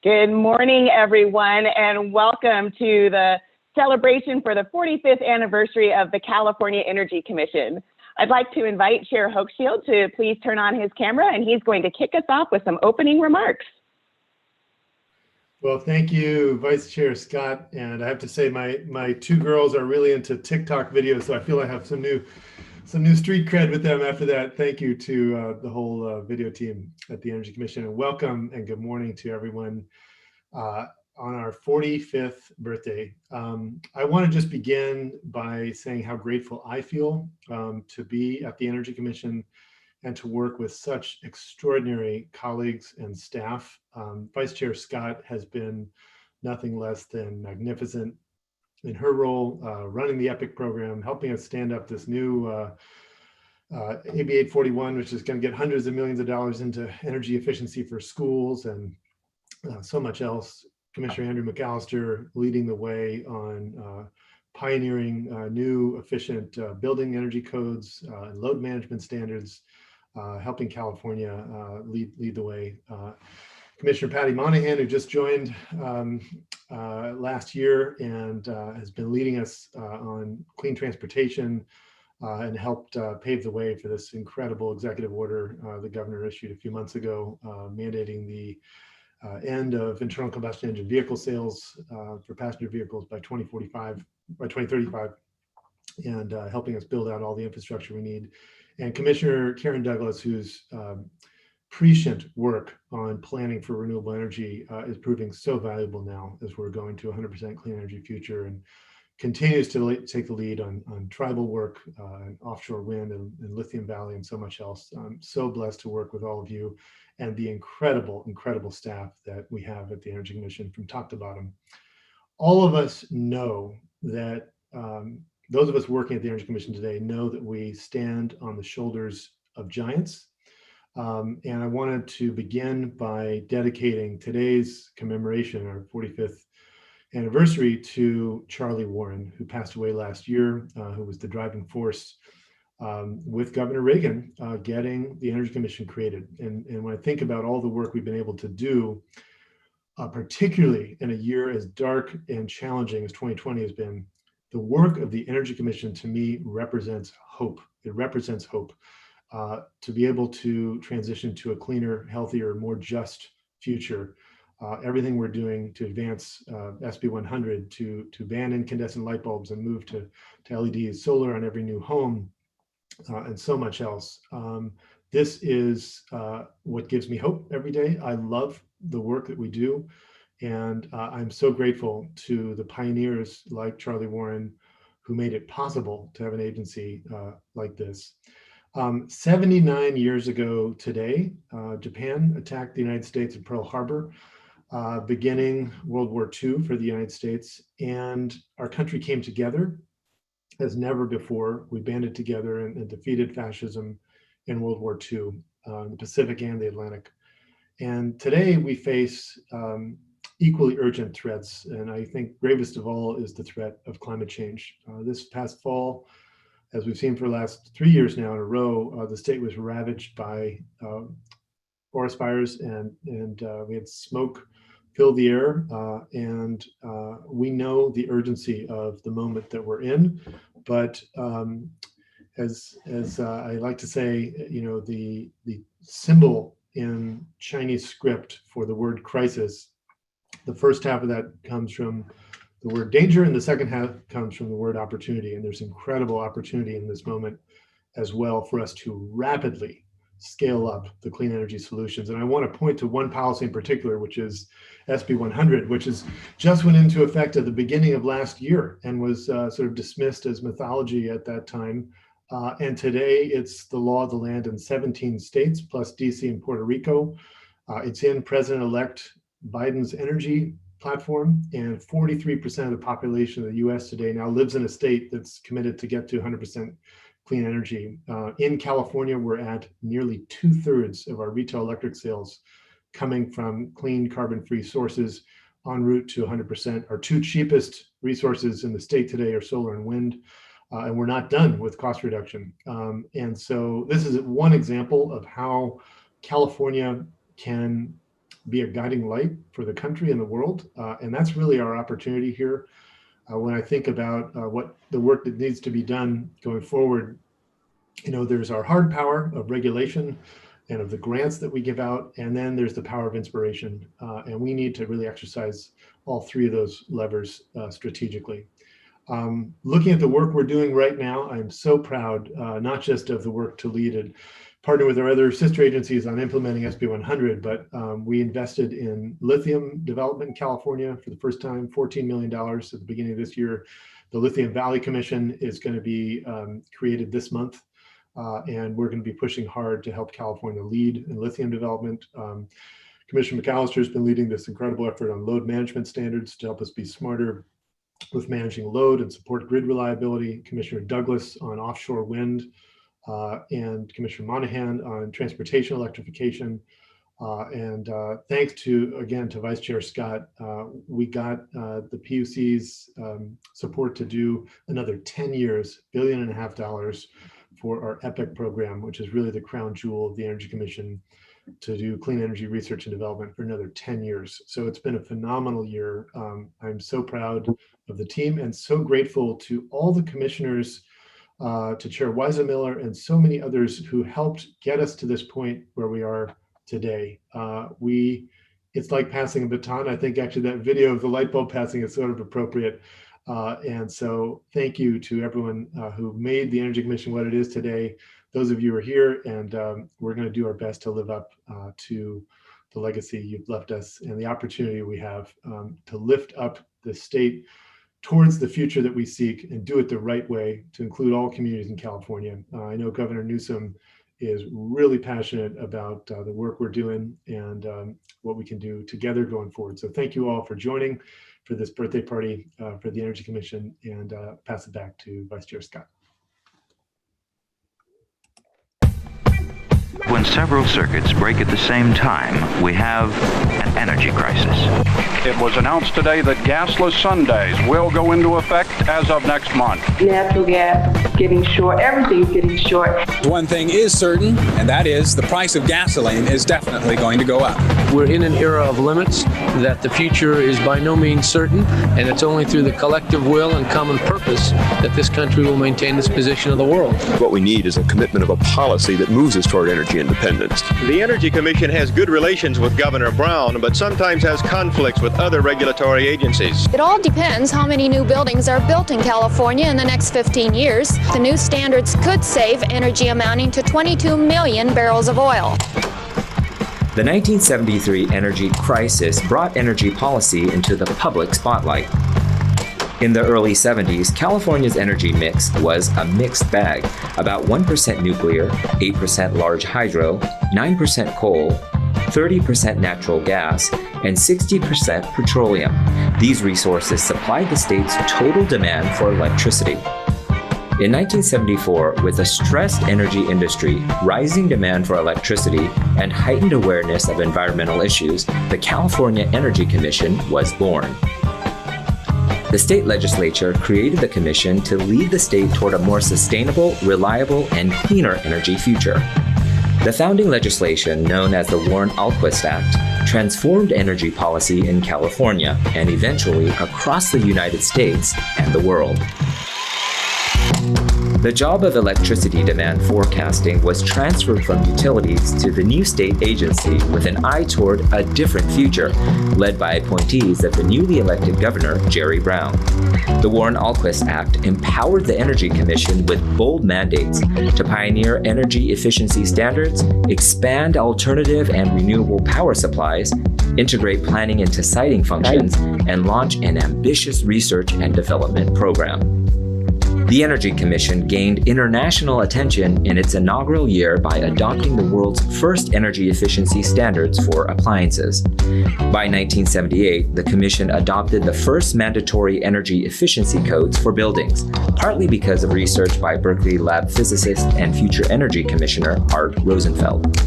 Good morning, everyone, and welcome to the celebration for the 45th anniversary of the California Energy Commission. I'd like to invite Chair Hochschild to please turn on his camera, and he's going to kick us off with some opening remarks. Well, thank you, Vice Chair Scott. And I have to say, my two girls are really into TikTok videos, so I feel I have some new street cred with them after that. Thank you to the whole video team at the Energy Commission, and welcome and good morning to everyone on our 45th birthday. I want to just begin by saying how grateful I feel to be at the Energy Commission and to work with such extraordinary colleagues and staff. Vice Chair Scott has been nothing less than magnificent in her role, running the EPIC program, helping us stand up this new AB 841, which is going to get hundreds of millions of dollars into energy efficiency for schools and so much else. Commissioner Andrew McAllister leading the way on pioneering new efficient building energy codes and load management standards, helping California lead the way. Commissioner Patty Monahan, who just joined last year and has been leading us on clean transportation and helped pave the way for this incredible executive order the governor issued a few months ago, mandating the end of internal combustion engine vehicle sales for passenger vehicles by 2035, and helping us build out all the infrastructure we need. And Commissioner Karen Douglas, whose prescient work on planning for renewable energy is proving so valuable now as we're going to 100% clean energy future, and continues to take the lead on tribal work, and offshore wind and Lithium Valley and so much else. I'm so blessed to work with all of you and the incredible staff that we have at the Energy Commission from top to bottom. All of us know that those of us working at the Energy Commission today know that we stand on the shoulders of giants. And I wanted to begin by dedicating today's commemoration, our 45th anniversary, to Charlie Warren, who passed away last year, who was the driving force with Governor Reagan getting the Energy Commission created. And when I think about all the work we've been able to do, particularly in a year as dark and challenging as 2020 has been, the work of the Energy Commission to me represents hope. It represents hope to be able to transition to a cleaner, healthier, more just future. Everything we're doing to advance SB 100 to ban incandescent light bulbs and move to LEDs, solar on every new home, and so much else. This is what gives me hope every day. I love the work that we do. And I'm so grateful to the pioneers like Charlie Warren, who made it possible to have an agency like this. 79 years ago today, Japan attacked the United States at Pearl Harbor, beginning World War II for the United States. And our country came together as never before. We banded together and defeated fascism in World War II, the Pacific and the Atlantic. And today we face equally urgent threats, and I think gravest of all is the threat of climate change. This past fall, as we've seen for the last 3 years now in a row, the state was ravaged by forest fires, and we had smoke fill the air, and we know the urgency of the moment that we're in. But as I like to say, you know, the symbol in Chinese script for the word crisis, the first half of that comes from the word danger, and the second half comes from the word opportunity. And there's incredible opportunity in this moment as well for us to rapidly scale up the clean energy solutions. And I want to point to one policy in particular, which is SB 100, which is just went into effect at the beginning of last year and was sort of dismissed as mythology at that time. And today it's the law of the land in 17 states, plus DC and Puerto Rico. It's in President-elect Biden's energy platform, and 43% of the population of the US today now lives in a state that's committed to get to 100% clean energy. In California, we're at nearly 2/3 of our retail electric sales coming from clean carbon-free sources, en route to 100%. Our two cheapest resources in the state today are solar and wind, and we're not done with cost reduction. And so this is one example of how California can be a guiding light for the country and the world. And that's really our opportunity here. When I think about what the work that needs to be done going forward, there's our hard power of regulation and of the grants that we give out, and then there's the power of inspiration. And we need to really exercise all three of those levers strategically. Looking at the work we're doing right now, I'm so proud, not just of the work to lead and partner with our other sister agencies on implementing SB 100, but we invested in lithium development in California for the first time, $14 million at the beginning of this year. The Lithium Valley Commission is going to be created this month, and we're going to be pushing hard to help California lead in lithium development. Commissioner McAllister has been leading this incredible effort on load management standards to help us be smarter with managing load and support grid reliability. Commissioner Douglas on offshore wind, and Commissioner Monahan on transportation electrification. And thanks to Vice Chair Scott, we got the PUC's support to do another 10 years, $1.5 billion for our EPIC program, which is really the crown jewel of the Energy Commission, to do clean energy research and development for another 10 years. So it's been a phenomenal year. I'm so proud of the team and so grateful to all the commissioners, to Chair Weisenmiller and so many others who helped get us to this point where we are today. It's like passing a baton. I think actually that video of the light bulb passing is sort of appropriate. And so thank you to everyone who made the Energy Commission what it is today. Those of you who are here, and we're going to do our best to live up to the legacy you've left us and the opportunity we have to lift up the state towards the future that we seek and do it the right way to include all communities in California. I know Governor Newsom is really passionate about the work we're doing and what we can do together going forward. So thank you all for joining for this birthday party for the Energy Commission, and pass it back to Vice Chair Scott. When several circuits break at the same time, we have an energy crisis. It was announced today that gasless Sundays will go into effect as of next month. Natural gas is getting short. Everything's getting short. One thing is certain, and that is the price of gasoline is definitely going to go up. We're in an era of limits, that the future is by no means certain, and it's only through the collective will and common purpose that this country will maintain its position in the world. What we need is a commitment of a policy that moves us toward energy independence. The Energy Commission has good relations with Governor Brown, but sometimes has conflicts with other regulatory agencies. It all depends how many new buildings are built in California in the next 15 years. The new standards could save energy amounting to 22 million barrels of oil. The 1973 energy crisis brought energy policy into the public spotlight. In the early 70s, California's energy mix was a mixed bag, about 1% nuclear, 8% large hydro, 9% coal, 30% natural gas, and 60% petroleum. These resources supplied the state's total demand for electricity. In 1974, with a stressed energy industry, rising demand for electricity, and heightened awareness of environmental issues, the California Energy Commission was born. The state legislature created the commission to lead the state toward a more sustainable, reliable, and cleaner energy future. The founding legislation, known as the Warren-Alquist Act, transformed energy policy in California and eventually across the United States and the world. The job of electricity demand forecasting was transferred from utilities to the new state agency with an eye toward a different future, led by appointees of the newly elected Governor, Jerry Brown. The Warren-Alquist Act empowered the Energy Commission with bold mandates to pioneer energy efficiency standards, expand alternative and renewable power supplies, integrate planning into siting functions, and launch an ambitious research and development program. The Energy Commission gained international attention in its inaugural year by adopting the world's first energy efficiency standards for appliances. By 1978, the Commission adopted the first mandatory energy efficiency codes for buildings, partly because of research by Berkeley lab physicist and future Energy Commissioner Art Rosenfeld.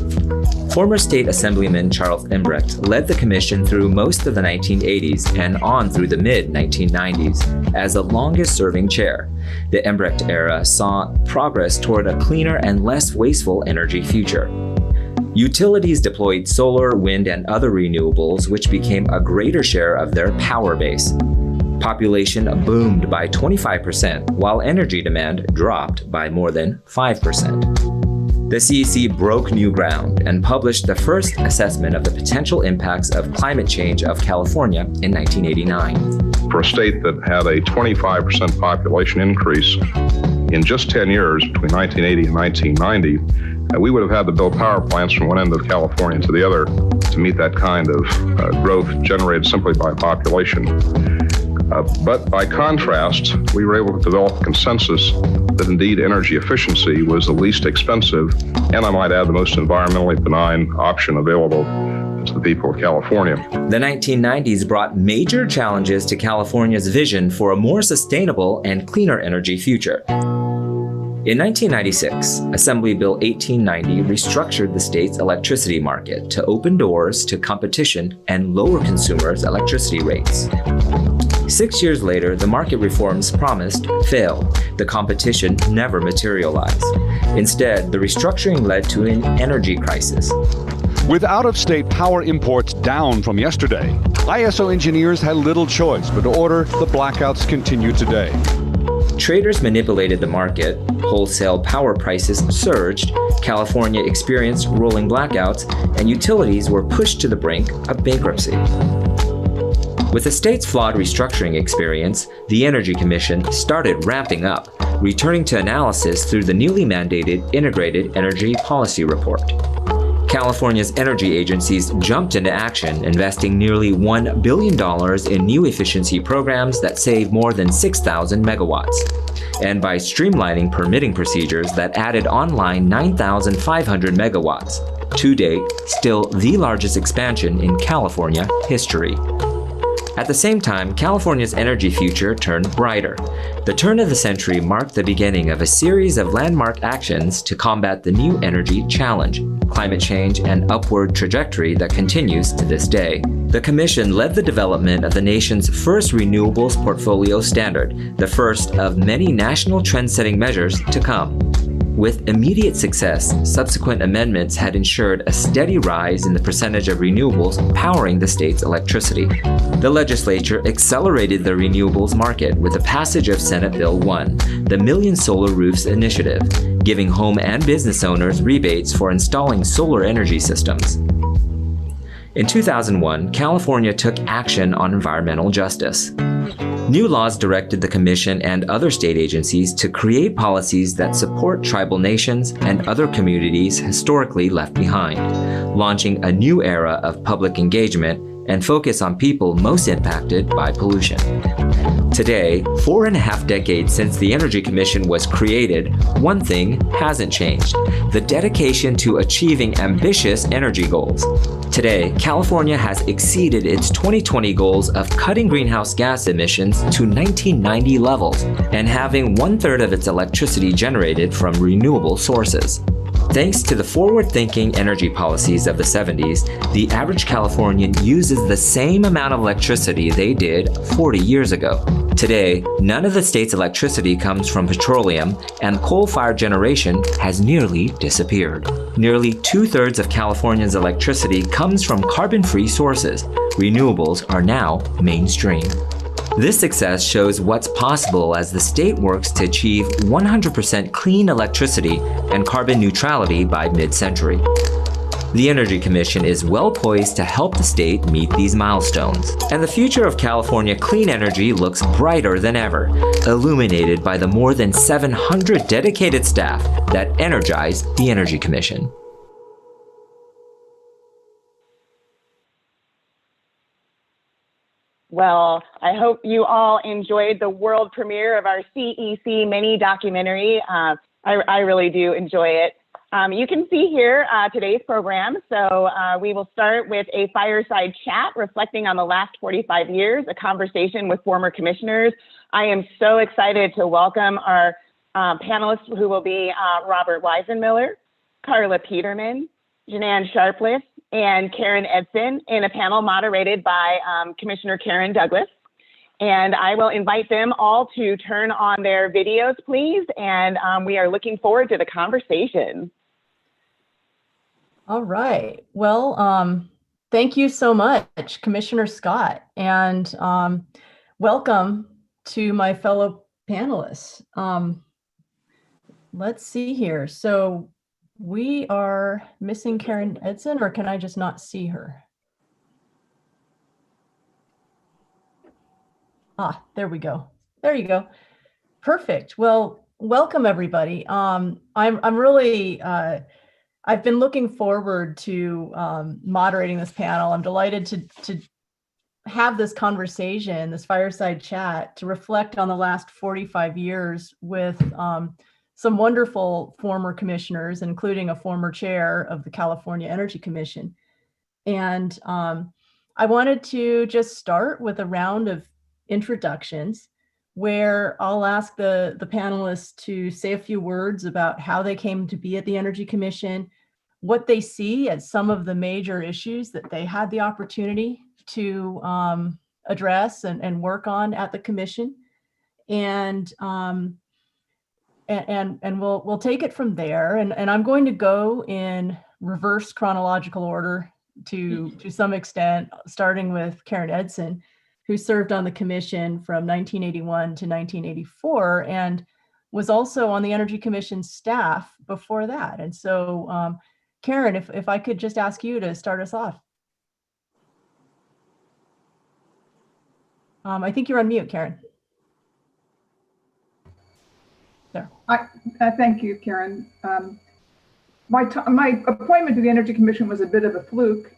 Former State Assemblyman Charles Embrecht led the commission through most of the 1980s and on through the mid-1990s as the longest-serving chair. The Embrecht era saw progress toward a cleaner and less wasteful energy future. Utilities deployed solar, wind, and other renewables, which became a greater share of their power base. Population boomed by 25%, while energy demand dropped by more than 5%. The CEC broke new ground and published the first assessment of the potential impacts of climate change of California in 1989. For a state that had a 25% population increase in just 10 years between 1980 and 1990, we would have had to build power plants from one end of California to the other to meet that kind of growth generated simply by population. But by contrast, we were able to develop a consensus that indeed energy efficiency was the least expensive and, I might add, the most environmentally benign option available to the people of California. The 1990s brought major challenges to California's vision for a more sustainable and cleaner energy future. In 1996, Assembly Bill 1890 restructured the state's electricity market to open doors to competition and lower consumers' electricity rates. 6 years later, the market reforms promised failed. The competition never materialized. Instead, the restructuring led to an energy crisis. With out-of-state power imports down from yesterday, ISO engineers had little choice but to order the blackouts continue today. Traders manipulated the market, wholesale power prices surged, California experienced rolling blackouts, and utilities were pushed to the brink of bankruptcy. With the state's flawed restructuring experience, the Energy Commission started ramping up, returning to analysis through the newly mandated Integrated Energy Policy Report. California's energy agencies jumped into action, investing nearly $1 billion in new efficiency programs that save more than 6,000 megawatts, and by streamlining permitting procedures that added online 9,500 megawatts, to date, still the largest expansion in California history. At the same time, California's energy future turned brighter. The turn of the century marked the beginning of a series of landmark actions to combat the new energy challenge, climate change, and upward trajectory that continues to this day. The Commission led the development of the nation's first renewables portfolio standard, the first of many national trend-setting measures to come. With immediate success, subsequent amendments had ensured a steady rise in the percentage of renewables powering the state's electricity. The legislature accelerated the renewables market with the passage of Senate Bill 1, the Million Solar Roofs Initiative, giving home and business owners rebates for installing solar energy systems. In 2001, California took action on environmental justice. New laws directed the Commission and other state agencies to create policies that support tribal nations and other communities historically left behind, launching a new era of public engagement and focus on people most impacted by pollution. Today, 4.5 decades since the Energy Commission was created, one thing hasn't changed: the dedication to achieving ambitious energy goals. Today, California has exceeded its 2020 goals of cutting greenhouse gas emissions to 1990 levels and having 1/3 of its electricity generated from renewable sources. Thanks to the forward-thinking energy policies of the 70s, the average Californian uses the same amount of electricity they did 40 years ago. Today, none of the state's electricity comes from petroleum, and coal-fired generation has nearly disappeared. Nearly 2/3 of California's electricity comes from carbon-free sources. Renewables are now mainstream. This success shows what's possible as the state works to achieve 100% clean electricity and carbon neutrality by mid-century. The Energy Commission is well poised to help the state meet these milestones. And the future of California clean energy looks brighter than ever, illuminated by the more than 700 dedicated staff that energize the Energy Commission. Well, I hope you all enjoyed the world premiere of our CEC mini documentary. I really do enjoy it. You can see here today's program. So we will start with a fireside chat reflecting on the last 45 years, a conversation with former commissioners. I am so excited to welcome our panelists who will be Robert Weisenmiller, Carla Peterman, Janan Sharpless, and Karen Edson in a panel moderated by Commissioner Karen Douglas. And I will invite them all to turn on their videos, please. And we are looking forward to the conversation. All right. Well, thank you so much, Commissioner Scott, and welcome to my fellow panelists. Let's see here. So we are missing Karen Edson, or can I just not see her? Ah, there we go. There you go. Perfect. Well, welcome everybody. I'm really I've been looking forward to moderating this panel. I'm delighted to have this conversation, this fireside chat, to reflect on the last 45 years with some wonderful former commissioners, including a former chair of the California Energy Commission. And I wanted to just start with a round of introductions where I'll ask the panelists to say a few words about how they came to be at the Energy Commission, what they see as some of the major issues that they had the opportunity to address and work on at the commission, and we'll take it from there. And I'm going to go in reverse chronological order to some extent, starting with Karen Edson, who served on the commission from 1981 to 1984 and was also on the Energy Commission staff before that. And so, Karen, if I could just ask you to start us off. I think you're on mute, Karen. There. Thank you, Karen. My appointment to the Energy Commission was a bit of a fluke.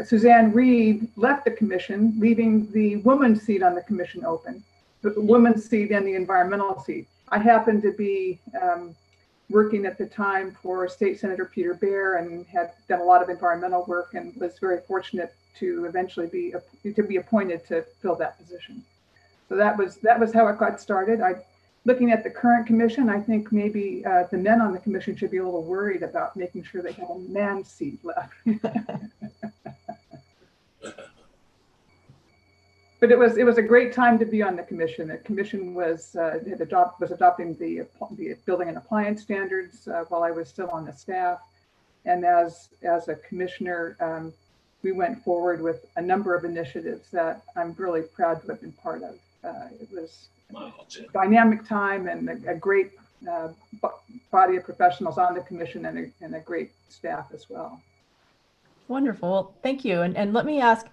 Suzanne Reed left the commission, leaving the woman's seat on the commission open, the woman's seat and the environmental seat. I happened to be working at the time for State Senator Peter Baer and had done a lot of environmental work and was very fortunate to eventually be appointed to fill that position. So that was how it got started. Looking at the current commission, I think maybe the men on the commission should be a little worried about making sure they have a man seat left. But it was a great time to be on the commission. The commission was adopting the building and appliance standards while I was still on the staff, and as a commissioner, we went forward with a number of initiatives that I'm really proud to have been part of. It was a dynamic time and a great body of professionals on the commission and a great staff as well. Wonderful, thank you. And let me ask,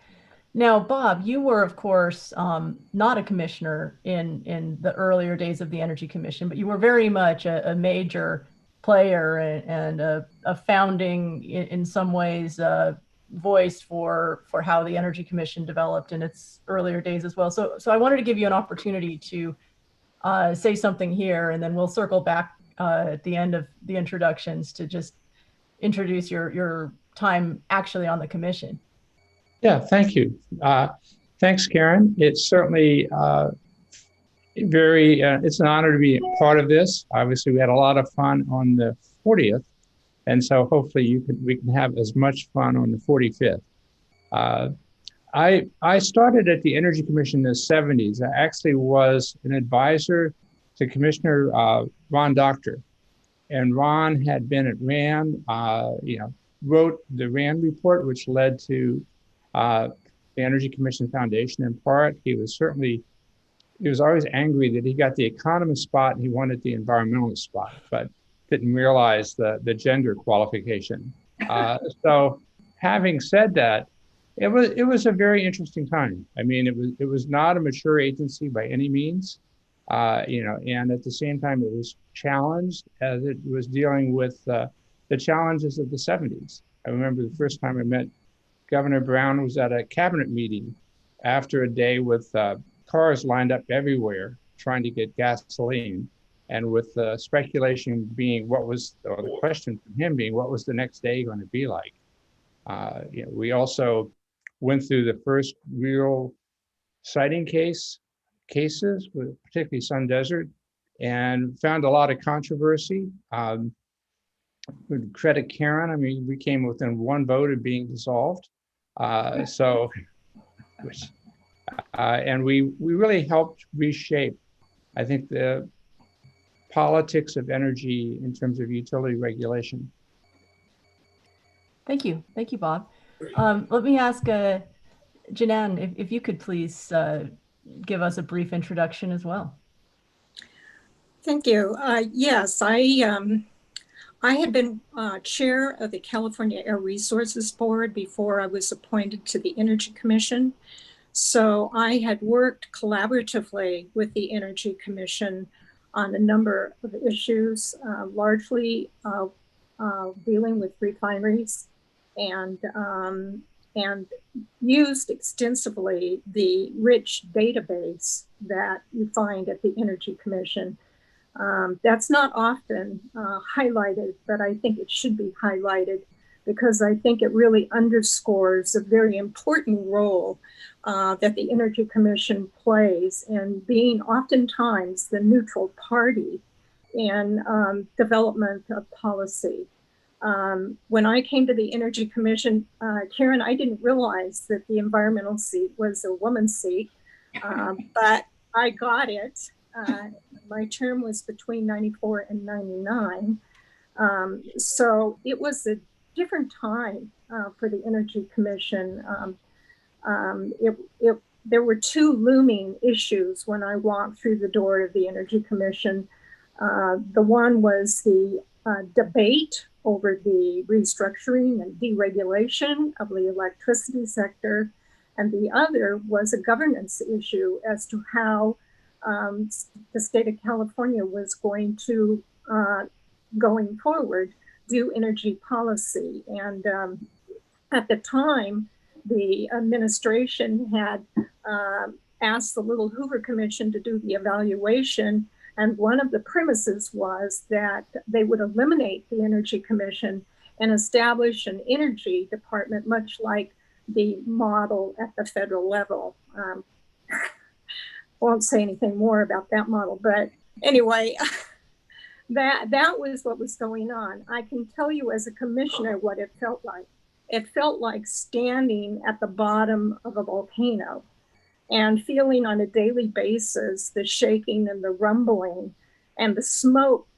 now, Bob, you were, of course, not a commissioner in the earlier days of the Energy Commission, but you were very much a major player and a founding, in some ways, voice for how the Energy Commission developed in its earlier days as well. So I wanted to give you an opportunity to say something here, and then we'll circle back at the end of the introductions to just introduce your time actually on the commission. Yeah, thank you. Thanks, Karen. It's certainly it's an honor to be part of this. Obviously, we had a lot of fun on the 40th, and so hopefully we can have as much fun on the 45th. I started at the Energy Commission in the 70s. I actually was an advisor to Commissioner Ron Doctor, and Ron had been at RAND, wrote the RAND report, which led to the Energy Commission Foundation. In part, he was always angry that he got the economist spot and he wanted the environmentalist spot, but didn't realize the gender qualification. So having said that, it was a very interesting time. I mean, it was not a mature agency by any means, and at the same time it was challenged as it was dealing with the challenges of the 70s. I remember the first time I met Governor Brown was at a cabinet meeting after a day with cars lined up everywhere trying to get gasoline, and with speculation being the question from him being, what was the next day going to be like? We also went through the first real siting cases, with particularly Sun Desert, and found a lot of controversy. Would credit Karen. I mean, we came within one vote of being dissolved. And we really helped reshape, I think, the politics of energy in terms of utility regulation. Thank you. Thank you, Bob. Let me ask Janan, if you could please give us a brief introduction as well. Thank you. Yes, I had been chair of the California Air Resources Board before I was appointed to the Energy Commission. So I had worked collaboratively with the Energy Commission on a number of issues, largely dealing with refineries, and used extensively the rich database that you find at the Energy Commission. That's not often highlighted, but I think it should be highlighted because I think it really underscores a very important role that the Energy Commission plays in being oftentimes the neutral party in development of policy. When I came to the Energy Commission, Karen, I didn't realize that the environmental seat was a woman's seat, but I got it. My term was between 94 and 99. So it was a different time for the Energy Commission. There were two looming issues when I walked through the door of the Energy Commission. The one was the debate over the restructuring and deregulation of the electricity sector. And the other was a governance issue as to how the state of California was going to, going forward, do energy policy. And at the time, the administration had asked the Little Hoover Commission to do the evaluation. And one of the premises was that they would eliminate the Energy Commission and establish an energy department, much like the model at the federal level. Won't say anything more about that model, but anyway, that was what was going on. I can tell you as a commissioner what it felt like. It felt like standing at the bottom of a volcano and feeling on a daily basis the shaking and the rumbling and the smoke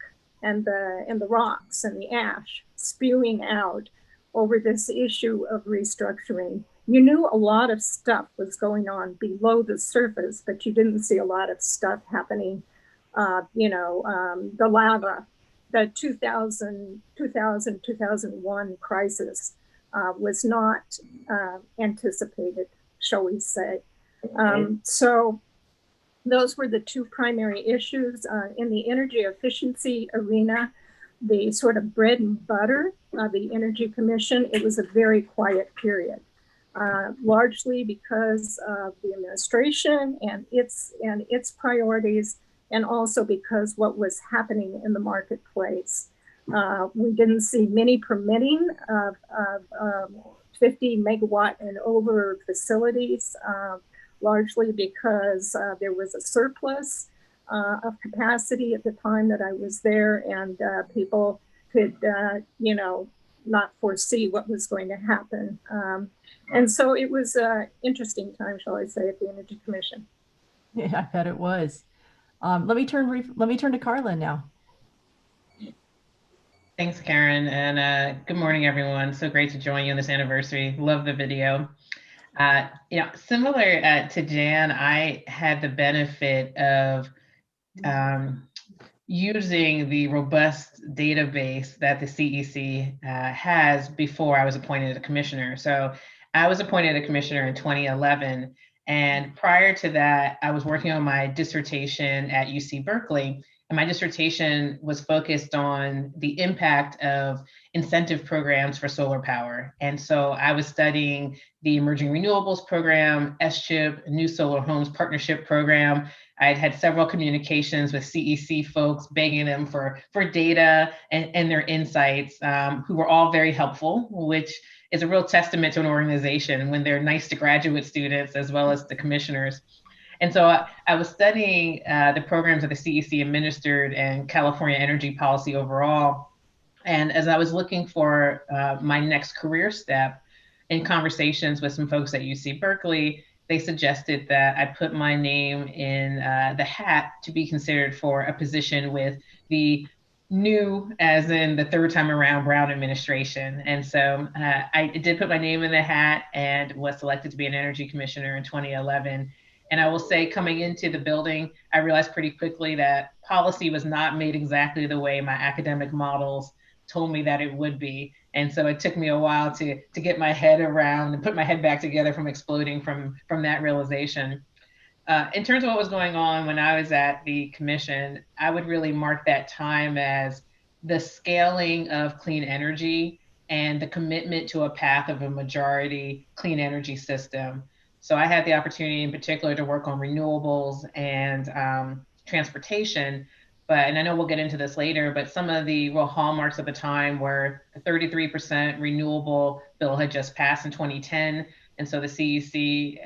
and the rocks and the ash spewing out over this issue of restructuring. You knew a lot of stuff was going on below the surface, but you didn't see a lot of stuff happening. The lava, the 2000-2001 crisis was not anticipated, shall we say. So those were the two primary issues in the energy efficiency arena. The sort of bread and butter of the Energy Commission, it was a very quiet period. Largely because of the administration and its priorities, and also because what was happening in the marketplace. We didn't see many permitting of 50 megawatt and over facilities, largely because there was a surplus of capacity at the time that I was there, and people could, not foresee what was going to happen. And so it was an interesting time, shall I say, at the Energy Commission. Yeah, I bet it was. Let me turn to Carla now. Thanks, Karen, and good morning, everyone. So great to join you on this anniversary. Love the video. Similar to Jan, I had the benefit of using the robust database that the CEC has before I was appointed a commissioner. So I was appointed a commissioner in 2011. And prior to that, I was working on my dissertation at UC Berkeley. And my dissertation was focused on the impact of incentive programs for solar power. And so I was studying the Emerging Renewables Program, SCHIP, New Solar Homes Partnership Program. I'd had several communications with CEC folks, begging them for data and their insights, who were all very helpful, which is a real testament to an organization when they're nice to graduate students as well as the commissioners. And so I was studying the programs that the CEC administered and California energy policy overall. And as I was looking for my next career step, in conversations with some folks at UC Berkeley, they suggested that I put my name in the hat to be considered for a position with the new as in the third time around Brown administration. And so I did put my name in the hat and was selected to be an energy commissioner in 2011. And I will say, coming into the building, I realized pretty quickly that policy was not made exactly the way my academic models told me that it would be. And so it took me a while to get my head around and put my head back together from exploding from that realization. In terms of what was going on when I was at the commission, I would really mark that time as the scaling of clean energy and the commitment to a path of a majority clean energy system. So I had the opportunity in particular to work on renewables and transportation, and I know we'll get into this later, but some of the real hallmarks of the time were the 33% renewable bill had just passed in 2010. And so the CEC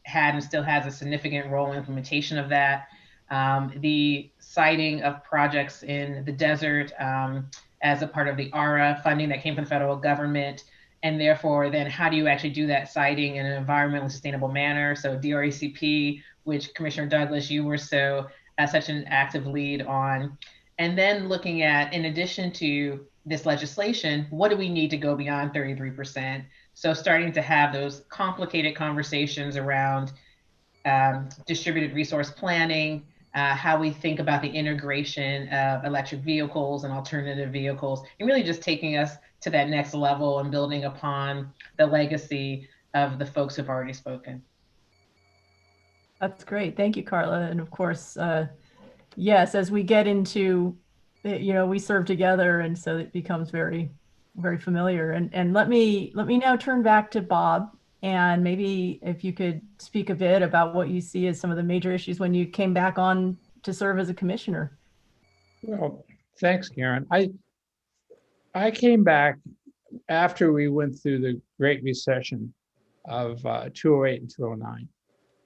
had and still has a significant role in implementation of that. The citing of projects in the desert as a part of the ARA funding that came from the federal government. And therefore, then how do you actually do that citing in an environmentally sustainable manner? So DRACP, which Commissioner Douglas, you were such an active lead on. And then looking at, in addition to this legislation, what do we need to go beyond 33%? So starting to have those complicated conversations around distributed resource planning, how we think about the integration of electric vehicles and alternative vehicles, and really just taking us to that next level and building upon the legacy of the folks who've already spoken. That's great. Thank you, Carla. And of course, yes, as we get into, we serve together, and so it becomes very, very familiar. And let me now turn back to Bob, and maybe if you could speak a bit about what you see as some of the major issues when you came back on to serve as a commissioner. Well, thanks, Karen. I came back after we went through the Great Recession of 2008 and 2009.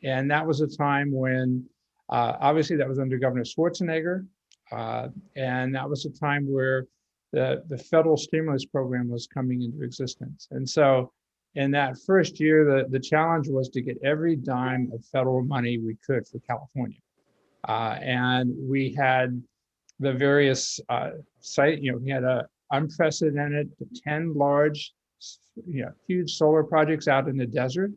And that was a time when, obviously that was under Governor Schwarzenegger. And that was a time where the federal stimulus program was coming into existence. And so in that first year, the challenge was to get every dime of federal money we could for California. And we had the various we had a unprecedented 10 large, huge solar projects out in the desert.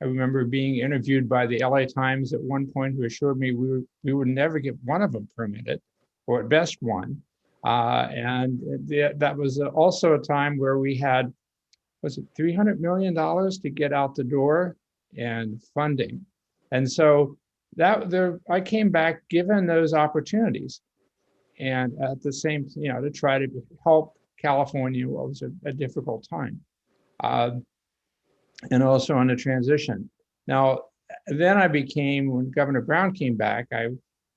I remember being interviewed by the LA Times at one point, who assured me we would never get one of them permitted, or at best one. That was also a time where we had, was it $300 million to get out the door and funding. And so I came back given those opportunities, and at the same, to try to help California what was a difficult time. And also on the transition. Now, then when Governor Brown came back,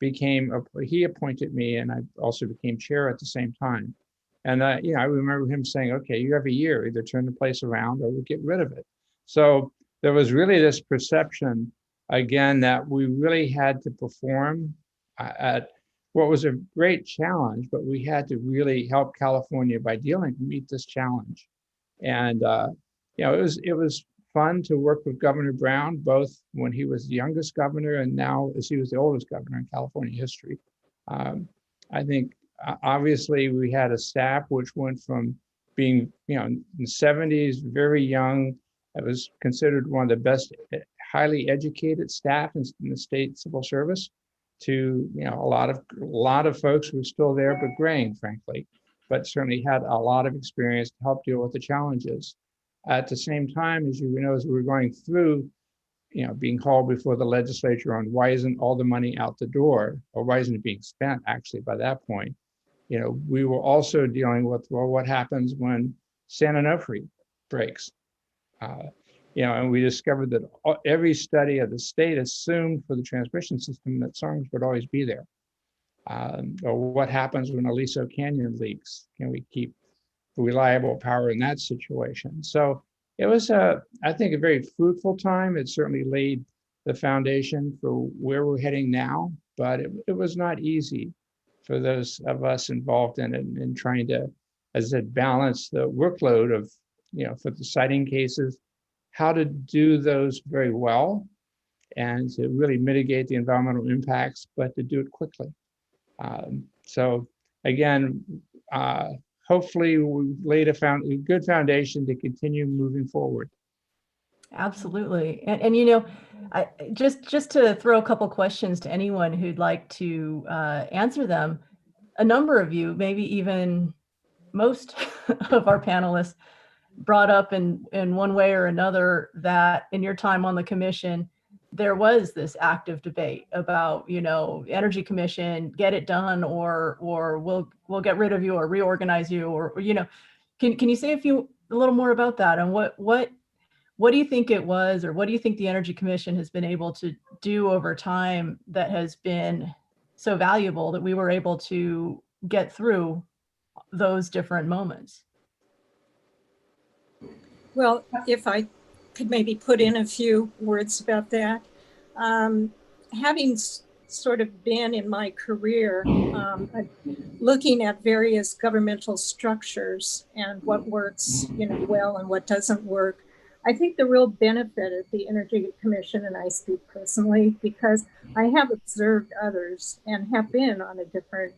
he appointed me, and I also became chair at the same time. And I remember him saying, okay, you have a year, either turn the place around or we'll get rid of it. So there was really this perception, again, that we really had to perform at what was a great challenge, but we had to really help California by meet this challenge. And it was fun to work with Governor Brown, both when he was the youngest governor and now as he was the oldest governor in California history. I think obviously we had a staff which went from being, in the 70s, very young. It was considered one of the best, highly educated staff in the state civil service, to a lot of folks who were still there but graying, frankly, but certainly had a lot of experience to help deal with the challenges. At the same time, as we were going through, being called before the legislature on why isn't all the money out the door, or why isn't it being spent actually by that point, we were also dealing with, well, what happens when San Onofre breaks? And we discovered that every study of the state assumed for the transmission system that SARMs would always be there. Or what happens when Aliso Canyon leaks? Can we keep reliable power in that situation? So it was, I think, a very fruitful time. It certainly laid the foundation for where we're heading now, but it was not easy for those of us involved in it and trying to, as I said, balance the workload of, for the siting cases, how to do those very well and to really mitigate the environmental impacts, but to do it quickly. So again, hopefully we laid a good foundation to continue moving forward. Absolutely. And you know, just to throw a couple questions to anyone who'd like to answer them, a number of you, maybe even most of our panelists, brought up in one way or another that in your time on the commission, there was this active debate about, you know, Energy Commission, get it done, or we'll get rid of you or reorganize you, or you know, can you say a little more about that, and what do you think it was, or what do you think the Energy Commission has been able to do over time that has been so valuable that we were able to get through those different moments? Well, if I could maybe put in a few words about that. Having sort of been in my career looking at various governmental structures and what works, you know, well and what doesn't work, I think the real benefit of the Energy Commission, and I speak personally because I have observed others and have been on a different,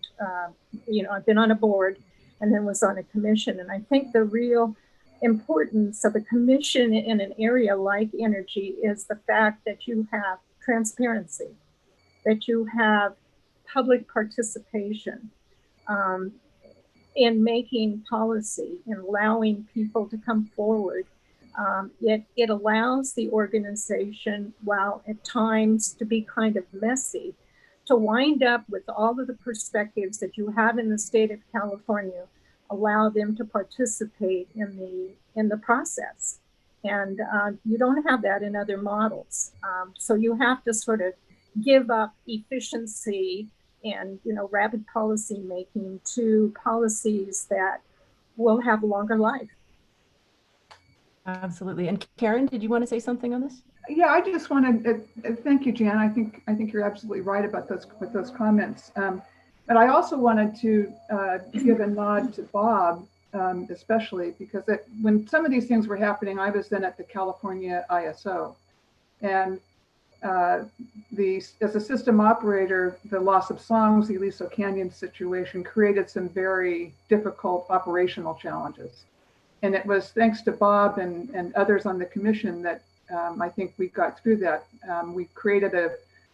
you know, I've been on a board and then was on a commission. And I think the real importance of a commission in an area like energy is the fact that you have transparency, that you have public participation in making policy and allowing people to come forward. It allows the organization, while at times to be kind of messy, to wind up with all of the perspectives that you have in the state of California, allow them to participate in the process. And you don't have that in other models. So you have to sort of give up efficiency and, you know, rapid policy making to policies that will have a longer life. Absolutely. And Karen, did you want to say something on this? Yeah, I just want to thank you, Jan. I think you're absolutely right about those comments. But I also wanted to give a nod to Bob, especially because when some of these things were happening, I was then at the California ISO, and as a system operator, the loss of songs, the Aliso Canyon situation created some very difficult operational challenges. And it was thanks to Bob and others on the commission that I think we got through that. We created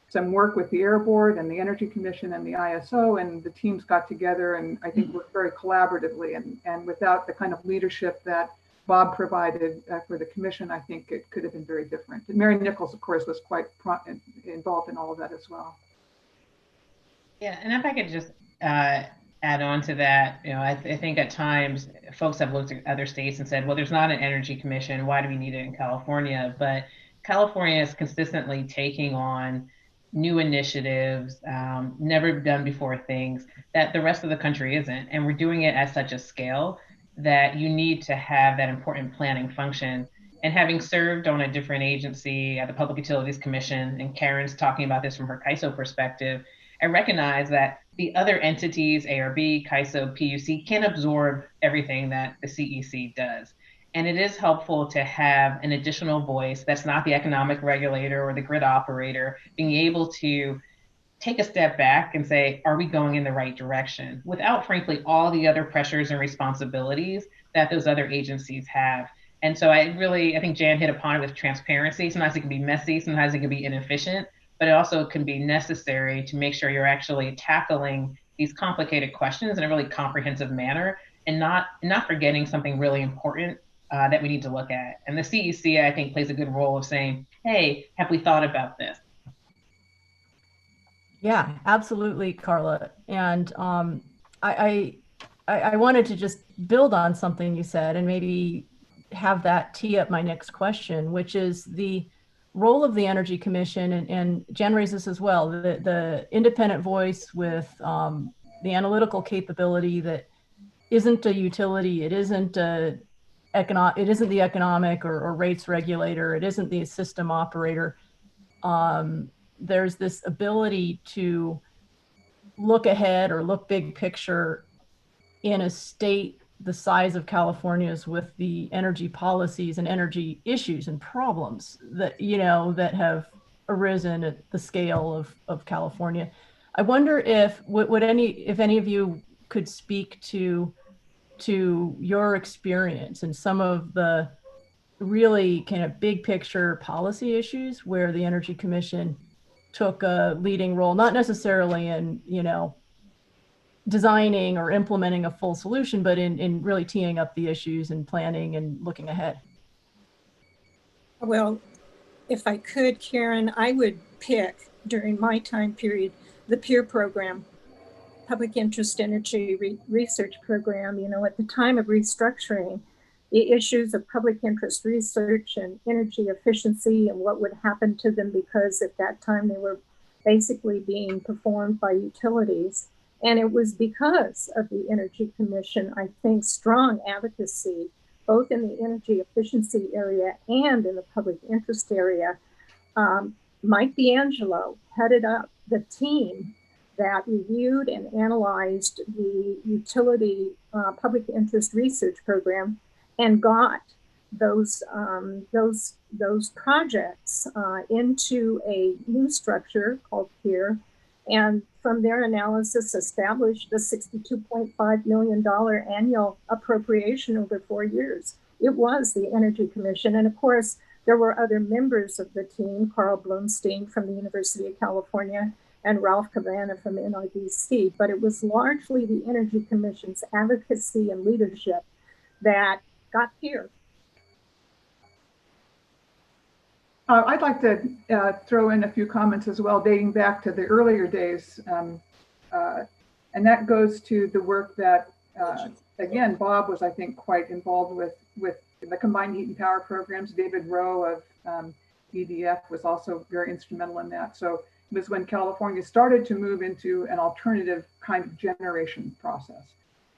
some work with the Air Board and the Energy Commission and the ISO, and the teams got together and I think worked very collaboratively. And without the kind of leadership that Bob provided for the commission, I think it could have been very different. And Mary Nichols, of course, was quite involved in all of that as well. Yeah, and if I could just add on to that, you know, I think at times folks have looked at other states and said, well, there's not an energy commission. Why do we need it in California? But California is consistently taking on new initiatives, never done before things that the rest of the country isn't. And we're doing it at such a scale that you need to have that important planning function. And having served on a different agency at the Public Utilities Commission, and Karen's talking about this from her CAISO perspective, I recognize that the other entities, ARB, CAISO, PUC, can absorb everything that the CEC does. And it is helpful to have an additional voice that's not the economic regulator or the grid operator, being able to take a step back and say, are we going in the right direction? Without, frankly, all the other pressures and responsibilities that those other agencies have. And so I think Jan hit upon it with transparency. Sometimes it can be messy, sometimes it can be inefficient, but it also can be necessary to make sure you're actually tackling these complicated questions in a really comprehensive manner and not forgetting something really important that we need to look at. And the CEC, I think, plays a good role of saying, hey, have we thought about this? Yeah, absolutely, Carla. And I wanted to just build on something you said and maybe have that tee up my next question, which is the role of the Energy Commission, and Jen raised this as well, the independent voice with the analytical capability that isn't a utility, it isn't the economic or rates regulator, it isn't the system operator. There's this ability to look ahead or look big picture in a state the size of California's with the energy policies and energy issues and problems that, you know, that have arisen at the scale of California. I wonder if any of you could speak to your experience and some of the really kind of big picture policy issues where the Energy Commission took a leading role, not necessarily in, designing or implementing a full solution, but in really teeing up the issues and planning and looking ahead. Well, if I could, Karen, I would pick during my time period the PEER program, Public Interest Energy Research Program. At the time of restructuring, the issues of public interest research and energy efficiency and what would happen to them, because at that time they were basically being performed by utilities. And it was because of the Energy Commission, I think, strong advocacy, both in the energy efficiency area and in the public interest area. Mike D'Angelo headed up the team that reviewed and analyzed the utility public interest research program and got those projects into a new structure called PEER, and from their analysis established a $62.5 million annual appropriation over 4 years. It was the Energy Commission, and of course there were other members of the team, Carl Blumstein from the University of California and Ralph Cavanagh from NRDC, but it was largely the Energy Commission's advocacy and leadership that got here. I'd like to throw in a few comments as well, dating back to the earlier days. And that goes to the work that, again, Bob was, I think, quite involved with the combined heat and power programs. David Rowe of EDF was also very instrumental in that. So it was when California started to move into an alternative kind of generation process.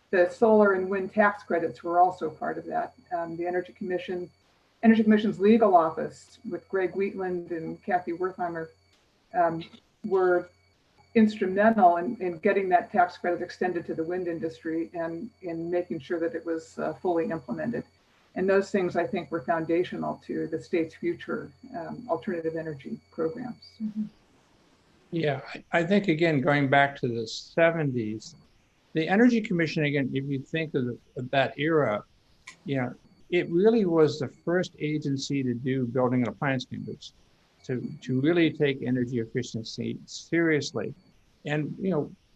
The solar and wind tax credits were also part of that. The Energy Commission's legal office with Greg Wheatland and Kathy Wertheimer were instrumental in getting that tax credit extended to the wind industry and in making sure that it was fully implemented. And those things, I think, were foundational to the state's future alternative energy programs. Mm-hmm. Yeah, I think, again, going back to the 70s, the Energy Commission, again, if you think of that era, it really was the first agency to do building and appliance standards, to really take energy efficiency seriously. And,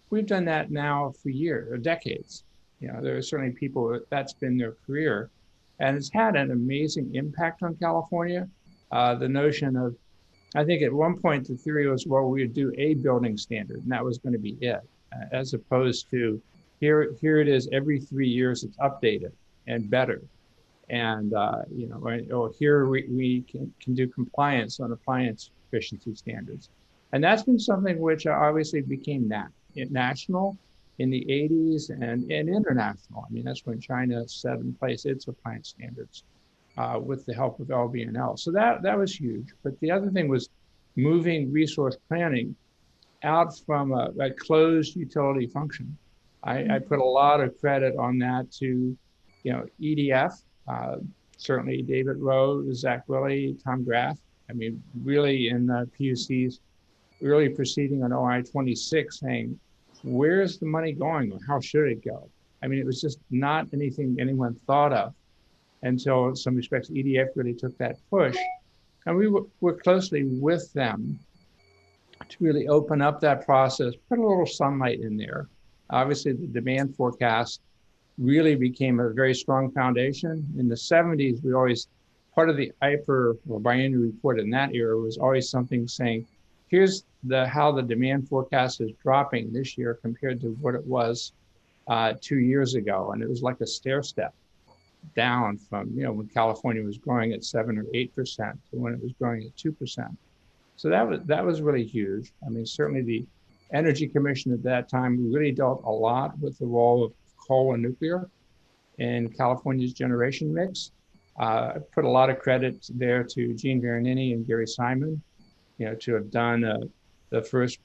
we've done that now for years or decades. There are certainly people that's been their career, and it's had an amazing impact on California. The notion of, I think at one point the theory was, well, we would do a building standard and that was going to be it, as opposed to here it is every 3 years it's updated and better. And, here we can do compliance on appliance efficiency standards. And that's been something which obviously became national in the 80s and international. I mean, that's when China set in place its appliance standards with the help of LBNL. So that was huge. But the other thing was moving resource planning out from a closed utility function. I put a lot of credit on that to, EDF, certainly David Rowe, Zach Willey, Tom Graff. I mean, really in the PUCs, really proceeding on OI 26 saying, where's the money going? How should it go? I mean, it was just not anything anyone thought of until, in some respects, EDF really took that push. And we worked closely with them to really open up that process, put a little sunlight in there. Obviously, the demand forecast really became a very strong foundation. In the 70s, we always, part of the IPER or biennial report in that era was always something saying, here's how the demand forecast is dropping this year compared to what it was 2 years ago. And it was like a stair step down from, when California was growing at 7 or 8% to when it was growing at 2%. So that was really huge. I mean, certainly the Energy Commission at that time really dealt a lot with the role of coal and nuclear in California's generation mix. I put a lot of credit there to Gene Veronini and Gary Simon, to have done the first,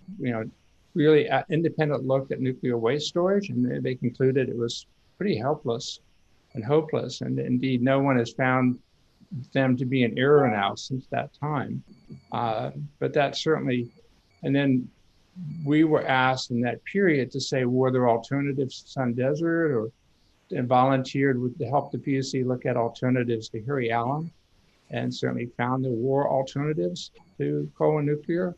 really independent look at nuclear waste storage. And they concluded it was pretty helpless and hopeless. And indeed, no one has found them to be an error now since that time. But that certainly, and then we were asked in that period to say, were there alternatives to Sun Desert, and volunteered to help the PUC look at alternatives to Harry Allen, and certainly found there were alternatives to coal and nuclear.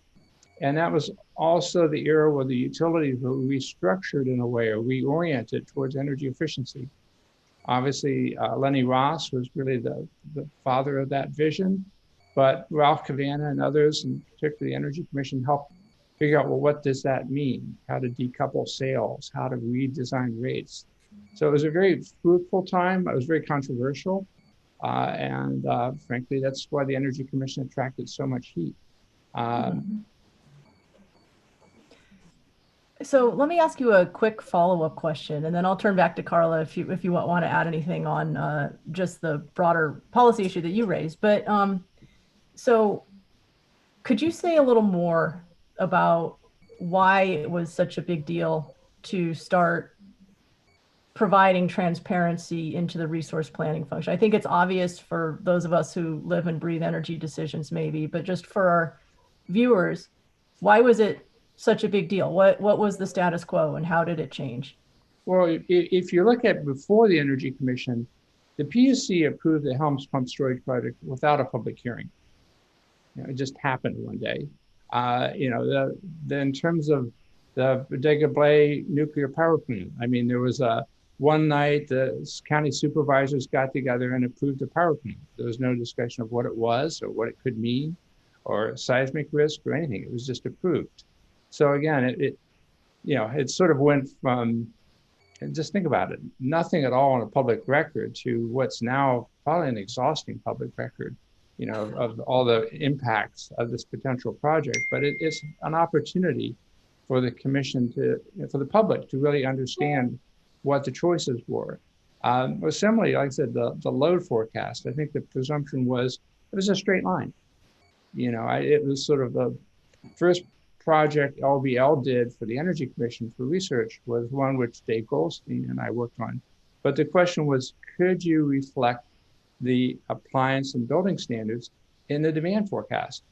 And that was also the era where the utilities were restructured in a way, or reoriented towards energy efficiency. Obviously, Lenny Ross was really the father of that vision, but Ralph Cavanna and others, and particularly the Energy Commission, helped figure out, well, what does that mean? How to decouple sales, how to redesign rates. So it was a very fruitful time. It was very controversial. And frankly, that's why the Energy Commission attracted so much heat. So let me ask you a quick follow-up question, and then I'll turn back to Carla if you want to add anything on just the broader policy issue that you raised. But so could you say a little more about why it was such a big deal to start providing transparency into the resource planning function? I think it's obvious for those of us who live and breathe energy decisions maybe, but just for our viewers, why was it such a big deal? What was the status quo and how did it change? Well, if you look at before the Energy Commission, the PUC approved the Helms Pump Storage Project without a public hearing. It just happened one day. In terms of the Bodega Bay nuclear power plant, I mean, there was one night the county supervisors got together and approved the power plant. There was no discussion of what it was or what it could mean or seismic risk or anything. It was just approved. So again, it sort of went from, and just think about it, nothing at all on a public record to what's now probably an exhausting public record, of all the impacts of this potential project. But it's an opportunity for the commission for the public to really understand what the choices were. Similarly, like I said, the load forecast, I think the presumption was it was a straight line. It was sort of the first project LBL did for the Energy Commission for research was one which Dave Goldstein and I worked on. But the question was, could you reflect the appliance and building standards in the demand forecast?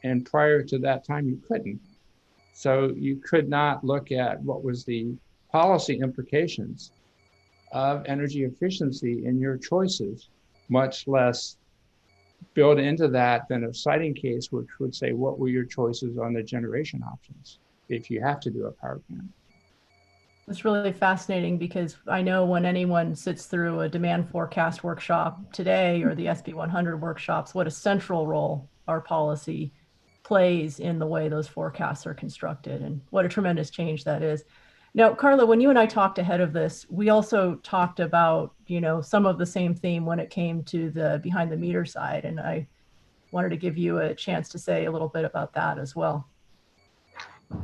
And prior to that time, you couldn't. So you could not look at what was the policy implications of energy efficiency in your choices, much less build into that then a siting case, which would say, what were your choices on the generation options if you have to do a power plant? It's really fascinating because I know when anyone sits through a demand forecast workshop today or the SB 100 workshops, what a central role our policy plays in the way those forecasts are constructed and what a tremendous change that is. Now, Carla, when you and I talked ahead of this, we also talked about, some of the same theme when it came to the behind the meter side. And I wanted to give you a chance to say a little bit about that as well.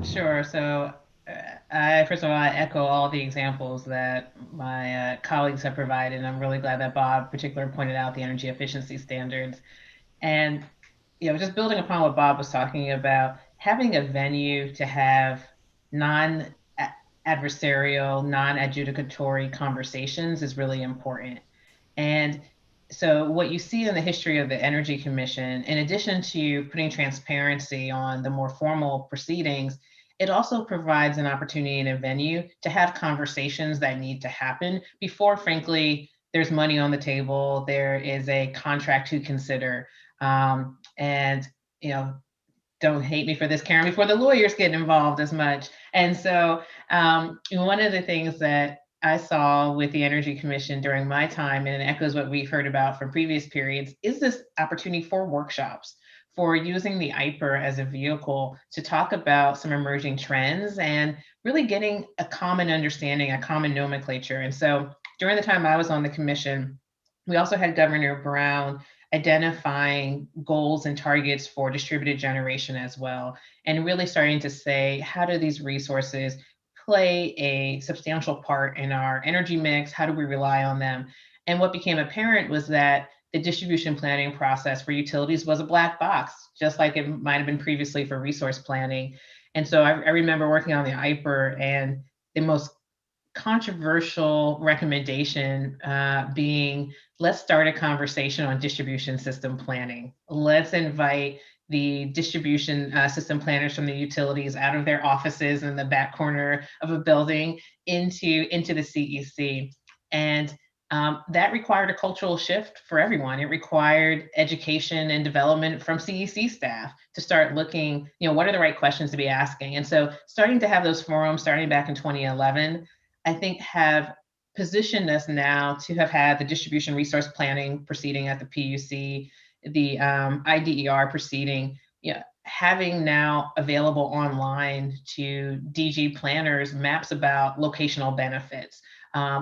Sure. So first of all, I echo all the examples that my colleagues have provided. And I'm really glad that Bob particularly pointed out the energy efficiency standards. And, just building upon what Bob was talking about, having a venue to have non-adversarial, non-adjudicatory conversations is really important. And so what you see in the history of the Energy Commission, in addition to putting transparency on the more formal proceedings, it also provides an opportunity and a venue to have conversations that need to happen before, frankly, there's money on the table, there is a contract to consider. Don't hate me for this, Karen, before the lawyers get involved as much. And so one of the things that I saw with the Energy Commission during my time, and it echoes what we've heard about from previous periods, is this opportunity for workshops, for using the IPER as a vehicle to talk about some emerging trends and really getting a common understanding, a common nomenclature. And so during the time I was on the commission, we also had Governor Brown identifying goals and targets for distributed generation as well, and really starting to say, how do these resources play a substantial part in our energy mix? How do we rely on them? And what became apparent was that the distribution planning process for utilities was a black box, just like it might have been previously for resource planning. And so I remember working on the IPER, and the most controversial recommendation being, let's start a conversation on distribution system planning. Let's invite the distribution system planners from the utilities out of their offices in the back corner of a building into the CEC. And that required a cultural shift for everyone. It required education and development from CEC staff to start looking, what are the right questions to be asking? And so starting to have those forums starting back in 2011, I think have positioned us now to have had the distribution resource planning proceeding at the PUC, the IDER proceeding, having now available online to DG planners maps about locational benefits,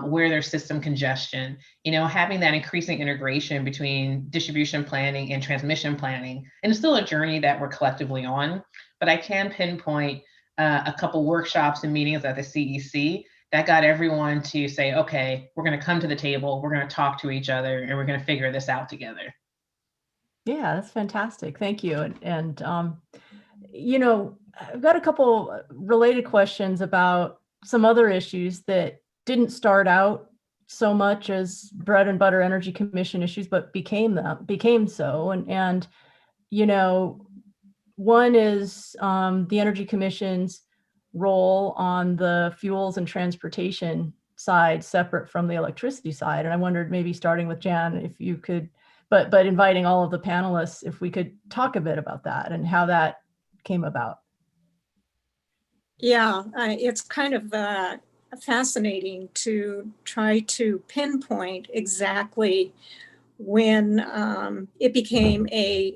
where there's system congestion, having that increasing integration between distribution planning and transmission planning. And it's still a journey that we're collectively on, but I can pinpoint a couple workshops and meetings at the CEC that got everyone to say, okay, we're going to come to the table, we're going to talk to each other, and we're going to figure this out together. Yeah, that's fantastic. Thank you. And I've got a couple related questions about some other issues that didn't start out so much as bread and butter energy commission issues, but became so. And one is the Energy Commission's role on the fuels and transportation side, separate from the electricity side. And I wondered, maybe starting with Jan, if you could, but inviting all of the panelists, if we could talk a bit about that and how that came about. Yeah, it's kind of fascinating to try to pinpoint exactly when it became a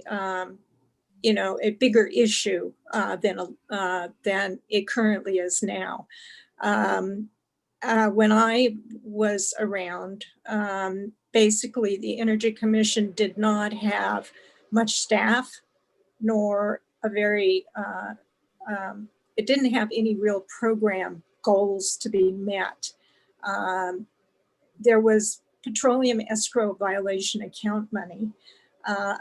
bigger issue than it currently is now. When I was around, basically the Energy Commission did not have much staff, nor a very, it didn't have any real program goals to be met. There was petroleum escrow violation account money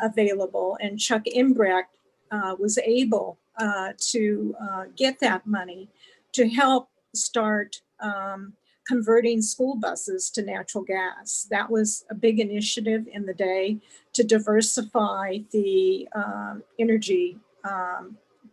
available, and Chuck Imbrecht was able to get that money to help start converting school buses to natural gas. That was a big initiative in the day to diversify the energy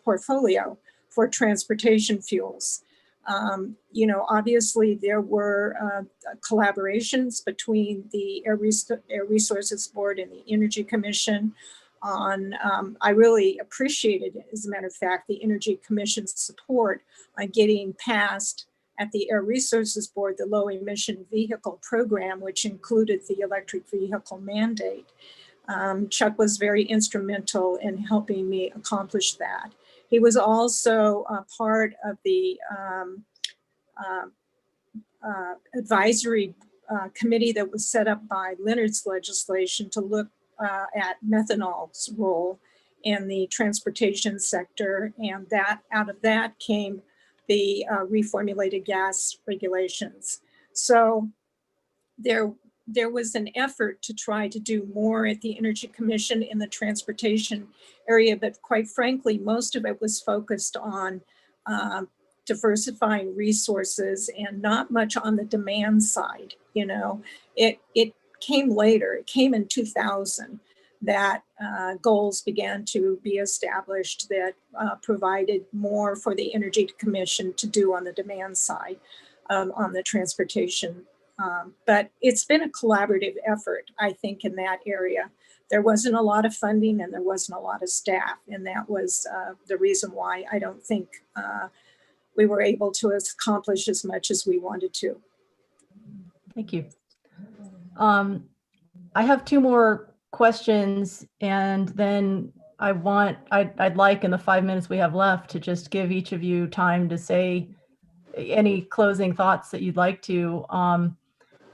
portfolio for transportation fuels. Obviously there were collaborations between the Air Resources Board and the Energy Commission on, I really appreciated, as a matter of fact, the Energy Commission's support on getting passed at the Air Resources Board, the low emission vehicle program, which included the electric vehicle mandate. Chuck was very instrumental in helping me accomplish that. He was also a part of the advisory committee that was set up by Leonard's legislation to look at methanol's role in the transportation sector. And that out of that came the reformulated gas regulations. So there was an effort to try to do more at the Energy Commission in the transportation area, but quite frankly, most of it was focused on diversifying resources and not much on the demand side. It came later. It came in 2000 that goals began to be established that provided more for the Energy Commission to do on the demand side on the transportation. But it's been a collaborative effort, I think, in that area. There wasn't a lot of funding and there wasn't a lot of staff. And that was the reason why I don't think we were able to accomplish as much as we wanted to. Thank you. I have two more questions, and then I'd like in the 5 minutes we have left to just give each of you time to say any closing thoughts that you'd like to.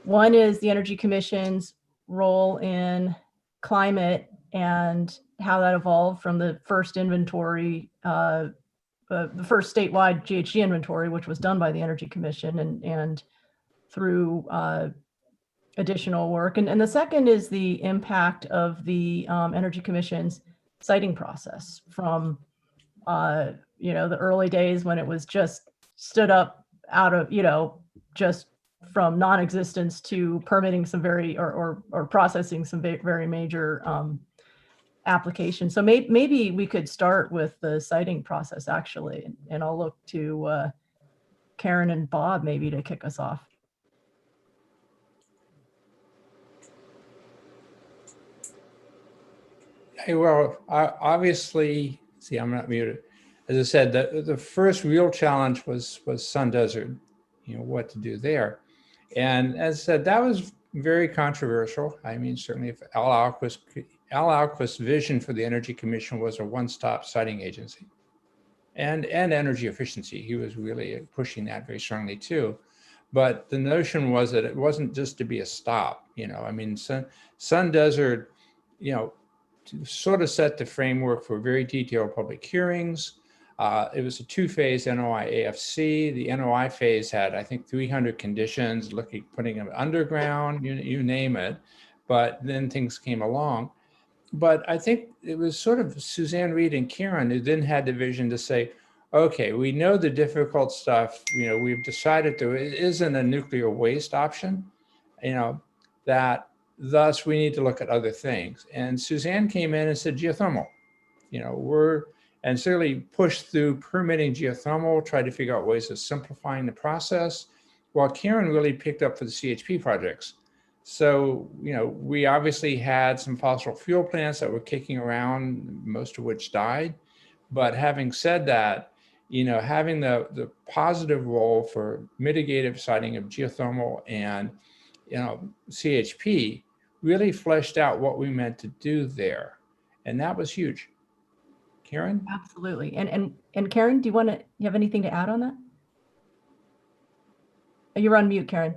One is the Energy Commission's role in climate and how that evolved from the first inventory, the first statewide GHG inventory, which was done by the Energy Commission and through additional work. And the second is the impact of the Energy Commission's siting process from, the early days when it was just stood up out of, just from non-existence to permitting some very, or processing some very major application. So maybe we could start with the siting process actually, and I'll look to Karen and Bob maybe to kick us off. Hey, well, obviously, see, I'm not muted. As I said, the first real challenge was Sun Desert, what to do there. And as I said, that was very controversial. I mean, certainly if Al Alquist's vision for the Energy Commission was a one-stop siting agency and energy efficiency. He was really pushing that very strongly too. But the notion was that it wasn't just to be a stop, I mean, Sun Desert, to sort of set the framework for very detailed public hearings. It was a two-phase NOI AFC. The NOI phase had, I think, 300 conditions, putting them underground, you name it. But then things came along. But I think it was sort of Suzanne Reed and Karen who then had the vision to say, okay, we know the difficult stuff. We've decided there isn't a nuclear waste option, that thus we need to look at other things. And Suzanne came in and said, geothermal, and certainly pushed through permitting geothermal, tried to figure out ways of simplifying the process, while Karen really picked up for the CHP projects. So, we obviously had some fossil fuel plants that were kicking around, most of which died. But having said that, having the positive role for mitigative siting of geothermal and, CHP really fleshed out what we meant to do there. And that was huge. Karen? Absolutely. And Karen, do you have anything to add on that? You're on mute, Karen.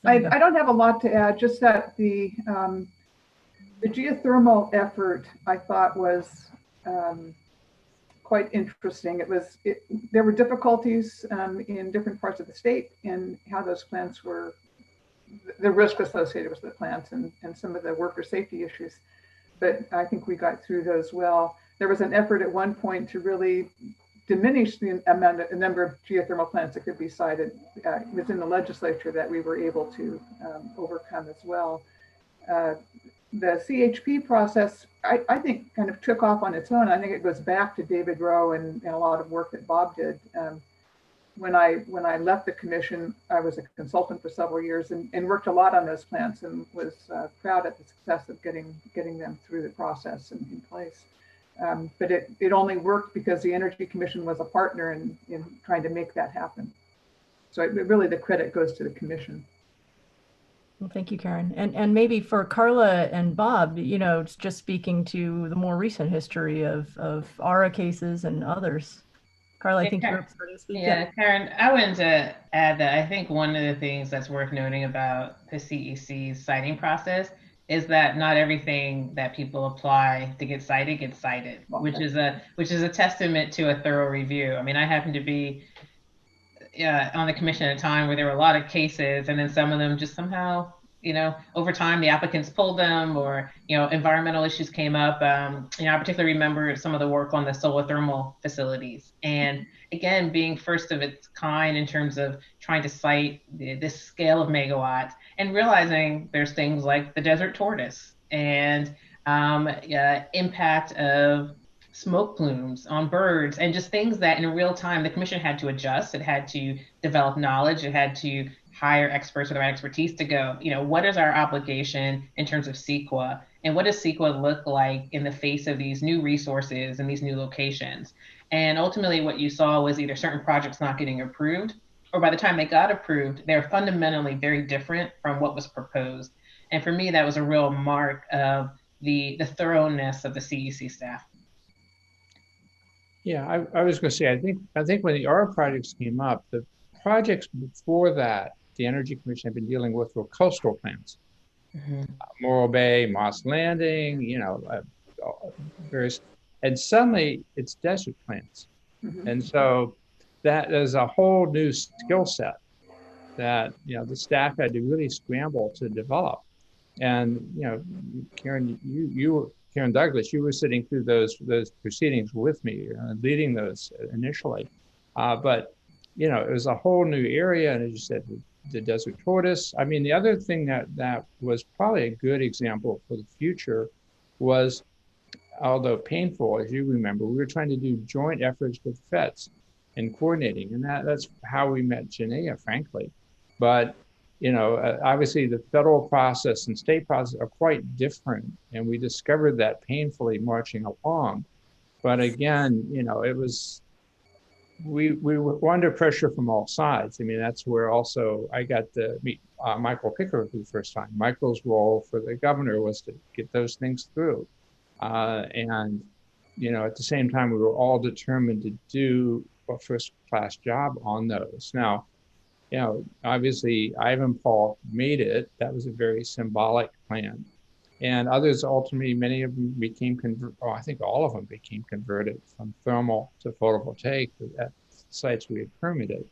I don't have a lot to add, just that the geothermal effort I thought was quite interesting. There were difficulties in different parts of the state in how those plants were, the risk associated with the plants and some of the worker safety issues. But I think we got through those well. There was an effort at one point to really diminish the number of geothermal plants that could be sited within the legislature that we were able to overcome as well. The CHP process, I think, kind of took off on its own. I think it goes back to David Rowe and a lot of work that Bob did. When I left the commission, I was a consultant for several years and worked a lot on those plants and was proud at the success of getting them through the process and in place. But it only worked because the Energy Commission was a partner in trying to make that happen. So really the credit goes to the commission. Well, thank you, Karen. And maybe for Carla and Bob, it's just speaking to the more recent history of ARA cases and others. Carla, I think you're starting to speak. Yeah, Karen, I wanted to add that I think one of the things that's worth noting about the CEC's siting process is that not everything that people apply to get cited gets cited, which is a testament to a thorough review. I mean, I happen to be on the commission at a time where there were a lot of cases, and then some of them just somehow, over time the applicants pulled them, or environmental issues came up. I particularly remember some of the work on the solar thermal facilities, and again, being first of its kind in terms of trying to cite this scale of megawatts, and realizing there's things like the desert tortoise and impact of smoke plumes on birds, and just things that in real time the commission had to adjust. It had to develop knowledge. It had to hire experts with the right expertise to go, what is our obligation in terms of CEQA, and what does CEQA look like in the face of these new resources and these new locations? And ultimately what you saw was either certain projects not getting approved, or by the time they got approved, they're fundamentally very different from what was proposed. And for me, that was a real mark of the thoroughness of the CEC staff. Yeah, I was going to say, I think when the ARA projects came up, the projects before that, the Energy Commission had been dealing with were coastal plants. Morro Bay, Moss Landing, various, and suddenly it's desert plants. And so that is a whole new skill set that, the staff had to really scramble to develop. And, Karen, Karen Douglas, you were sitting through those proceedings with me, leading those initially. But, it was a whole new area. And as you said, the desert tortoise. I mean, the other thing that was probably a good example for the future was, although painful, as you remember, we were trying to do joint efforts with feds and coordinating, and that's how we met Janaea, frankly. But obviously the federal process and state process are quite different, and we discovered that painfully marching along. But again, it was, we were under pressure from all sides. I mean, that's where also I got to meet Michael Pickard for the first time. Michael's role for the governor was to get those things through. And at the same time, we were all determined to do a first-class job on those. Now, obviously, Ivan Paul made it. That was a very symbolic plan. And others, ultimately, many of them became I think all of them became converted from thermal to photovoltaic at sites we had permitted.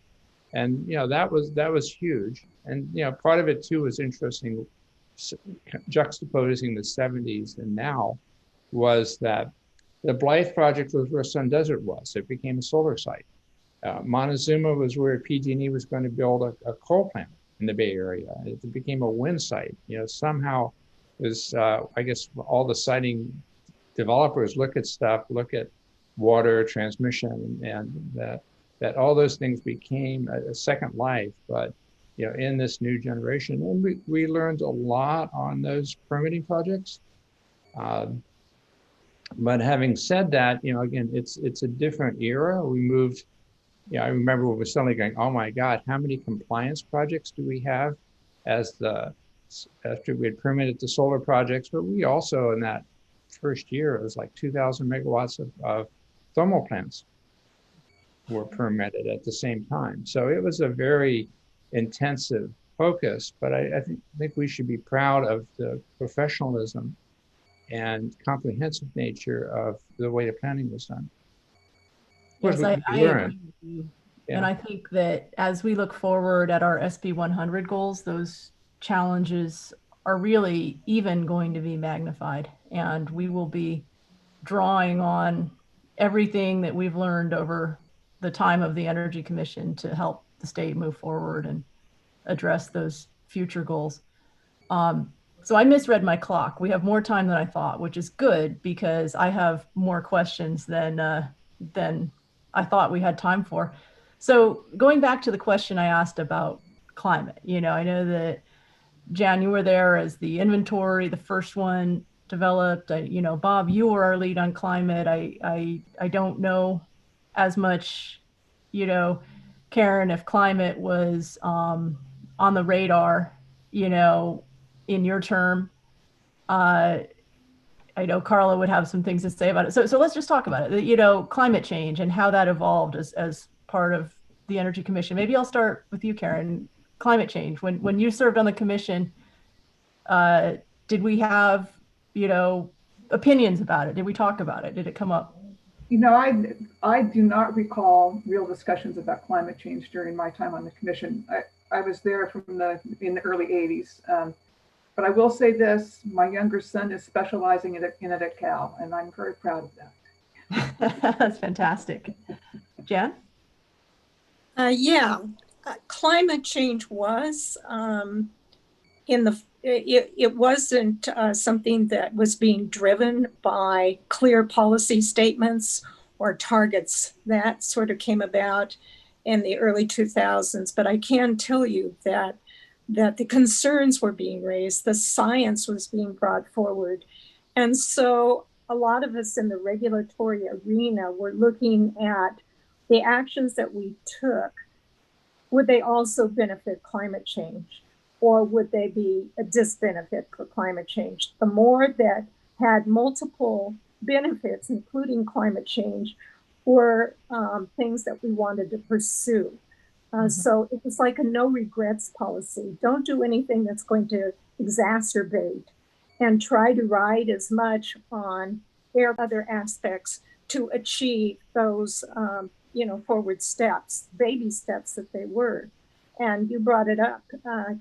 And, that was huge. And, part of it, too, was interesting, juxtaposing the 70s and now, was that the Blythe project was where Sun Desert was. It became a solar site. Montezuma was where PG&E was going to build a coal plant in the Bay Area. It became a wind site. Somehow was, I guess, all the siting developers look at water transmission, and that all those things became a second life. But in this new generation, and we learned a lot on those permitting projects. But having said that, again, it's a different era. We moved. I remember we were suddenly going, oh my God, how many compliance projects do we have after we had permitted the solar projects? But we also, in that first year, it was like 2,000 megawatts of thermal plants were permitted at the same time. So it was a very intensive focus, but I think we should be proud of the professionalism and comprehensive nature of the way the planning was done. Yes, I agree with you. Yeah. And I think that as we look forward at our SB 100 goals, those challenges are really even going to be magnified. And we will be drawing on everything that we've learned over the time of the Energy Commission to help the state move forward and address those future goals. So I misread my clock. We have more time than I thought, which is good because I have more questions than I thought we had time for. So going back to the question I asked about climate, I know that Jan, you were there as the inventory, the first one developed. Bob, you were our lead on climate. I don't know as much, Karen, if climate was on the radar, in your term. I know Carla would have some things to say about it. So let's just talk about it, climate change and how that evolved as part of the Energy Commission. Maybe I'll start with you, Karen. Climate change. When you served on the commission, did we have, opinions about it? Did we talk about it? Did it come up? I do not recall real discussions about climate change during my time on the commission. I was there in the early 80s. But I will say this, my younger son is specializing in it at Cal, and I'm very proud of that. That's fantastic. Jan? Climate change was it wasn't something that was being driven by clear policy statements or targets. That sort of came about in the early 2000s, but I can tell you that the concerns were being raised, the science was being brought forward. And so a lot of us in the regulatory arena were looking at the actions that we took. Would they also benefit climate change, or would they be a disbenefit for climate change? The more that had multiple benefits, including climate change, were things that we wanted to pursue. So it was like a no regrets policy. Don't do anything that's going to exacerbate, and try to ride as much on their other aspects to achieve those, forward steps, baby steps that they were. And you brought it up,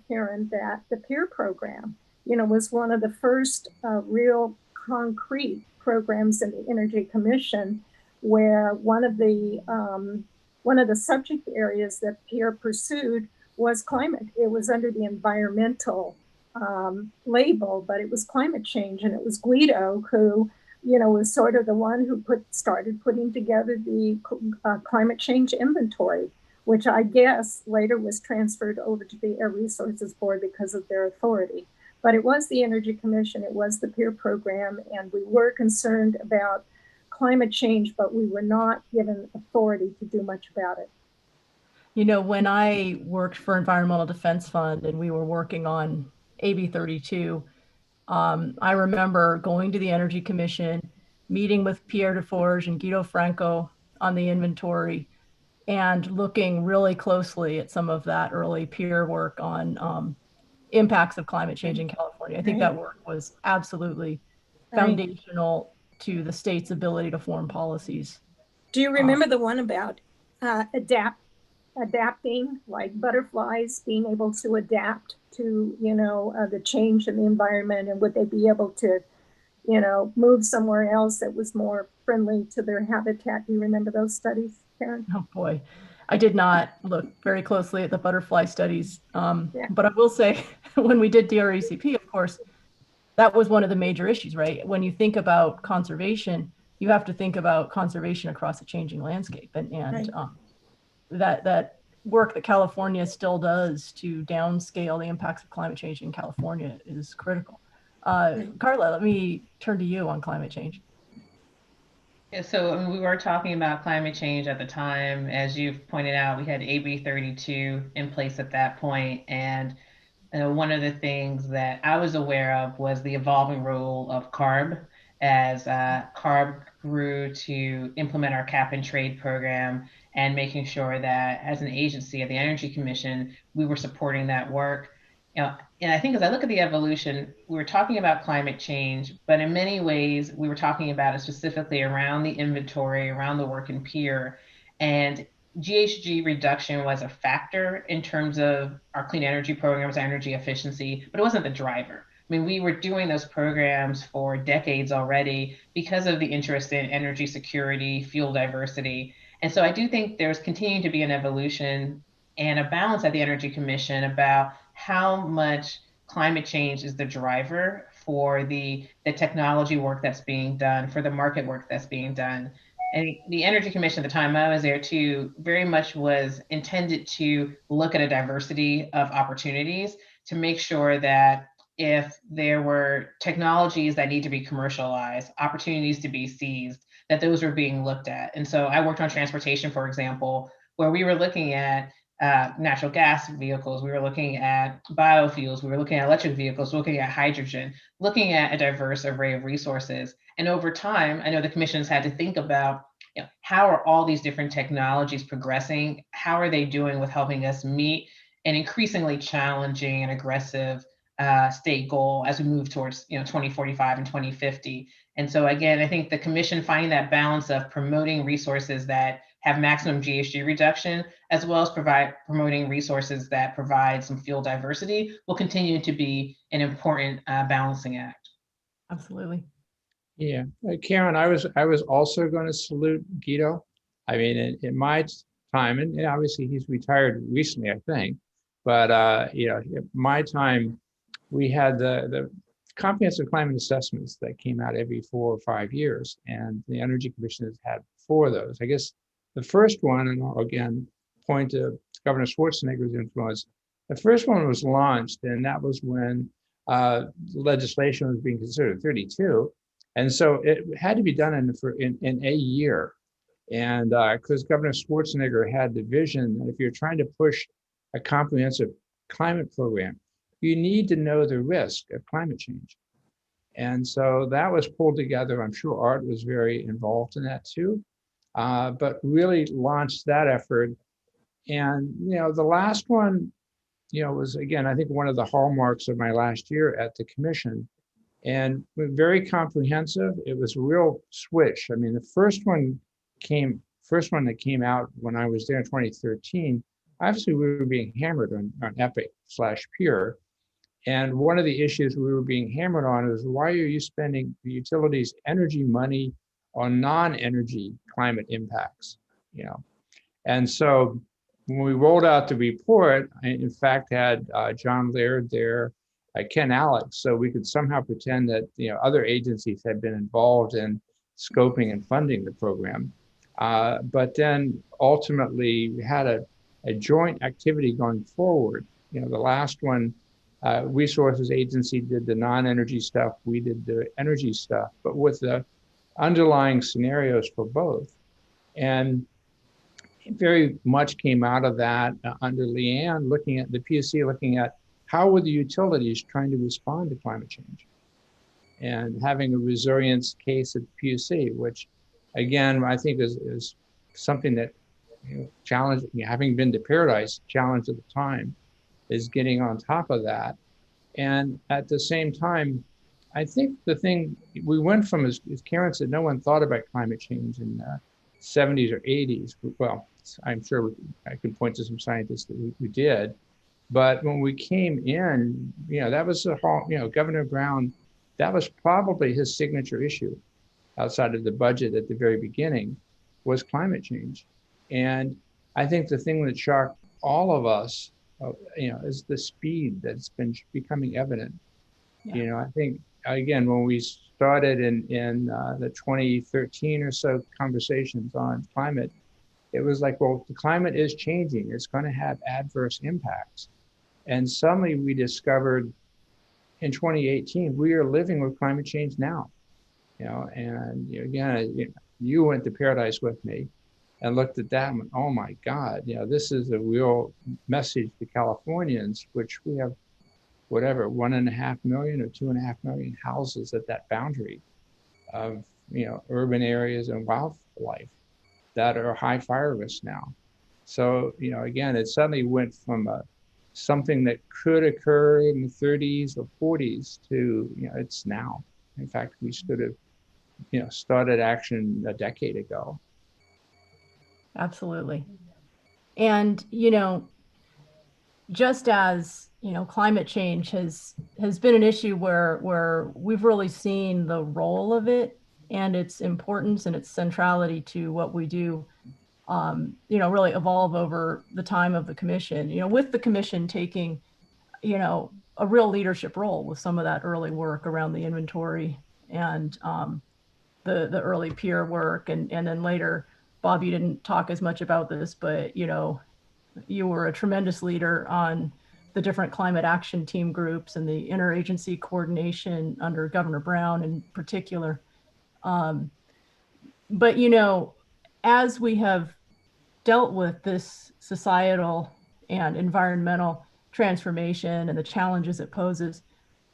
Karen, that the peer program, was one of the first real concrete programs in the Energy Commission, where one of the subject areas that peer pursued was climate. It was under the environmental label, but it was climate change. And it was Guido who, was sort of the one who started putting together the climate change inventory, which I guess later was transferred over to the Air Resources Board because of their authority. But it was the Energy Commission, it was the peer program, and we were concerned about climate change, but we were not given authority to do much about it. When I worked for Environmental Defense Fund and we were working on AB 32, I remember going to the Energy Commission, meeting with Pierre Deforge and Guido Franco on the inventory, and looking really closely at some of that early peer work on impacts of climate change in California. I think that work was absolutely foundational to the state's ability to form policies. Do you remember the one about adapting, like butterflies being able to adapt to, the change in the environment, and would they be able to, move somewhere else that was more friendly to their habitat? Do you remember those studies, Karen? Oh boy, I did not look very closely at the butterfly studies, but I will say when we did DRECP, of course, that was one of the major issues, right? When you think about conservation, you have to think about conservation across a changing landscape, and that work that California still does to downscale the impacts of climate change in California is critical. Carla, let me turn to you on climate change. Yeah, so we were talking about climate change at the time. As you've pointed out, we had AB 32 in place at that point. And one of the things that I was aware of was the evolving role of CARB, as CARB grew to implement our cap and trade program, and making sure that as an agency at the Energy Commission, we were supporting that work. And I think as I look at the evolution, we were talking about climate change, but in many ways, we were talking about it specifically around the inventory, around the work in peer. And GHG reduction was a factor in terms of our clean energy programs, energy efficiency, but it wasn't the driver. I mean, we were doing those programs for decades already because of the interest in energy security, fuel diversity. And so I do think there's continuing to be an evolution and a balance at the Energy Commission about how much climate change is the driver for the technology work that's being done, for the market work that's being done. And the Energy Commission at the time I was there too, very much was intended to look at a diversity of opportunities to make sure that if there were technologies that need to be commercialized, opportunities to be seized, that those were being looked at. And so I worked on transportation, for example, where we were looking at natural gas vehicles, we were looking at biofuels, we were looking at electric vehicles, looking at hydrogen, looking at a diverse array of resources. And over time, I know the commission's had to think about, how are all these different technologies progressing? How are they doing with helping us meet an increasingly challenging and aggressive state goal as we move towards 2045 and 2050. And so again, I think the commission finding that balance of promoting resources that have maximum GHG reduction, as well as promoting resources that provide some fuel diversity, will continue to be an important balancing act. Absolutely. Yeah, Karen, I was also going to salute Guido. I mean, in my time, and obviously he's retired recently, I think, but in my time, we had the comprehensive climate assessments that came out every 4 or 5 years, and the Energy Commission has had 4 of those. I guess the first one, and I'll again point to Governor Schwarzenegger's influence, the first one was launched, and that was when legislation was being considered 32. And so it had to be done in a year. And because Governor Schwarzenegger had the vision that if you're trying to push a comprehensive climate program, you need to know the risk of climate change. And so that was pulled together. I'm sure Art was very involved in that too, but really launched that effort. And, the last one, was, again, I think one of the hallmarks of my last year at the commission, and very comprehensive. It was a real switch. I mean, the first one that came out when I was there in 2013, obviously we were being hammered on EPIC/peer. And one of the issues we were being hammered on is, why are you spending the utilities energy money on non-energy climate impacts? And so when we rolled out the report, I in fact had John Laird there, Ken Alex, so we could somehow pretend that other agencies had been involved in scoping and funding the program. But then ultimately we had a joint activity going forward. The last one, Resources Agency did the non-energy stuff, we did the energy stuff, but with the underlying scenarios for both. And it very much came out of that under Leanne, looking at the PSC, looking at how were the utilities trying to respond to climate change and having a resilience case at the PSC, which again, I think is something that challenge, having been to Paradise, challenge at the time is getting on top of that. And at the same time, I think the thing we went from, as Karen said, no one thought about climate change in the 70s or 80s. Well, I'm sure I can point to some scientists that we did. But when we came in, that was Governor Brown, that was probably his signature issue outside of the budget at the very beginning was climate change. And I think the thing that shocked all of us, is the speed that's been becoming evident. Yeah. I think, again, when we started in the 2013 or so conversations on climate, it was like, well, the climate is changing. It's going to have adverse impacts. And suddenly we discovered in 2018, we are living with climate change now. And again, you went to Paradise with me and looked at that and went, oh my God, this is a real message to Californians, which we have, 1.5 million or 2.5 million houses at that boundary of, urban areas and wildlife that are high fire risk now. So, again, it suddenly went from something that could occur in the 30s or 40s to, it's now. In fact, we should have, started action a decade ago. Absolutely. And, just as, climate change has been an issue where we've really seen the role of it and its importance and its centrality to what we do, really evolve over the time of the commission, with the commission taking, a real leadership role with some of that early work around the inventory and the early peer work. And then later, Bob, you didn't talk as much about this, but, you were a tremendous leader on the different climate action team groups and the interagency coordination under Governor Brown in particular. But, as we have dealt with this societal and environmental transformation and the challenges it poses,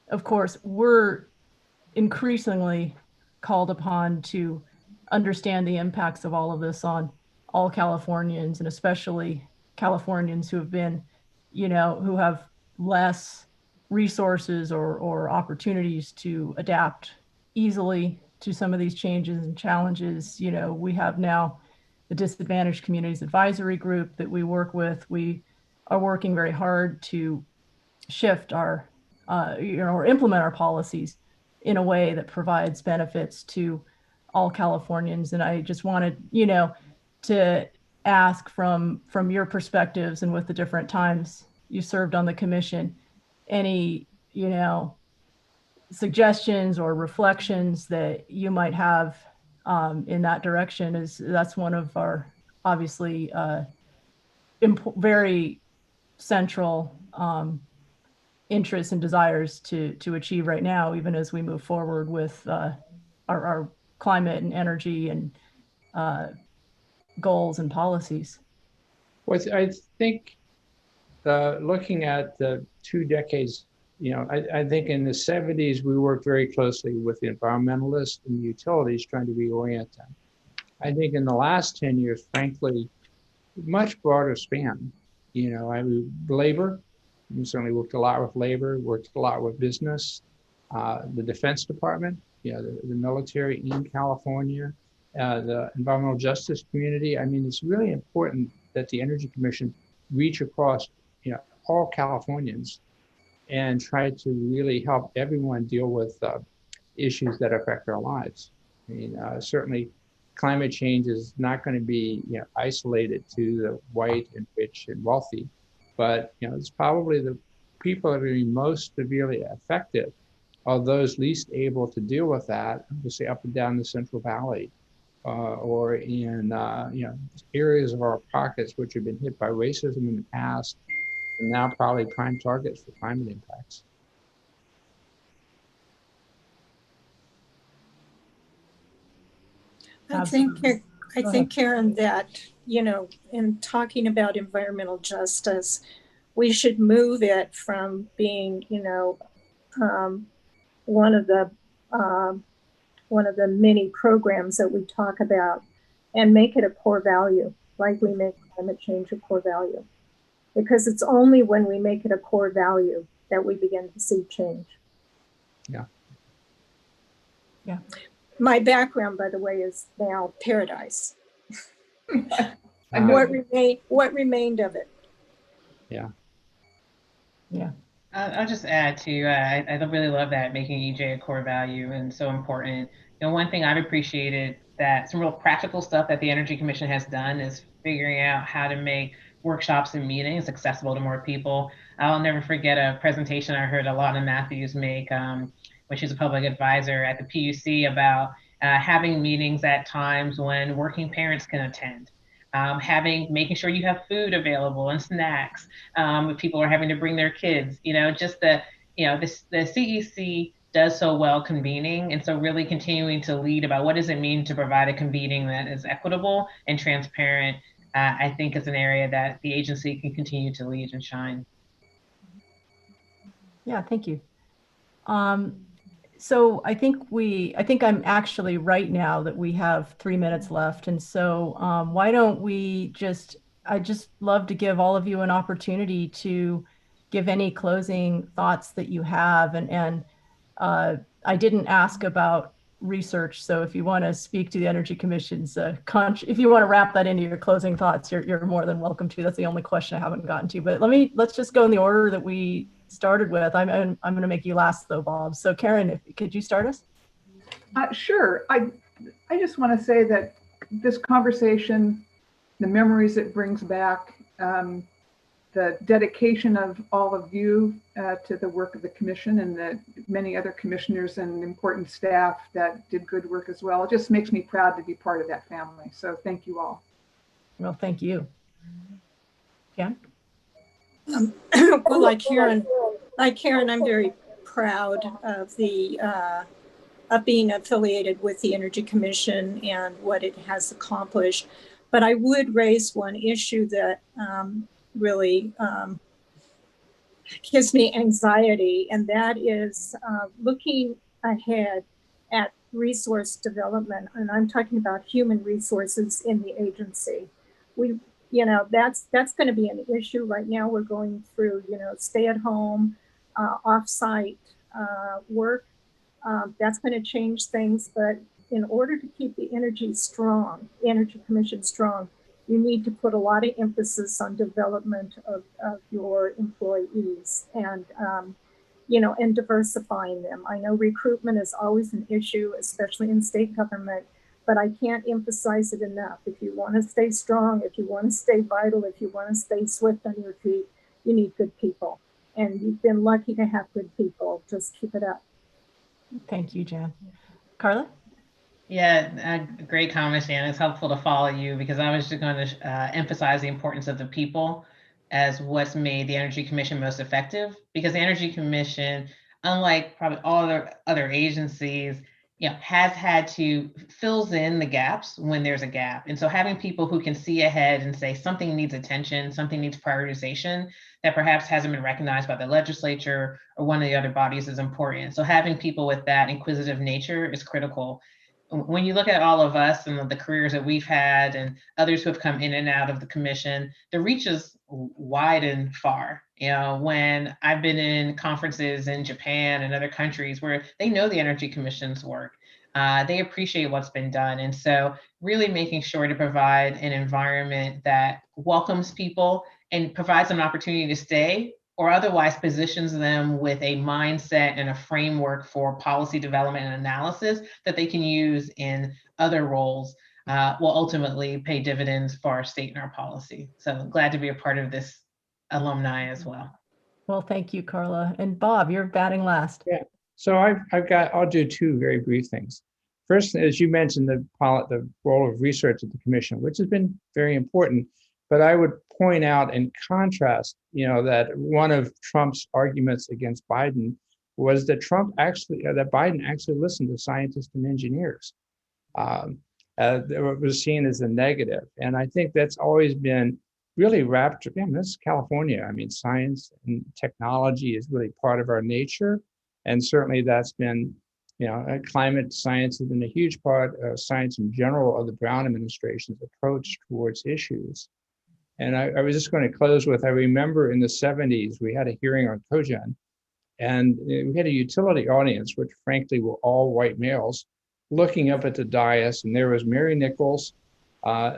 of course, we're increasingly called upon to understand the impacts of all of this on all Californians, and especially Californians who have been, who have less resources or opportunities to adapt easily to some of these changes and challenges. We have now the Disadvantaged Communities Advisory Group that we work with. We are working very hard to shift our, or implement our policies in a way that provides benefits to all Californians. And I just wanted, to ask from your perspectives and with the different times you served on the commission, any, suggestions or reflections that you might have in that direction, is that's one of our obviously very central interests and desires to achieve right now, even as we move forward with our climate and energy and goals and policies. Well, I think looking at the 2 decades, I think in the 70s, we worked very closely with the environmentalists and the utilities trying to reorient them. I think in the last 10 years, frankly, much broader span. Labor, we certainly worked a lot with labor, worked a lot with business, the Defense Department, the military in California, the environmental justice community. I mean, it's really important that the Energy Commission reach across, all Californians and try to really help everyone deal with issues that affect our lives. I mean, certainly climate change is not going to be isolated to the white and rich and wealthy, but it's probably the people that are going to be most severely affected are those least able to deal with that, let's say up and down the Central Valley, or in areas of our pockets which have been hit by racism in the past, and now probably prime targets for climate impacts. I think, Karen, that, in talking about environmental justice, we should move it from being, one of the many programs that we talk about, and make it a core value, like we make climate change a core value. Because it's only when we make it a core value that we begin to see change. Yeah. Yeah. My background, by the way, is now paradise. And what remained of it? Yeah. Yeah. I'll just add too, I really love that, making EJ a core value and so important. One thing I've appreciated that some real practical stuff that the Energy Commission has done is figuring out how to make workshops and meetings accessible to more people. I'll never forget a presentation I heard Alana Matthews make when she's a public advisor at the PUC about having meetings at times when working parents can attend. Making sure you have food available and snacks. If people are having to bring their kids, the CEC does so well convening. And so really continuing to lead about what does it mean to provide a convening that is equitable and transparent, I think is an area that the agency can continue to lead and shine. Yeah, thank you. So I think I'm actually right now that we have 3 minutes left. And so why don't we I'd just love to give all of you an opportunity to give any closing thoughts that you have. And I didn't ask about research. So if you want to speak to the Energy Commission's, if you want to wrap that into your closing thoughts, you're more than welcome to. That's the only question I haven't gotten to, but let's just go in the order that we started with. I'm going to make you last though, Bob. So Karen, could you start us? Sure. I just want to say that this conversation, the memories it brings back, the dedication of all of you to the work of the commission and the many other commissioners and important staff that did good work as well. It just makes me proud to be part of that family. So thank you all. Well, thank you. Yeah. Well, like Karen, I'm very proud of of being affiliated with the Energy Commission and what it has accomplished. But I would raise one issue that really gives me anxiety, and that is looking ahead at resource development. And I'm talking about human resources in the agency. That's going to be an issue right now. We're going through, stay at home, off-site work. That's going to change things. But in order to keep the Energy Commission strong, you need to put a lot of emphasis on development of your employees and, and diversifying them. I know recruitment is always an issue, especially in state government, but I can't emphasize it enough. If you want to stay strong, if you want to stay vital, if you want to stay swift on your feet, you need good people. And you've been lucky to have good people. Just keep it up. Thank you, Jan. Carla? Yeah, great comments, Jan. It's helpful to follow you because I was just going to emphasize the importance of the people as what's made the Energy Commission most effective. Because the Energy Commission, unlike probably all other agencies, fills in the gaps when there's a gap. And so having people who can see ahead and say something needs attention, something needs prioritization that perhaps hasn't been recognized by the legislature or one of the other bodies is important. So having people with that inquisitive nature is critical. When you look at all of us and the careers that we've had and others who have come in and out of the commission, the reach is wide and far. When I've been in conferences in Japan and other countries where they know the Energy Commission's work, they appreciate what's been done. And so really making sure to provide an environment that welcomes people and provides an opportunity to stay, or otherwise positions them with a mindset and a framework for policy development and analysis that they can use in other roles will ultimately pay dividends for our state and our policy. So glad to be a part of this alumni as well. Well, thank you, Carla. And Bob, you're batting last. Yeah. So I'll do two very brief things. First, as you mentioned, the role of research at the commission, which has been very important. But I would point out in contrast, that one of Trump's arguments against Biden was that Biden actually listened to scientists and engineers. It was seen as a negative. And I think that's always been really wrapped, this is California. I mean, science and technology is really part of our nature. And certainly that's been, climate science has been a huge part of science in general of the Brown administration's approach towards issues. And I was just going to close with, I remember in the 70s, we had a hearing on cogen, and we had a utility audience, which frankly were all white males, looking up at the dais, and there was Mary Nichols,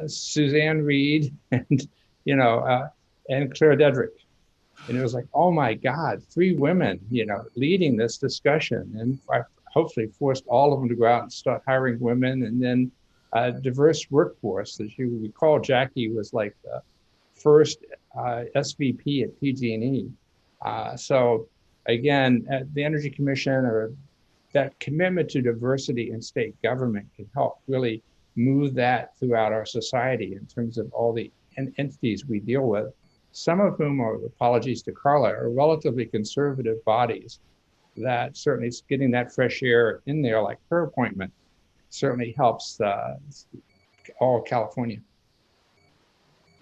Suzanne Reed, and Claire Dedrick. And it was like, oh my God, 3 women, leading this discussion. And I hopefully forced all of them to go out and start hiring women, and then a diverse workforce. As you recall, Jackie was like the first SVP at PG&E. So again, the Energy Commission, or that commitment to diversity in state government, can help really move that throughout our society in terms of all the entities we deal with, some of whom are, apologies to Carla, are relatively conservative bodies that certainly getting that fresh air in there, like her appointment, certainly helps all California.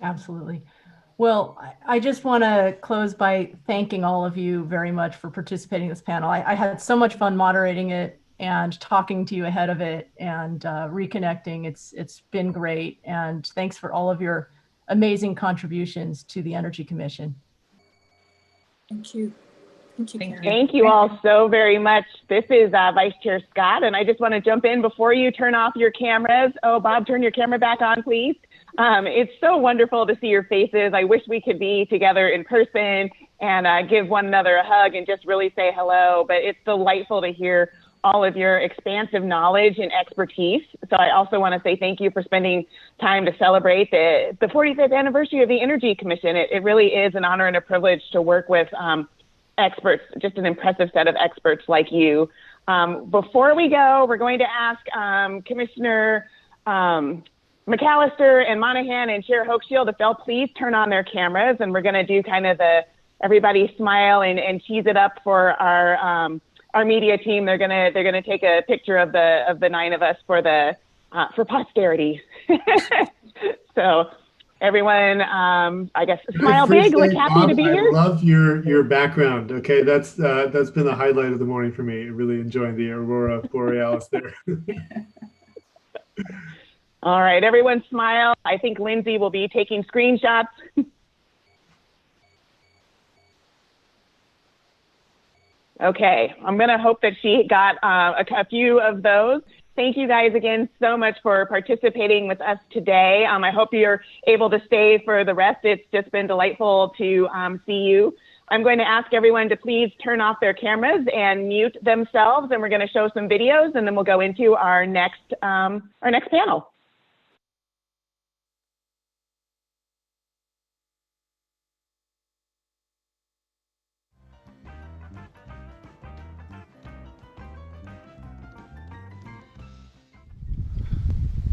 Absolutely. Well, I just want to close by thanking all of you very much for participating in this panel. I had so much fun moderating it and talking to you ahead of it and reconnecting. It's been great. And thanks for all of your amazing contributions to the Energy Commission. Thank you. Thank you, Karen. Thank you all so very much. This is Vice Chair Scott, and I just want to jump in before you turn off your cameras. Oh, Bob, turn your camera back on, please. It's so wonderful to see your faces. I wish we could be together in person and give one another a hug and just really say hello, but it's delightful to hear all of your expansive knowledge and expertise. So I also want to say thank you for spending time to celebrate the 45th anniversary of the Energy Commission. It really is an honor and a privilege to work with experts, just an impressive set of experts like you. Before we go, we're going to ask Commissioner McAllister and Monahan and Chair Hochschild if they'll please turn on their cameras, and we're going to do kind of the everybody smile and cheese it up for our media team. They're gonna take a picture of the 9 of us for posterity. So everyone, I guess smile big. Look happy Bob, to be here. I love your background. Okay, that's been the highlight of the morning for me. Really enjoying the aurora borealis there. All right, everyone smile. I think Lindsay will be taking screenshots. Okay, I'm gonna hope that she got a few of those. Thank you guys again so much for participating with us today. I hope you're able to stay for the rest. It's just been delightful to see you. I'm going to ask everyone to please turn off their cameras and mute themselves, and we're gonna show some videos, and then we'll go into our next panel.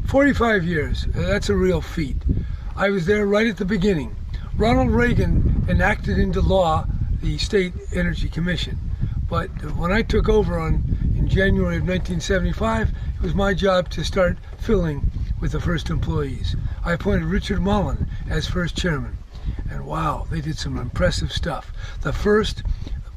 "45 years, that's a real feat. I was there right at the beginning. Ronald Reagan enacted into law the State Energy Commission. But when I took over in January of 1975, it was my job to start filling with the first employees. I appointed Richard Mullen as first chairman. And wow, they did some impressive stuff. The first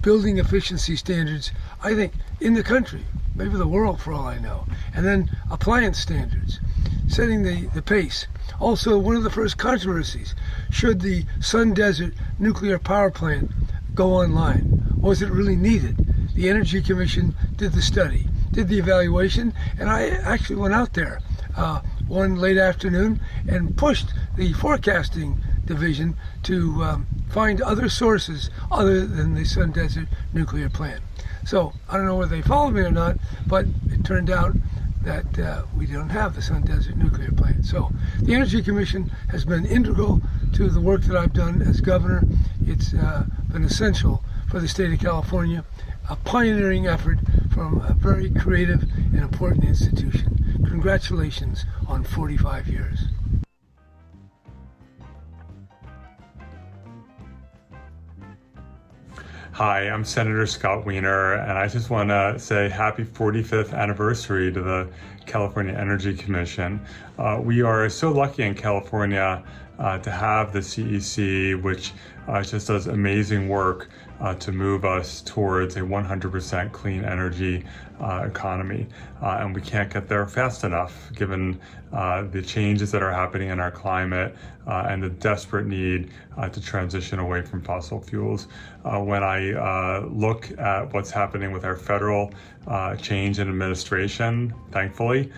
building efficiency standards, I think, in the country, maybe the world for all I know. And then appliance standards, setting the pace. Also, one of the first controversies, should the Sun Desert nuclear power plant go online? Was it really needed? The Energy Commission did the study, did the evaluation, and I actually went out there one late afternoon and pushed the forecasting division to find other sources other than the Sun Desert nuclear plant. So I don't know whether they followed me or not, but it turned out that we don't have the Sun Desert Nuclear Plant. So the Energy Commission has been integral to the work that I've done as governor. It's been essential for the state of California, a pioneering effort from a very creative and important institution. Congratulations on 45 years. Hi, I'm Senator Scott Wiener, and I just want to say happy 45th anniversary to the California Energy Commission. We are so lucky in California to have the CEC, which just does amazing work to move us towards a 100% clean energy economy. And we can't get there fast enough given the changes that are happening in our climate and the desperate need to transition away from fossil fuels. When I look at what's happening with our federal change in administration, thankfully,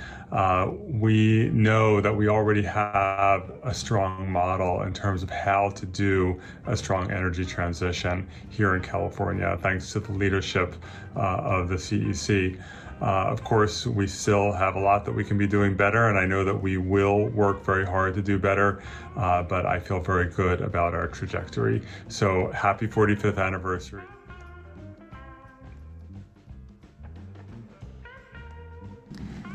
we know that we already have a strong model in terms of how to do a strong energy transition here in California, thanks to the leadership of the CEC. Of course, we still have a lot that we can be doing better, and I know that we will work very hard to do better, but I feel very good about our trajectory. So happy 45th anniversary.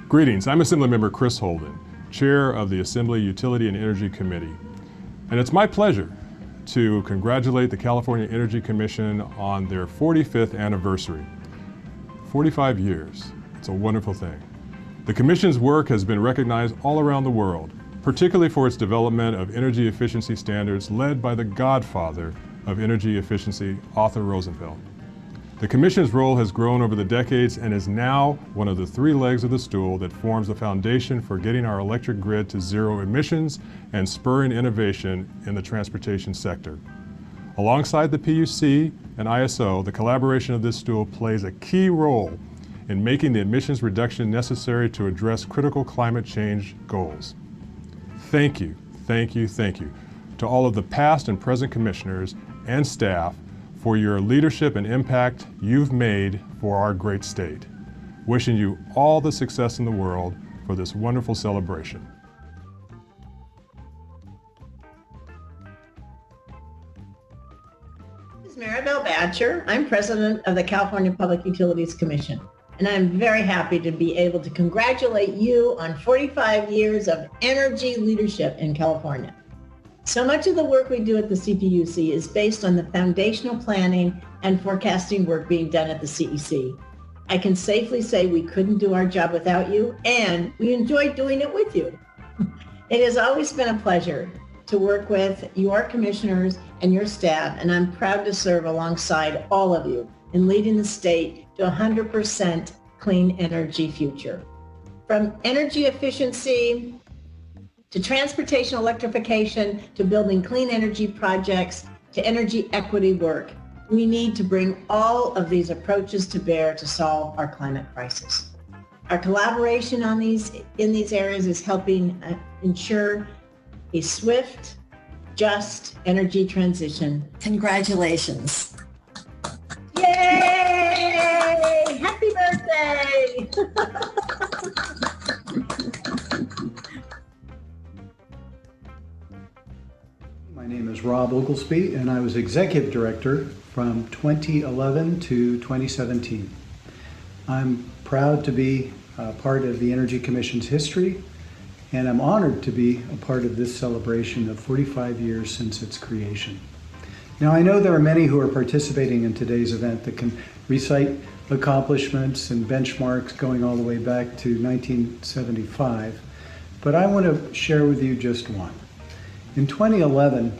Greetings, I'm Assemblymember Chris Holden, Chair of the Assembly Utility and Energy Committee. And it's my pleasure to congratulate the California Energy Commission on their 45th anniversary. 45 years, it's a wonderful thing. The Commission's work has been recognized all around the world, particularly for its development of energy efficiency standards led by the godfather of energy efficiency, Arthur Rosenfeld. The Commission's role has grown over the decades and is now one of the three legs of the stool that forms the foundation for getting our electric grid to zero emissions and spurring innovation in the transportation sector. Alongside the PUC and ISO, the collaboration of this stool plays a key role in making the emissions reduction necessary to address critical climate change goals. Thank you, thank you, thank you to all of the past and present commissioners and staff for your leadership and impact you've made for our great state. Wishing you all the success in the world for this wonderful celebration. This is Maribel Batcher. I'm president of the California Public Utilities Commission, and I'm very happy to be able to congratulate you on 45 years of energy leadership in California. So much of the work we do at the CPUC is based on the foundational planning and forecasting work being done at the CEC. I can safely say we couldn't do our job without you, and we enjoy doing it with you. It has always been a pleasure to work with your commissioners and your staff, and I'm proud to serve alongside all of you in leading the state to a 100% clean energy future. From energy efficiency to transportation electrification, to building clean energy projects, to energy equity work, we need to bring all of these approaches to bear to solve our climate crisis. Our collaboration in these areas is helping ensure a swift, just energy transition. Congratulations. Yay! Happy birthday! My name is Rob Oglesby, and I was Executive Director from 2011 to 2017. I'm proud to be part of the Energy Commission's history, and I'm honored to be a part of this celebration of 45 years since its creation. Now, I know there are many who are participating in today's event that can recite accomplishments and benchmarks going all the way back to 1975, but I want to share with you just one. In 2011,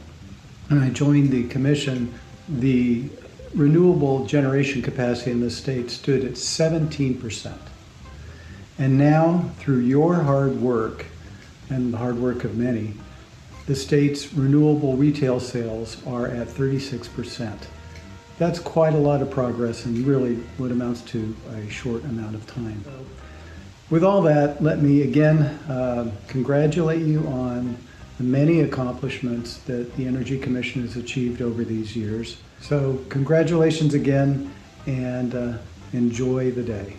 when I joined the Commission, the renewable generation capacity in the state stood at 17%. And now, through your hard work and the hard work of many, the state's renewable retail sales are at 36%. That's quite a lot of progress and really what amounts to a short amount of time. With all that, let me again congratulate you on the many accomplishments that the Energy Commission has achieved over these years. So congratulations again, and enjoy the day.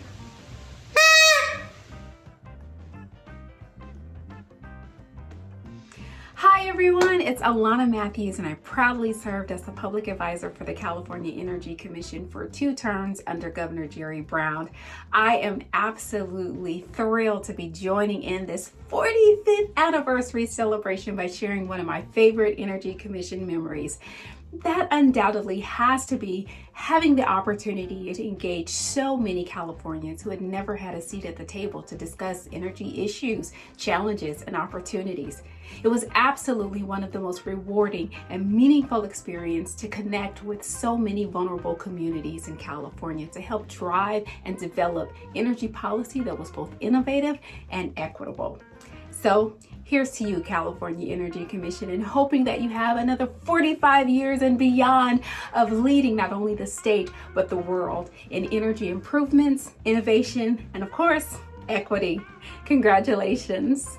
Hi everyone, it's Alana Matthews and I proudly served as the public advisor for the California Energy Commission for 2 terms under Governor Jerry Brown. I am absolutely thrilled to be joining in this 45th anniversary celebration by sharing one of my favorite Energy Commission memories. That undoubtedly has to be having the opportunity to engage so many Californians who had never had a seat at the table to discuss energy issues, challenges, and opportunities. It was absolutely one of the most rewarding and meaningful experiences to connect with so many vulnerable communities in California to help drive and develop energy policy that was both innovative and equitable. So here's to you, California Energy Commission, and hoping that you have another 45 years and beyond of leading not only the state, but the world in energy improvements, innovation, and of course, equity. Congratulations.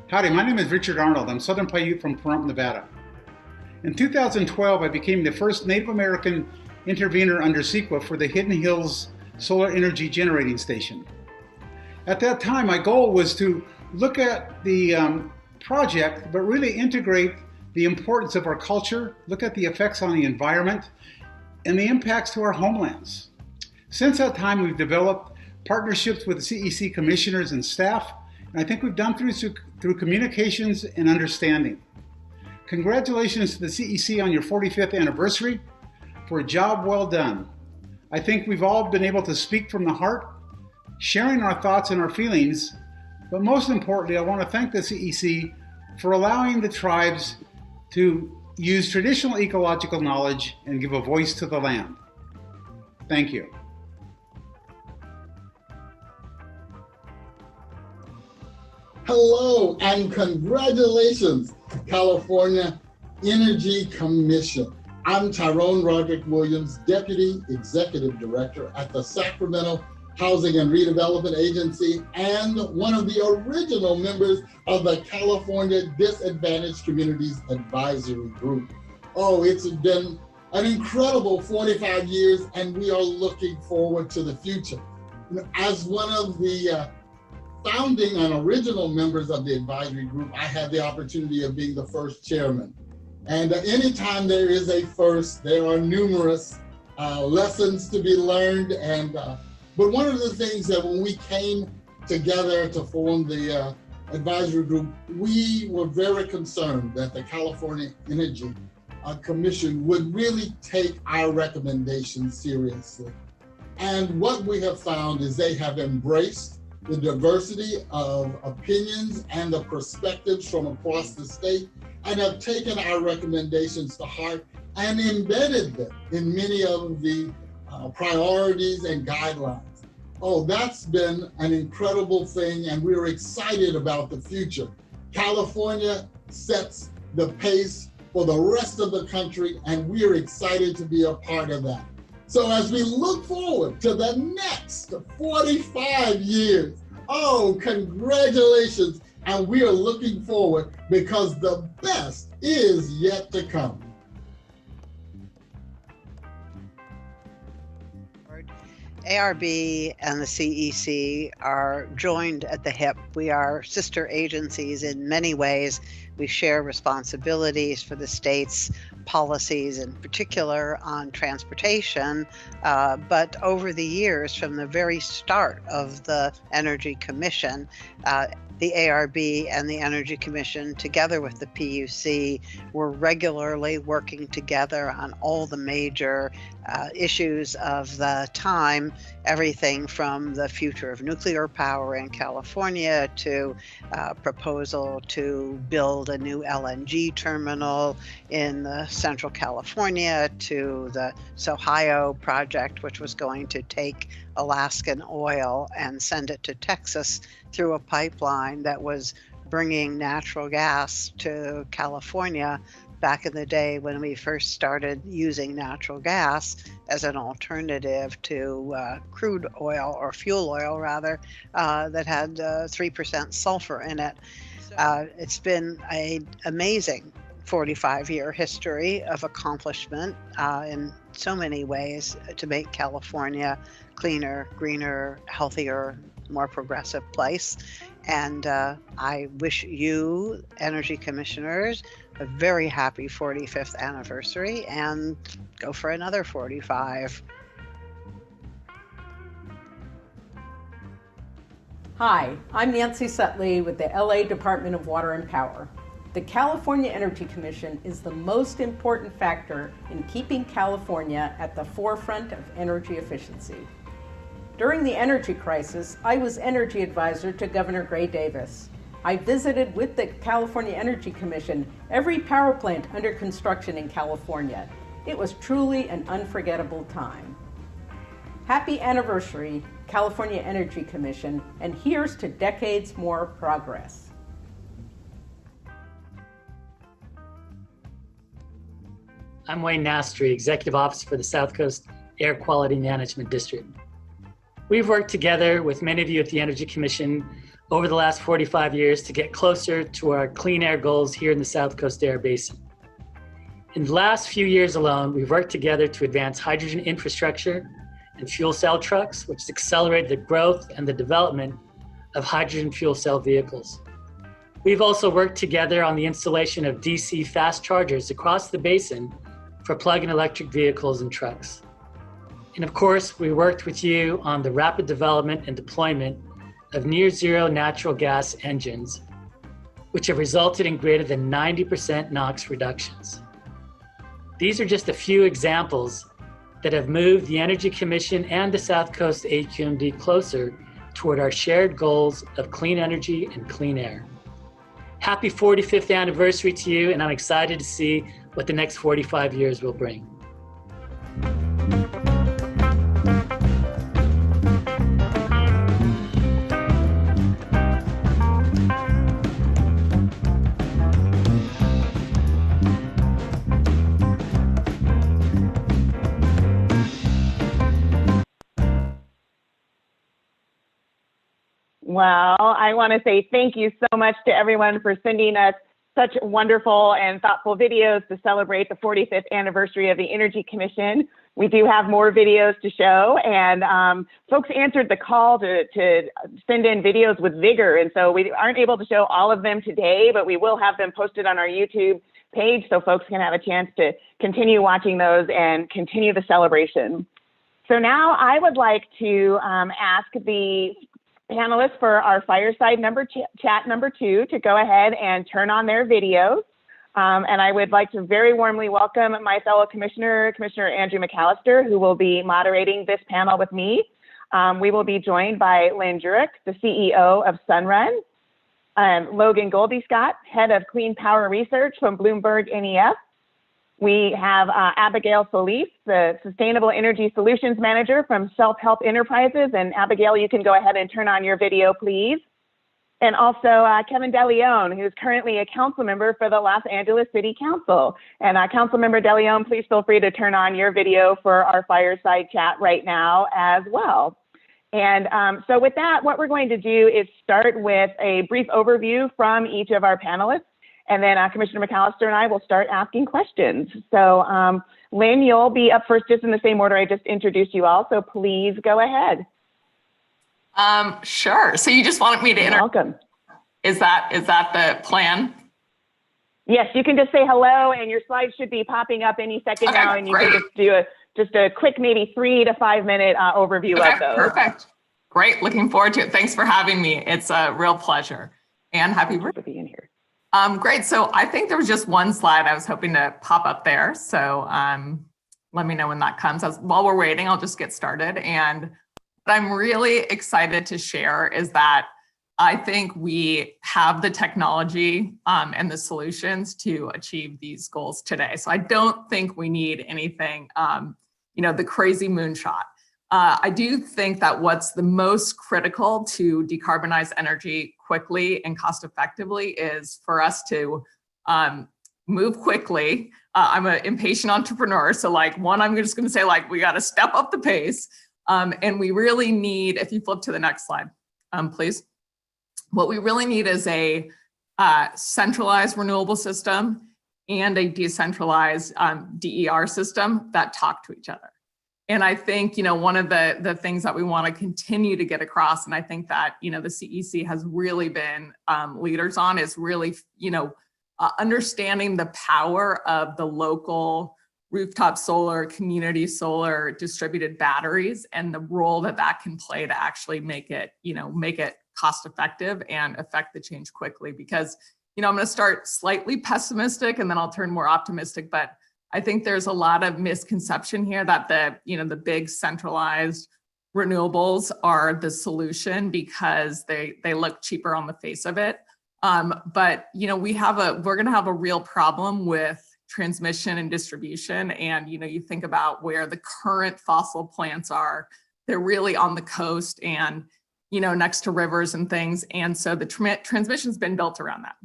Howdy, my name is Richard Arnold. I'm Southern Paiute from Pahrump, Nevada. In 2012, I became the first Native American intervener under CEQA for the Hidden Hills Solar Energy Generating Station. At that time, my goal was to look at the project, but really integrate the importance of our culture, look at the effects on the environment, and the impacts to our homelands. Since that time, we've developed partnerships with the CEC commissioners and staff, and I think we've done through communications and understanding. Congratulations to the CEC on your 45th anniversary for a job well done. I think we've all been able to speak from the heart, sharing our thoughts and our feelings, but most importantly, I want to thank the CEC for allowing the tribes to use traditional ecological knowledge and give a voice to the land. Thank you. Hello and congratulations, California Energy Commission. I'm Tyrone Roderick Williams, Deputy Executive Director at the Sacramento Housing and Redevelopment Agency and one of the original members of the California Disadvantaged Communities Advisory Group. Oh, it's been an incredible 45 years and we are looking forward to the future. As one of the founding and original members of the advisory group, I had the opportunity of being the first chairman. And anytime there is a first, there are numerous lessons to be learned. But one of the things that when we came together to form the advisory group, we were very concerned that the California Energy Commission would really take our recommendations seriously. And what we have found is they have embraced the diversity of opinions and the perspectives from across the state and have taken our recommendations to heart and embedded them in many of the priorities and guidelines. Oh, that's been an incredible thing and we're excited about the future. California sets the pace for the rest of the country and we're excited to be a part of that. So as we look forward to the next 45 years, oh, congratulations. And we are looking forward because the best is yet to come. ARB and the CEC are joined at the hip. We are sister agencies in many ways. We share responsibilities for the state's policies, in particular on transportation. But over the years, from the very start of the Energy Commission, the ARB and the Energy Commission, together with the PUC, were regularly working together on all the major issues of the time, everything from the future of nuclear power in California to proposal to build a new LNG terminal in Central California to the Ohio project, which was going to take Alaskan oil and send it to Texas through a pipeline that was bringing natural gas to California back in the day when we first started using natural gas as an alternative to crude oil, or fuel oil rather, that had 3% sulfur in it. It's been an amazing 45-year history of accomplishment in so many ways to make California cleaner, greener, healthier, more progressive place. And I wish you, Energy Commissioners, a very happy 45th anniversary, and go for another 45. Hi, I'm Nancy Sutley with the LA Department of Water and Power. The California Energy Commission is the most important factor in keeping California at the forefront of energy efficiency. During the energy crisis, I was energy advisor to Governor Gray Davis. I visited with the California Energy Commission every power plant under construction in California. It was truly an unforgettable time. Happy anniversary, California Energy Commission, and here's to decades more progress. I'm Wayne Nastry, Executive Officer for the South Coast Air Quality Management District. We've worked together with many of you at the Energy Commission over the last 45 years to get closer to our clean air goals here in the South Coast Air Basin. In the last few years alone, we've worked together to advance hydrogen infrastructure and fuel cell trucks, which has accelerated the growth and the development of hydrogen fuel cell vehicles. We've also worked together on the installation of DC fast chargers across the basin for plug-in electric vehicles and trucks. And of course, we worked with you on the rapid development and deployment of near zero natural gas engines, which have resulted in greater than 90% NOx reductions. These are just a few examples that have moved the Energy Commission and the South Coast AQMD closer toward our shared goals of clean energy and clean air. Happy 45th anniversary to you, and I'm excited to see what the next 45 years will bring. Well, I want to say thank you so much to everyone for sending us such wonderful and thoughtful videos to celebrate the 45th anniversary of the Energy Commission. We do have more videos to show, and folks answered the call to send in videos with vigor, and so we aren't able to show all of them today, but we will have them posted on our YouTube page so folks can have a chance to continue watching those and continue the celebration. So now I would like to ask the panelists for our Fireside Chat number 2 to go ahead and turn on their videos. And I would like to very warmly welcome my fellow commissioner, Commissioner Andrew McAllister, who will be moderating this panel with me. We will be joined by Lynn Jurek, the CEO of Sunrun, Logan Goldie-Scott, Head of Clean Power Research from Bloomberg NEF. We have Abigail Solis, the Sustainable Energy Solutions Manager from Self-Help Enterprises. And Abigail, you can go ahead and turn on your video, please. And also Kevin DeLeon, who's currently a council member for the Los Angeles City Council. And Councilmember DeLeon, please feel free to turn on your video for our Fireside Chat right now as well. And so with that, what we're going to do is start with a brief overview from each of our panelists. And then Commissioner McAllister and I will start asking questions. So Lynn, you'll be up first just in the same order I just introduced you all. So please go ahead. Sure. So you just wanted me to welcome. Is that the plan? Yes, you can just say hello, and your slides should be popping up any second now, and you can just do a quick, maybe 3 to 5 minute overview of those. Perfect. Great. Looking forward to it. Thanks for having me. It's a real pleasure. And happy birthday for being here. Great. So I think there was just one slide I was hoping to pop up there. So let me know when that comes. While we're waiting, I'll just get started. And what I'm really excited to share is that I think we have the technology and the solutions to achieve these goals today. So I don't think we need anything, the crazy moonshot. I do think that what's the most critical to decarbonize energy quickly and cost effectively is for us to move quickly. I'm an impatient entrepreneur. So I'm just going to say we got to step up the pace. And we really need, if you flip to the next slide, please. What we really need is a centralized renewable system and a decentralized DER system that talk to each other. And I think, one of the things that we want to continue to get across, and I think that, the CEC has really been leaders on, is really, understanding the power of the local rooftop solar, community solar, distributed batteries, and the role that that can play to actually make it cost effective and affect the change quickly. Because, I'm going to start slightly pessimistic and then I'll turn more optimistic, but I think there's a lot of misconception here that the big centralized renewables are the solution because they look cheaper on the face of it. But we're going to have a real problem with transmission and distribution. And you think about where the current fossil plants are, they're really on the coast and next to rivers and things. And so the transmission's been built around that.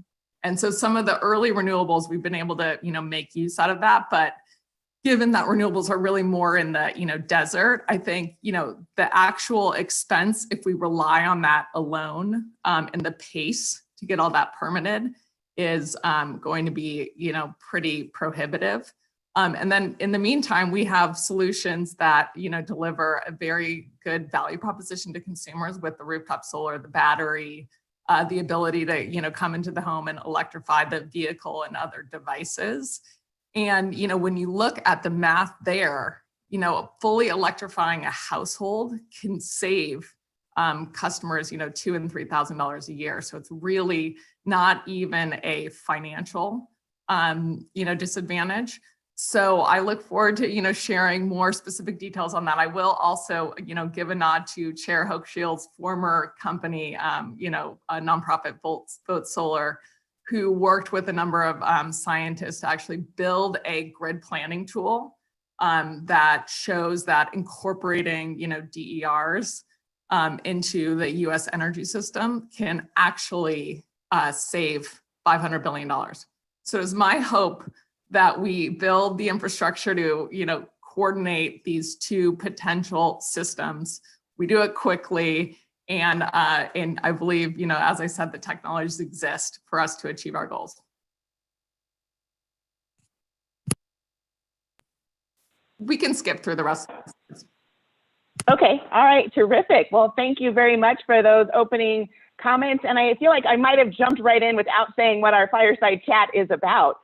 And so some of the early renewables, we've been able to, make use out of that. But given that renewables are really more in the, desert, I think, the actual expense, if we rely on that alone, and the pace to get all that permitted is going to be, pretty prohibitive. And then in the meantime, we have solutions that, deliver a very good value proposition to consumers with the rooftop solar, the battery, the ability to, come into the home and electrify the vehicle and other devices. And, when you look at the math there, fully electrifying a household can save customers, $2,000 and $3,000 a year. So it's really not even a financial, disadvantage. So I look forward to, sharing more specific details on that. I will also, give a nod to Chair Hochschild's former company, a nonprofit Vote Solar, who worked with a number of scientists to actually build a grid planning tool that shows that incorporating, DERs into the U.S. energy system can actually save $500 billion. So it's my hope that we build the infrastructure to, coordinate these two potential systems. We do it quickly, and I believe, as I said, the technologies exist for us to achieve our goals. We can skip through the rest of this. Okay, all right, terrific. Well, thank you very much for those opening comments. And I feel like I might have jumped right in without saying what our Fireside Chat is about.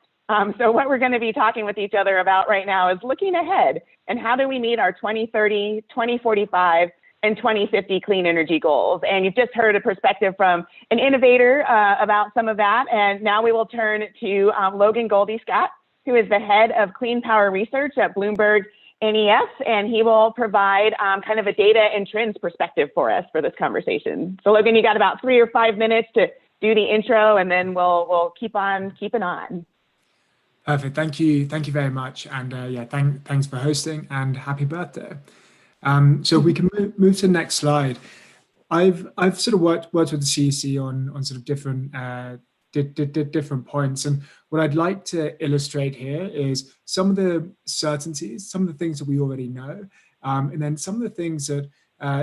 So what we're going to be talking with each other about right now is looking ahead and how do we meet our 2030, 2045, and 2050 clean energy goals. And you've just heard a perspective from an innovator about some of that. And now we will turn to Logan Goldie-Scott, who is the head of clean power research at Bloomberg NES, and he will provide kind of a data and trends perspective for us for this conversation. So Logan, you got about 3 or 5 minutes to do the intro, and then we'll keep on keeping on. Perfect. Thank you very much, and thanks for hosting, and happy birthday. So we can move to the next slide. I've sort of worked with the CEC on sort of different different points, and what I'd like to illustrate here is some of the certainties, some of the things that we already know, and then some of the things that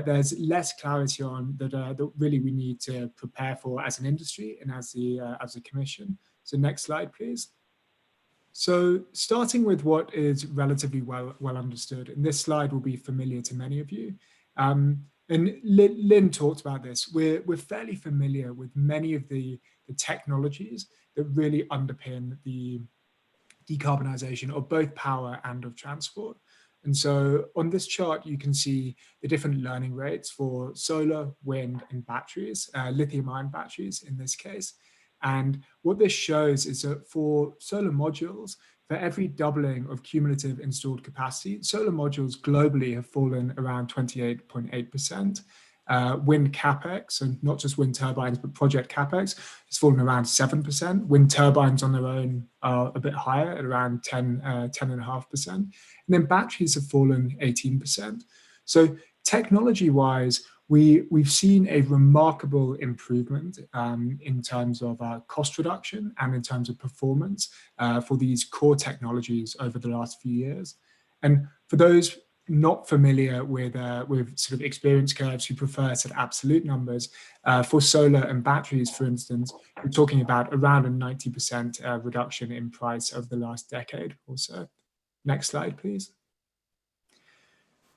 there's less clarity on that really we need to prepare for as an industry and as a commission. So next slide, please. So starting with what is relatively well understood, and this slide will be familiar to many of you. And Lynn talked about this. We're fairly familiar with many of the technologies that really underpin the decarbonization of both power and of transport. And so on this chart, you can see the different learning rates for solar, wind, and batteries, lithium-ion batteries in this case. And what this shows is that for solar modules, for every doubling of cumulative installed capacity, solar modules globally have fallen around 28.8%. Wind capex, and not just wind turbines, but project capex, has fallen around 7%. Wind turbines on their own are a bit higher at around 10.5%. And then batteries have fallen 18%. So technology-wise, we've seen a remarkable improvement in terms of cost reduction and in terms of performance for these core technologies over the last few years. And for those not familiar with sort of experience curves, who prefer sort of absolute numbers, for solar and batteries, for instance, we're talking about around a 90% reduction in price over the last decade or so. Next slide, please.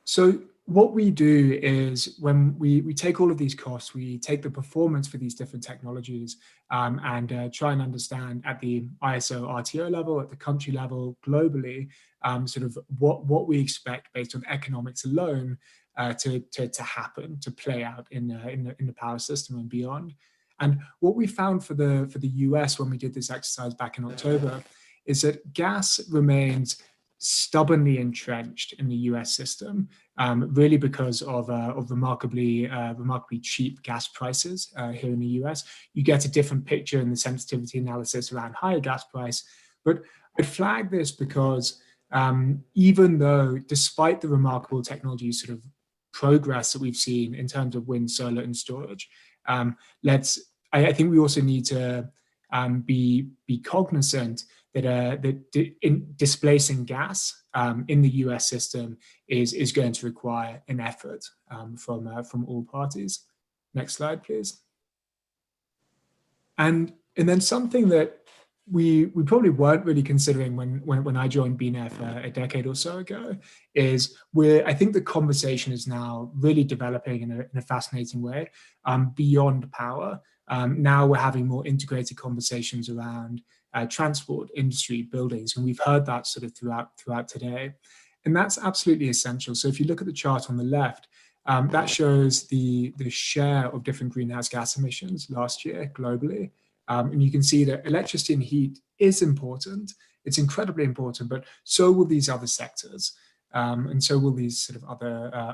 So what we do is, when we take all of these costs, we take the performance for these different technologies, and try and understand at the ISO RTO level, at the country level, globally, sort of what we expect based on economics alone to happen, to play out in the power system and beyond. And what we found for the US when we did this exercise back in October is that gas remains stubbornly entrenched in the US system, really because of remarkably cheap gas prices here in the US. You get a different picture in the sensitivity analysis around higher gas price. But I flag this because even though, despite the remarkable technology sort of progress that we've seen in terms of wind, solar, and storage, I think we also need to be cognizant that displacing gas in the US system is going to require an effort from all parties. Next slide, please. And then something that we probably weren't really considering when I joined BNEF a decade or so ago is I think the conversation is now really developing in a fascinating way beyond power. Now we're having more integrated conversations around transport, industry, buildings, and we've heard that sort of throughout today. And that's absolutely essential. So if you look at the chart on the left, that shows the share of different greenhouse gas emissions last year globally. And you can see that electricity and heat is important. It's incredibly important, but so will these other sectors. And so will these sort of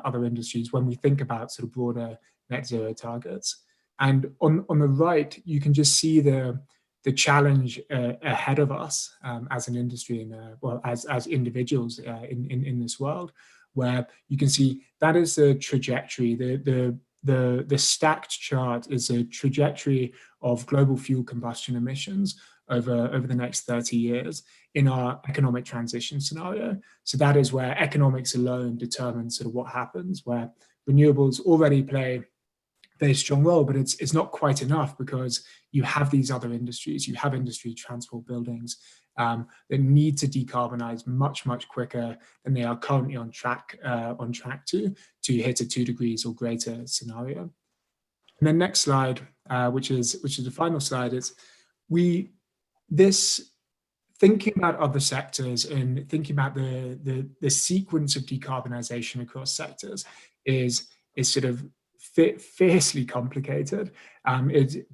other industries when we think about sort of broader net zero targets. And on the right, you can just see the challenge ahead of us as an industry and as individuals in this world, where you can see that is the trajectory. The stacked chart is a trajectory of global fuel combustion emissions over the next 30 years in our economic transition scenario. So that is where economics alone determines sort of what happens, where renewables already play very strong role, but it's not quite enough, because you have these other industries, you have industry, transport, buildings that need to decarbonize much quicker than they are currently on track to hit a 2 degrees or greater scenario. And then next slide, which is the final slide, is thinking about other sectors and thinking about the sequence of decarbonization across sectors is sort of fiercely complicated,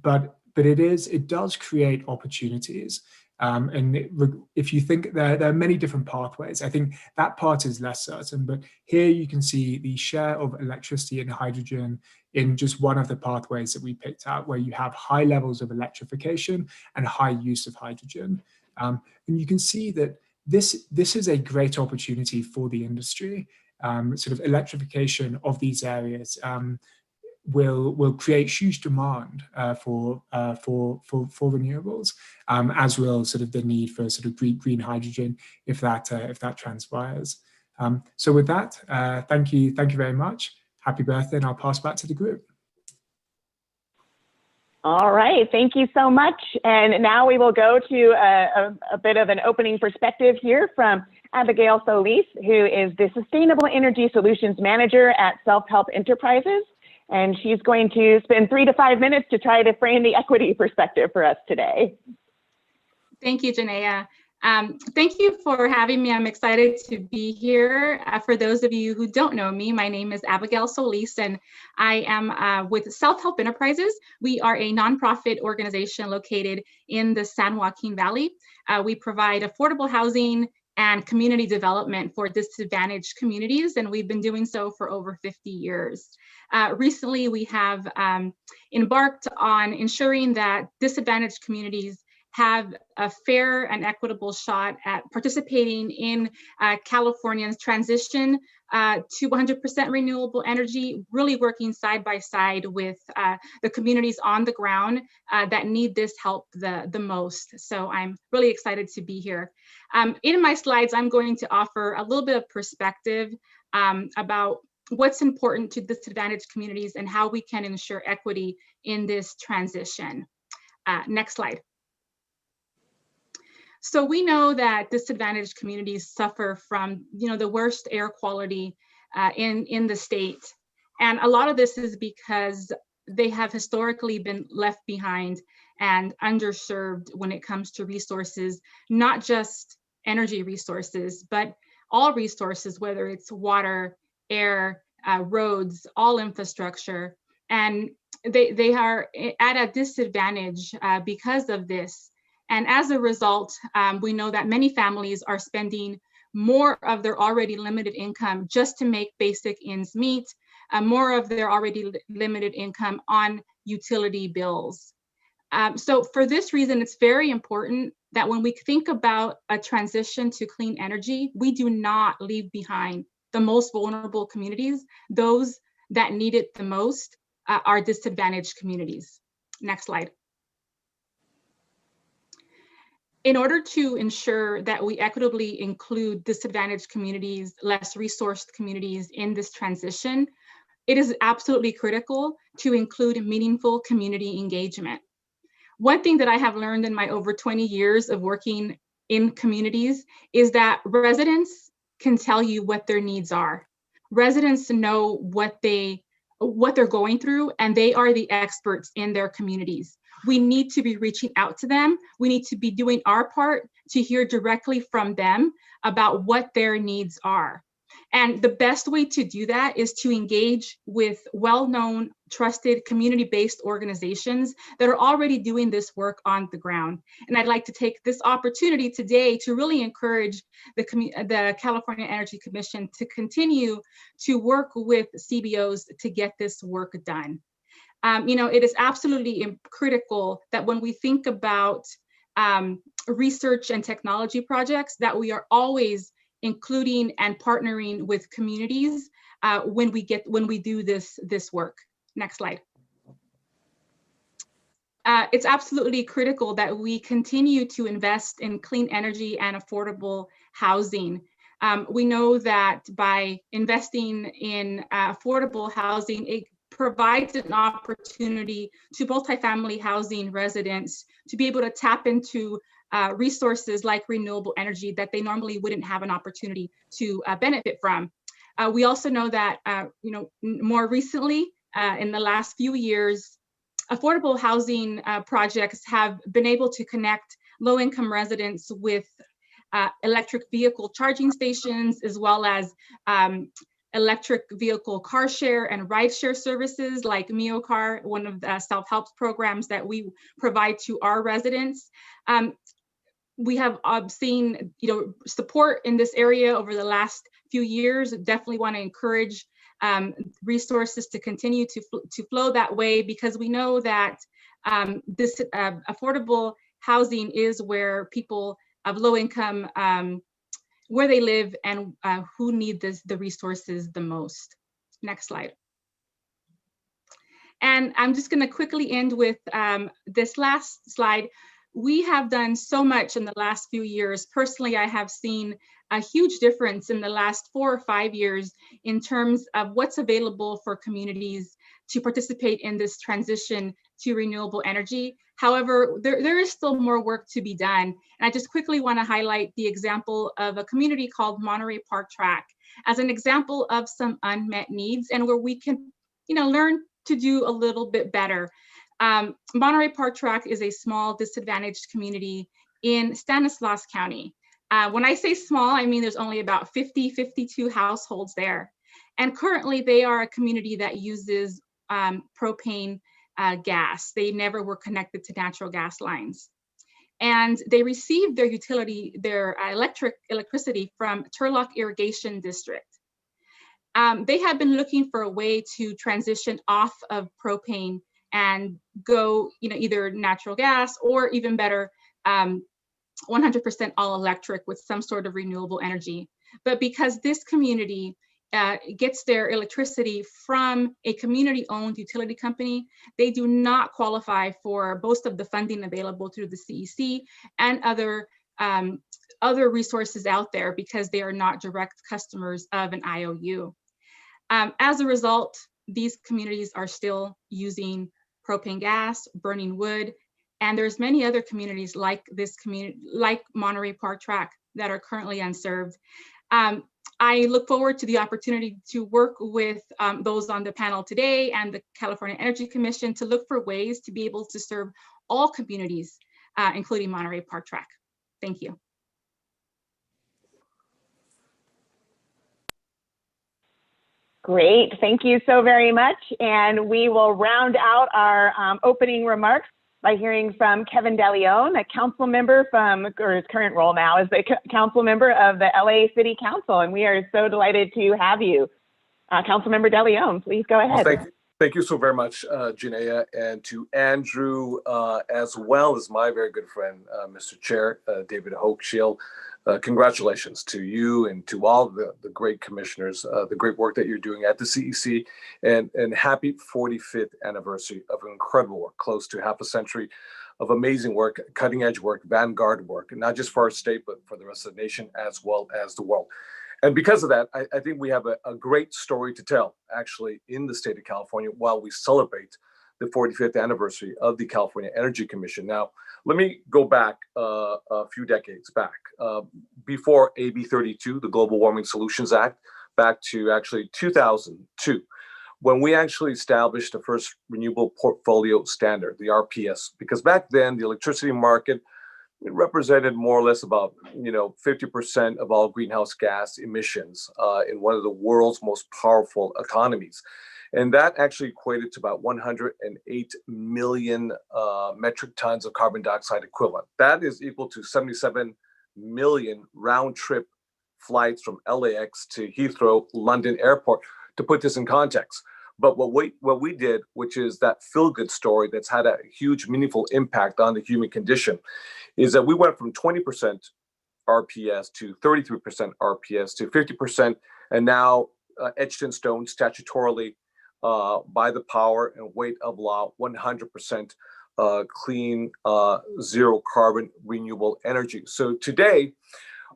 but it does create opportunities. If you think there are many different pathways, I think that part is less certain, but here you can see the share of electricity and hydrogen in just one of the pathways that we picked out, where you have high levels of electrification and high use of hydrogen. And you can see that this is a great opportunity for the industry. Sort of electrification of these areas will create huge demand for renewables, as will sort of the need for sort of green hydrogen if that transpires. So with that, thank you very much. Happy birthday, and I'll pass back to the group. All right, thank you so much. And now we will go to a bit of an opening perspective here from Abigail Solis, who is the Sustainable Energy Solutions Manager at Self-Help Enterprises. And she's going to spend 3 to 5 minutes to try to frame the equity perspective for us today. Thank you, Janaea. Thank you for having me. I'm excited to be here. For those of you who don't know me, my name is Abigail Solis, and I am with Self-Help Enterprises. We are a nonprofit organization located in the San Joaquin Valley. We provide affordable housing and community development for disadvantaged communities, and we've been doing so for over 50 years. Recently, we have embarked on ensuring that disadvantaged communities have a fair and equitable shot at participating in California's transition to 100% renewable energy, really working side by side with the communities on the ground that need this help the most. So I'm really excited to be here. In my slides, I'm going to offer a little bit of perspective about what's important to disadvantaged communities and how we can ensure equity in this transition. Next slide. So we know that disadvantaged communities suffer from, the worst air quality in the state. And a lot of this is because they have historically been left behind and underserved when it comes to resources, not just energy resources, but all resources, whether it's water, air, roads, all infrastructure. And they are at a disadvantage because of this. And as a result, we know that many families are spending more of their already limited income just to make basic ends meet, more of their already limited income on utility bills. So for this reason, it's very important that when we think about a transition to clean energy, we do not leave behind the most vulnerable communities. Those that need it the most are disadvantaged communities. Next slide. In order to ensure that we equitably include disadvantaged communities, less resourced communities in this transition, it is absolutely critical to include meaningful community engagement. One thing that I have learned in my over 20 years of working in communities is that residents can tell you what their needs are. Residents know what they're going through, and they are the experts in their communities. We need to be reaching out to them. We need to be doing our part to hear directly from them about what their needs are. And the best way to do that is to engage with well-known, trusted, community-based organizations that are already doing this work on the ground. And I'd like to take this opportunity today to really encourage the California Energy Commission to continue to work with CBOs to get this work done. It is absolutely critical that when we think about research and technology projects, that we are always including and partnering with communities when we do this work. Next slide. It's absolutely critical that we continue to invest in clean energy and affordable housing. We know that by investing in affordable housing, it provides an opportunity to multifamily housing residents to be able to tap into resources like renewable energy that they normally wouldn't have an opportunity to benefit from. We also know that, more recently, in the last few years, affordable housing projects have been able to connect low-income residents with electric vehicle charging stations, as well as electric vehicle car share and ride share services like MioCar, one of the self-help programs that we provide to our residents. We have seen support in this area over the last few years. Definitely want to encourage resources to continue to flow that way, because we know that this affordable housing is where people of low income where they live and who need the resources the most. Next slide. And I'm just going to quickly end with this last slide. We have done so much in the last few years. Personally, I have seen a huge difference in the last 4 or 5 years in terms of what's available for communities to participate in this transition to renewable energy. However, there is still more work to be done. And I just quickly want to highlight the example of a community called Monterey Park Track as an example of some unmet needs and where we can, learn to do a little bit better. Monterey Park Track is a small disadvantaged community in Stanislaus County. When I say small, I mean there's only about 52 households there. And currently they are a community that uses propane gas. They never were connected to natural gas lines. And they received their electricity from Turlock Irrigation District. They have been looking for a way to transition off of propane and go, either natural gas or even better, 100% all electric with some sort of renewable energy. But because this community gets their electricity from a community-owned utility company, they do not qualify for most of the funding available through the CEC and other other resources out there because they are not direct customers of an IOU. As a result, these communities are still using propane gas, burning wood, and there's many other communities like this community, like Monterey Park Tract, that are currently unserved. I look forward to the opportunity to work with those on the panel today and the California Energy Commission to look for ways to be able to serve all communities, including Monterey Park Tract. Thank you. Great, thank you so very much. And we will round out our opening remarks by hearing from Kevin DeLeon, a council member or his current role now is the council member of the LA City Council. And we are so delighted to have you. Councilmember DeLeon, please go ahead. Well, thank you so very much, Janaea, and to Andrew, as well as my very good friend, Mr. Chair, David Hochschild. Congratulations to you and to all the great commissioners, the great work that you're doing at the CEC, and happy 45th anniversary of incredible work, close to half a century of amazing work, cutting edge work, vanguard work, and not just for our state, but for the rest of the nation as well as the world. And because of that, I think we have a great story to tell, actually, in the state of California while we celebrate the 45th anniversary of the California Energy Commission. Now, let me go back a few decades back, before AB 32, the Global Warming Solutions Act, back to actually 2002, when we actually established the first renewable portfolio standard, the RPS, because back then the electricity market, it represented more or less about 50% of all greenhouse gas emissions in one of the world's most powerful economies. And that actually equated to about 108 million metric tons of carbon dioxide equivalent. That is equal to 77 million round trip flights from LAX to Heathrow London Airport, to put this in context. But what we did, which is that feel-good story that's had a huge, meaningful impact on the human condition, is that we went from 20% RPS to 33% RPS to 50%, and now etched in stone statutorily by the power and weight of law, 100% clean, zero carbon renewable energy. So today,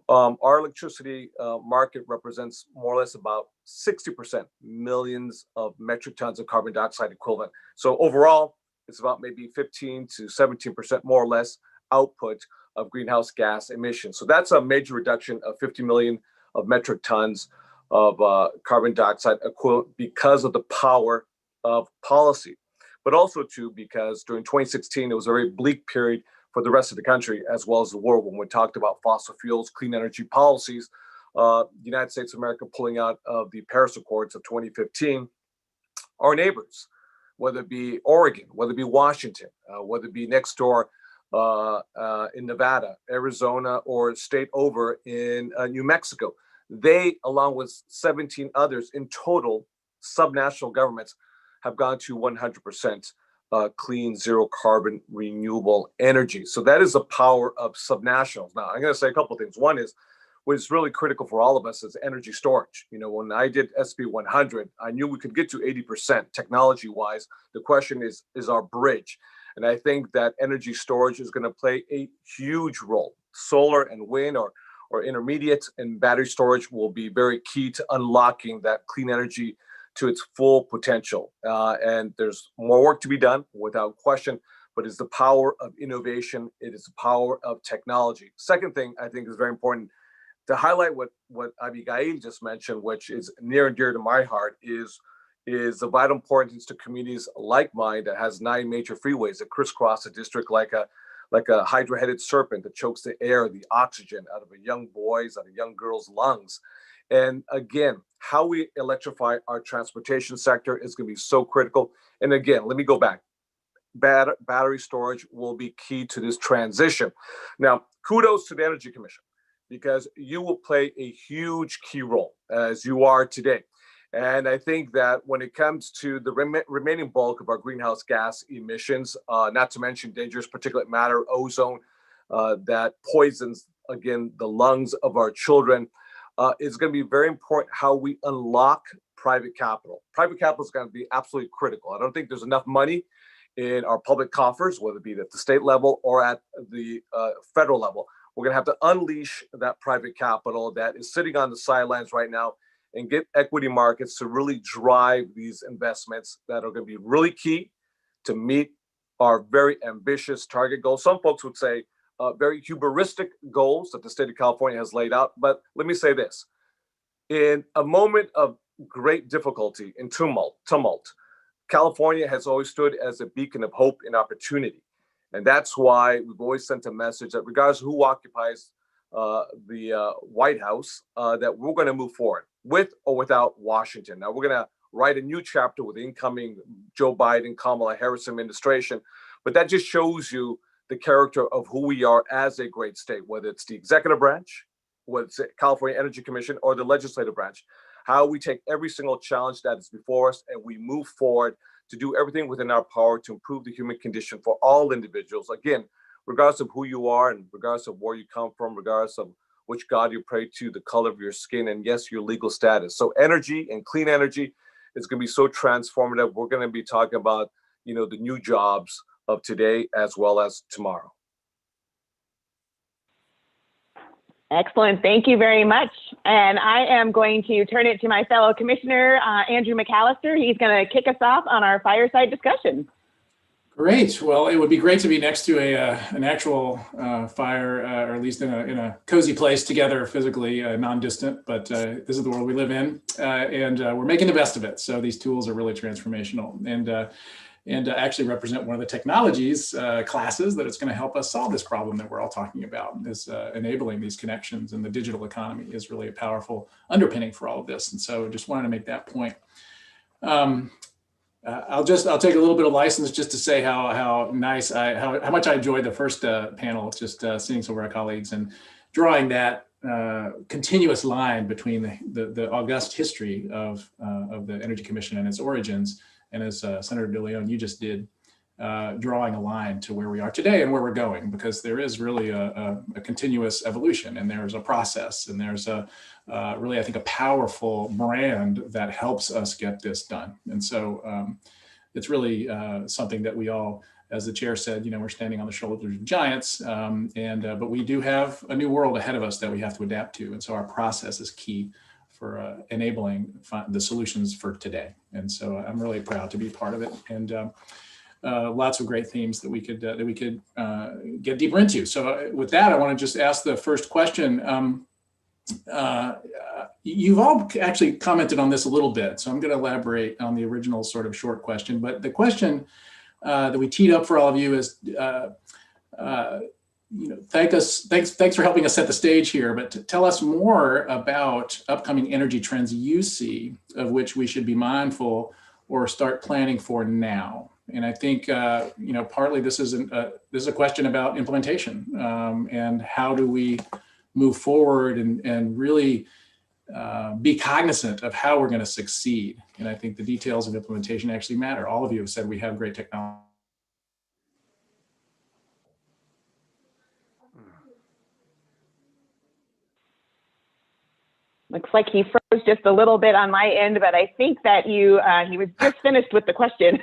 our electricity market represents more or less about 60% millions of metric tons of carbon dioxide equivalent. So overall, it's about maybe 15 to 17% more or less output of greenhouse gas emissions. So that's a major reduction of 50 million of metric tons of carbon dioxide equivalent because of the power of policy. But also too, because during 2016, it was a very bleak period for the rest of the country, as well as the world, when we talked about fossil fuels, clean energy policies, the United States of America pulling out of the Paris Accords of 2015, our neighbors, whether it be Oregon, whether it be Washington, whether it be next door in Nevada, Arizona, or a state over in New Mexico, they, along with 17 others in total, subnational governments, have gone to 100% clean, zero carbon, renewable energy. So that is the power of subnationals. Now, I'm going to say a couple of things. One is, what's really critical for all of us is energy storage. When I did SB 100, I knew we could get to 80% technology-wise. The question is our bridge. And I think that energy storage is going to play a huge role. Solar and wind or intermediate and battery storage will be very key to unlocking that clean energy to its full potential. And there's more work to be done, without question, but it's the power of innovation. It is the power of technology. Second thing I think is very important to highlight what Abigail just mentioned, which is near and dear to my heart, is the vital importance to communities like mine that has 9 major freeways that crisscross the district like a hydra-headed serpent that chokes the air, the oxygen out of a young boy's, out of a young girl's lungs. And again, how we electrify our transportation sector is going to be so critical. And again, let me go back. Battery storage will be key to this transition. Now, kudos to the Energy Commission, because you will play a huge key role, as you are today. And I think that when it comes to the remaining bulk of our greenhouse gas emissions, not to mention dangerous particulate matter, ozone, that poisons, again, the lungs of our children, it's going to be very important how we unlock private capital. Private capital is going to be absolutely critical. I don't think there's enough money in our public coffers, whether it be at the state level or at the federal level. We're going to have to unleash that private capital that is sitting on the sidelines right now and get equity markets to really drive these investments that are going to be really key to meet our very ambitious target goals. Some folks would say very hubristic goals that the state of California has laid out. But let me say this. In a moment of great difficulty and tumult, California has always stood as a beacon of hope and opportunity. And that's why we've always sent a message that regardless of who occupies the White House, that we're going to move forward with or without Washington. Now, we're going to write a new chapter with the incoming Joe Biden, Kamala Harris administration. But that just shows you the character of who we are as a great state, whether it's the executive branch, whether it's the California Energy Commission, or the legislative branch, how we take every single challenge that is before us and we move forward to do everything within our power to improve the human condition for all individuals. Again, regardless of who you are and regardless of where you come from, regardless of which God you pray to, the color of your skin, and yes, your legal status. So energy and clean energy is going to be so transformative. We're going to be talking about, the new jobs of today as well as tomorrow. Excellent. Thank you very much. And I am going to turn it to my fellow commissioner, Andrew McAllister. He's going to kick us off on our fireside discussion. Great. Well, it would be great to be next to an actual fire, or at least in a cozy place together, physically non-distant. But this is the world we live in, and we're making the best of it. So these tools are really transformational, and actually represent one of the technologies classes that it's going to help us solve this problem that we're all talking about. Is enabling these connections, and the digital economy is really a powerful underpinning for all of this. And so, just wanted to make that point. I'll take a little bit of license just to say how nice how much I enjoyed the first panel, just seeing some of our colleagues and drawing that continuous line between the august history of the Energy Commission and its origins, and as Senator DeLeon, you just did, drawing a line to where we are today and where we're going, because there is really a continuous evolution, and there's a process, and there's really, I think, a powerful brand that helps us get this done. And so it's really something that we all, as the chair said, we're standing on the shoulders of giants, but we do have a new world ahead of us that we have to adapt to. And so our process is key for enabling the solutions for today. And so I'm really proud to be part of it. And lots of great themes that we could get deeper into. So with that, I want to just ask the first question. You've all actually commented on this a little bit, so I'm going to elaborate on the original sort of short question. But the question that we teed up for all of you is, thanks for helping us set the stage here, but tell us more about upcoming energy trends you see, of which we should be mindful or start planning for now. And I think, partly this is a question about implementation, and how do we move forward and really be cognizant of how we're going to succeed. And I think the details of implementation actually matter. All of you have said we have great technology. Looks like he froze just a little bit on my end, but I think that he was just finished with the question.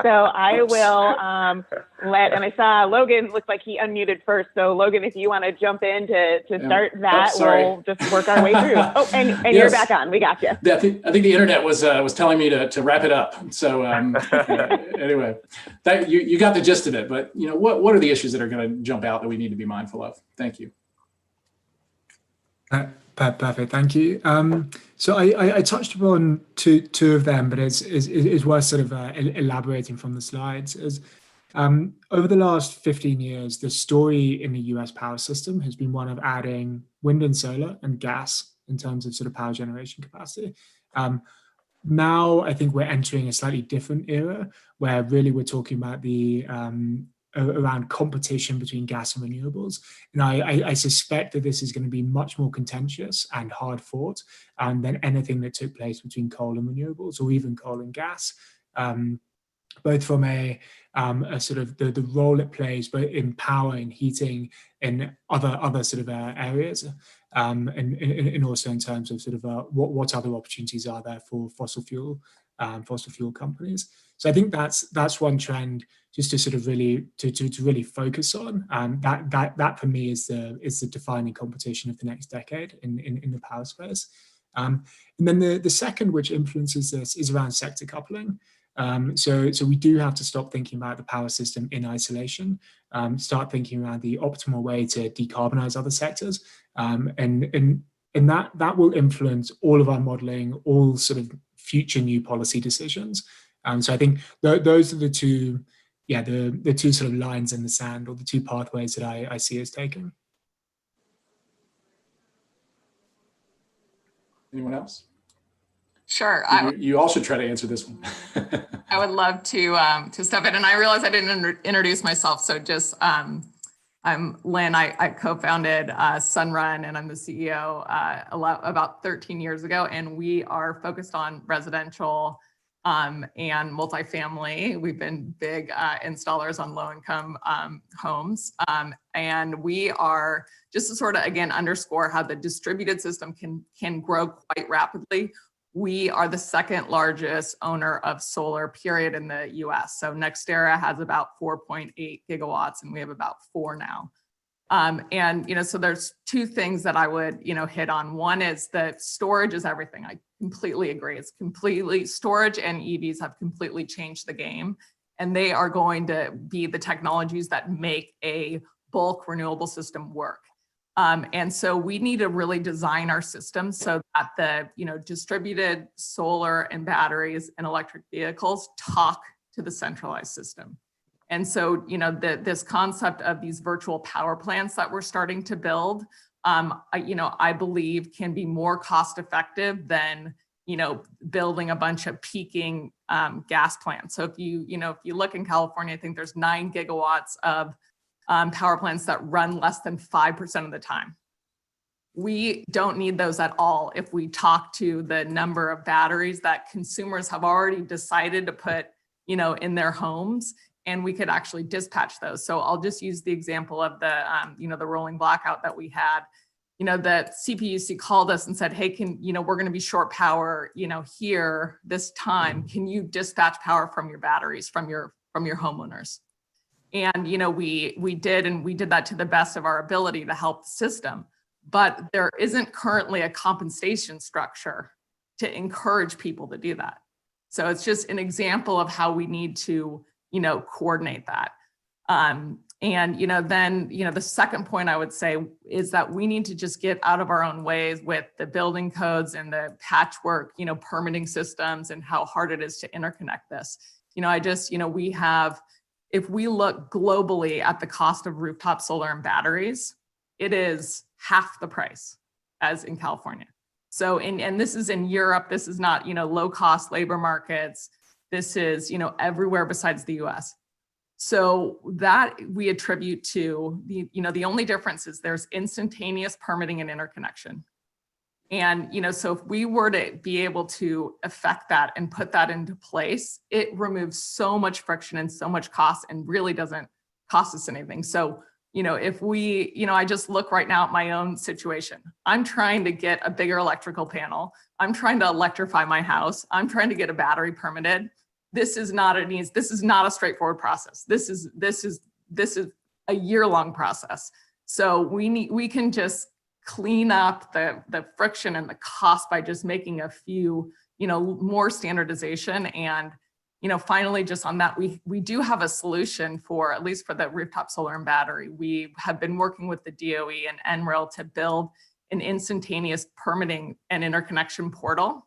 So I will and I saw Logan, looks like he unmuted first. So Logan, if you want to jump in to start that, we'll just work our way through. Oh, and yes. You're back on, we got you. I think the internet was telling me to wrap it up. So anyway, you got the gist of it, but what are the issues that are going to jump out that we need to be mindful of? Thank you. Perfect, thank you. So I touched upon two of them, but it's worth sort of elaborating from the slides. Over the last 15 years, the story in the US power system has been one of adding wind and solar and gas in terms of sort of power generation capacity. Now I think we're entering a slightly different era where really we're talking about around competition between gas and renewables. And I suspect that this is going to be much more contentious and hard fought than anything that took place between coal and renewables, or even coal and gas, both from a sort of the role it plays, both in power and heating and other sort of areas. and also in terms of sort of what other opportunities are there for fossil fuel companies. So I think that's one trend just to sort of really to really focus on. That for me is the defining competition of the next decade in the power space. And then the second, which influences this, is around sector coupling. So we do have to stop thinking about the power system in isolation, start thinking around the optimal way to decarbonize other sectors, and that will influence all of our modeling, all sort of future new policy decisions. So I think those are the two, the two sort of lines in the sand, or the two pathways that I see us taking. Anyone else? Sure. You all should try to answer this one. I would love to step in, and I realize I didn't introduce myself. So just I'm Lynn. I co-founded Sunrun, and I'm the CEO about 13 years ago, and we are focused on residential and multifamily. We've been big installers on low-income homes, and we are, just to sort of again underscore how the distributed system can grow quite rapidly. We are the second largest owner of solar, period, in the US. So NextEra has about 4.8 gigawatts, and we have about 4 now. And, so there's two things that I would, hit on. One is that storage is everything. I completely agree. It's completely, storage and EVs have completely changed the game, and they are going to be the technologies that make a bulk renewable system work. And so we need to really design our system so that the distributed solar and batteries and electric vehicles talk to the centralized system. And so this concept of these virtual power plants that we're starting to build, I believe can be more cost effective than building a bunch of peaking gas plants. So if you look in California, I think there's 9 gigawatts of power plants that run less than 5% of the time. We don't need those at all if we talk to the number of batteries that consumers have already decided to put, in their homes, and we could actually dispatch those. So I'll just use the example of the, the rolling blackout that we had. The CPUC called us and said, hey, we're going to be short power, here this time. Can you dispatch power from your batteries, from your homeowners? And, we did that to the best of our ability to help the system, but there isn't currently a compensation structure to encourage people to do that. So it's just an example of how we need to, coordinate that. And, then, the second point I would say is that we need to just get out of our own ways with the building codes and the patchwork, permitting systems and how hard it is to interconnect this. We have, if we look globally at the cost of rooftop solar and batteries, it is half the price as in California. So, and this is in Europe, this is not, low cost labor markets. This is, everywhere besides the US. So that we attribute to the only difference is there's instantaneous permitting and interconnection. And, so if we were to be able to affect that and put that into place, it removes so much friction and so much cost and really doesn't cost us anything. So, if we, I just look right now at my own situation. I'm trying to get a bigger electrical panel. I'm trying to electrify my house. I'm trying to get a battery permitted. This is not a straightforward process. This is a year-long process. So we can just clean up the friction and the cost by just making a few, more standardization. And, finally, just on that, we do have a solution for, at least for the rooftop solar and battery. We have been working with the DOE and NREL to build an instantaneous permitting and interconnection portal.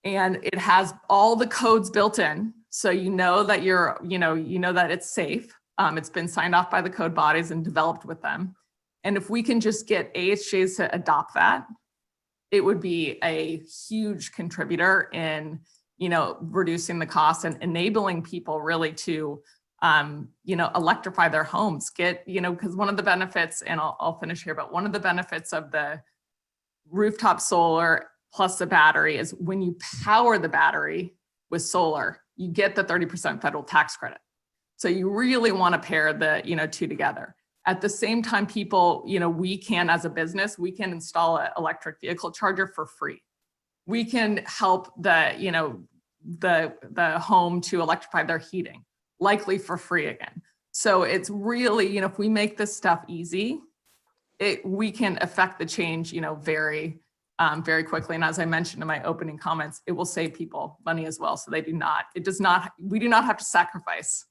And it has all the codes built in. So that you're, that it's safe. It's been signed off by the code bodies and developed with them. And if we can just get AHJs to adopt that, it would be a huge contributor in, reducing the costs and enabling people really to, electrify their homes. Because one of the benefits, and I'll finish here, but one of the benefits of the rooftop solar plus the battery is when you power the battery with solar, you get the 30% federal tax credit. So you really want to pair the, two together. At the same time, people, we can, as a business, we can install an electric vehicle charger for free. We can help the home to electrify their heating, likely for free again. So it's really, if we make this stuff easy, we can affect the change, very quickly. And as I mentioned in my opening comments, it will save people money as well. So we do not have to sacrifice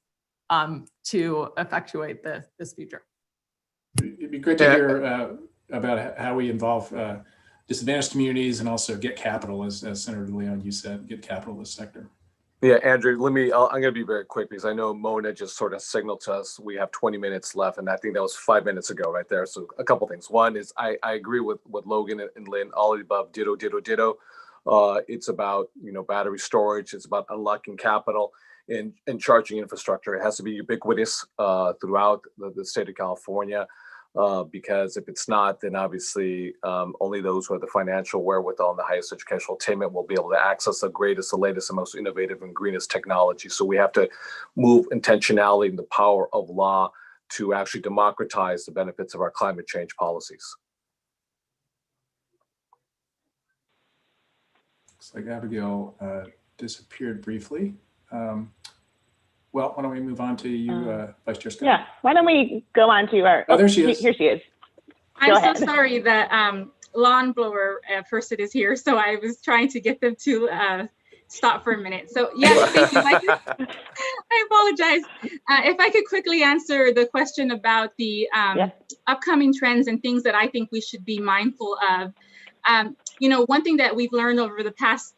to effectuate this future. It'd be great to hear about how we involve disadvantaged communities and also get capital, as Senator Leon, you said, get capital in this sector. Yeah, Andrew, I'm going to be very quick because I know Mona just sort of signaled to us we have 20 minutes left, and I think that was 5 minutes ago right there. So a couple things. One is I agree with Logan and Lynn, all of the above, ditto, ditto, ditto. It's about, battery storage. It's about unlocking capital and charging infrastructure. It has to be ubiquitous throughout the state of California. Because if it's not, then obviously only those who have the financial wherewithal and the highest educational attainment will be able to access the greatest, the latest, and most innovative and greenest technology. So we have to move intentionality and the power of law to actually democratize the benefits of our climate change policies. Looks like Abigail disappeared briefly. Well, why don't we move on to you, Vice Chair Scott? Yeah, why don't we go on to our, there she is. Here she is. I'm so sorry that lawn blower person is here. So I was trying to get them to stop for a minute. So yes, thank you. I apologize. If I could quickly answer the question about the upcoming trends and things that I think we should be mindful of. One thing that we've learned over the past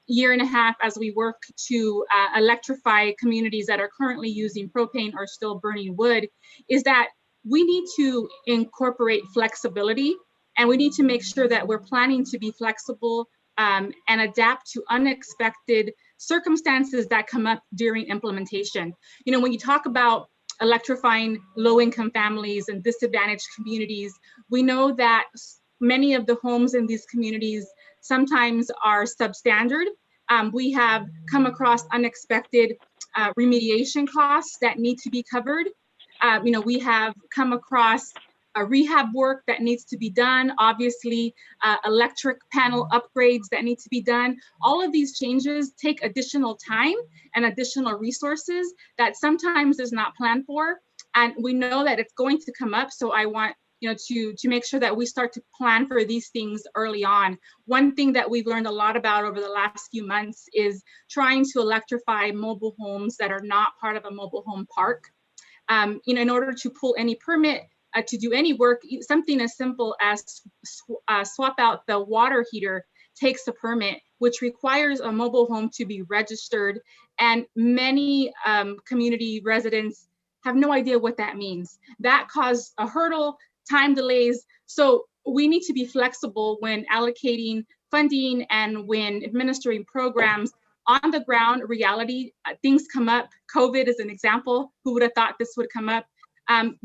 year and a half as we work to electrify communities that are currently using propane or still burning wood is that we need to incorporate flexibility, and we need to make sure that we're planning to be flexible and adapt to unexpected circumstances that come up during implementation. When you talk about electrifying low-income families and disadvantaged communities, we know that many of the homes in these communities sometimes are substandard. We have come across unexpected remediation costs that need to be covered. We have come across rehab work that needs to be done, obviously electric panel upgrades that need to be done. All of these changes take additional time and additional resources that sometimes is not planned for. And we know that it's going to come up. So I want to make sure that we start to plan for these things early on. One thing that we've learned a lot about over the last few months is trying to electrify mobile homes that are not part of a mobile home park. In order to pull any permit to do any work, something as simple as swap out the water heater takes a permit, which requires a mobile home to be registered. And many community residents have no idea what that means. That caused a hurdle, time delays. So we need to be flexible when allocating funding and when administering programs. On the ground reality, things come up. COVID is an example. Who would have thought this would come up?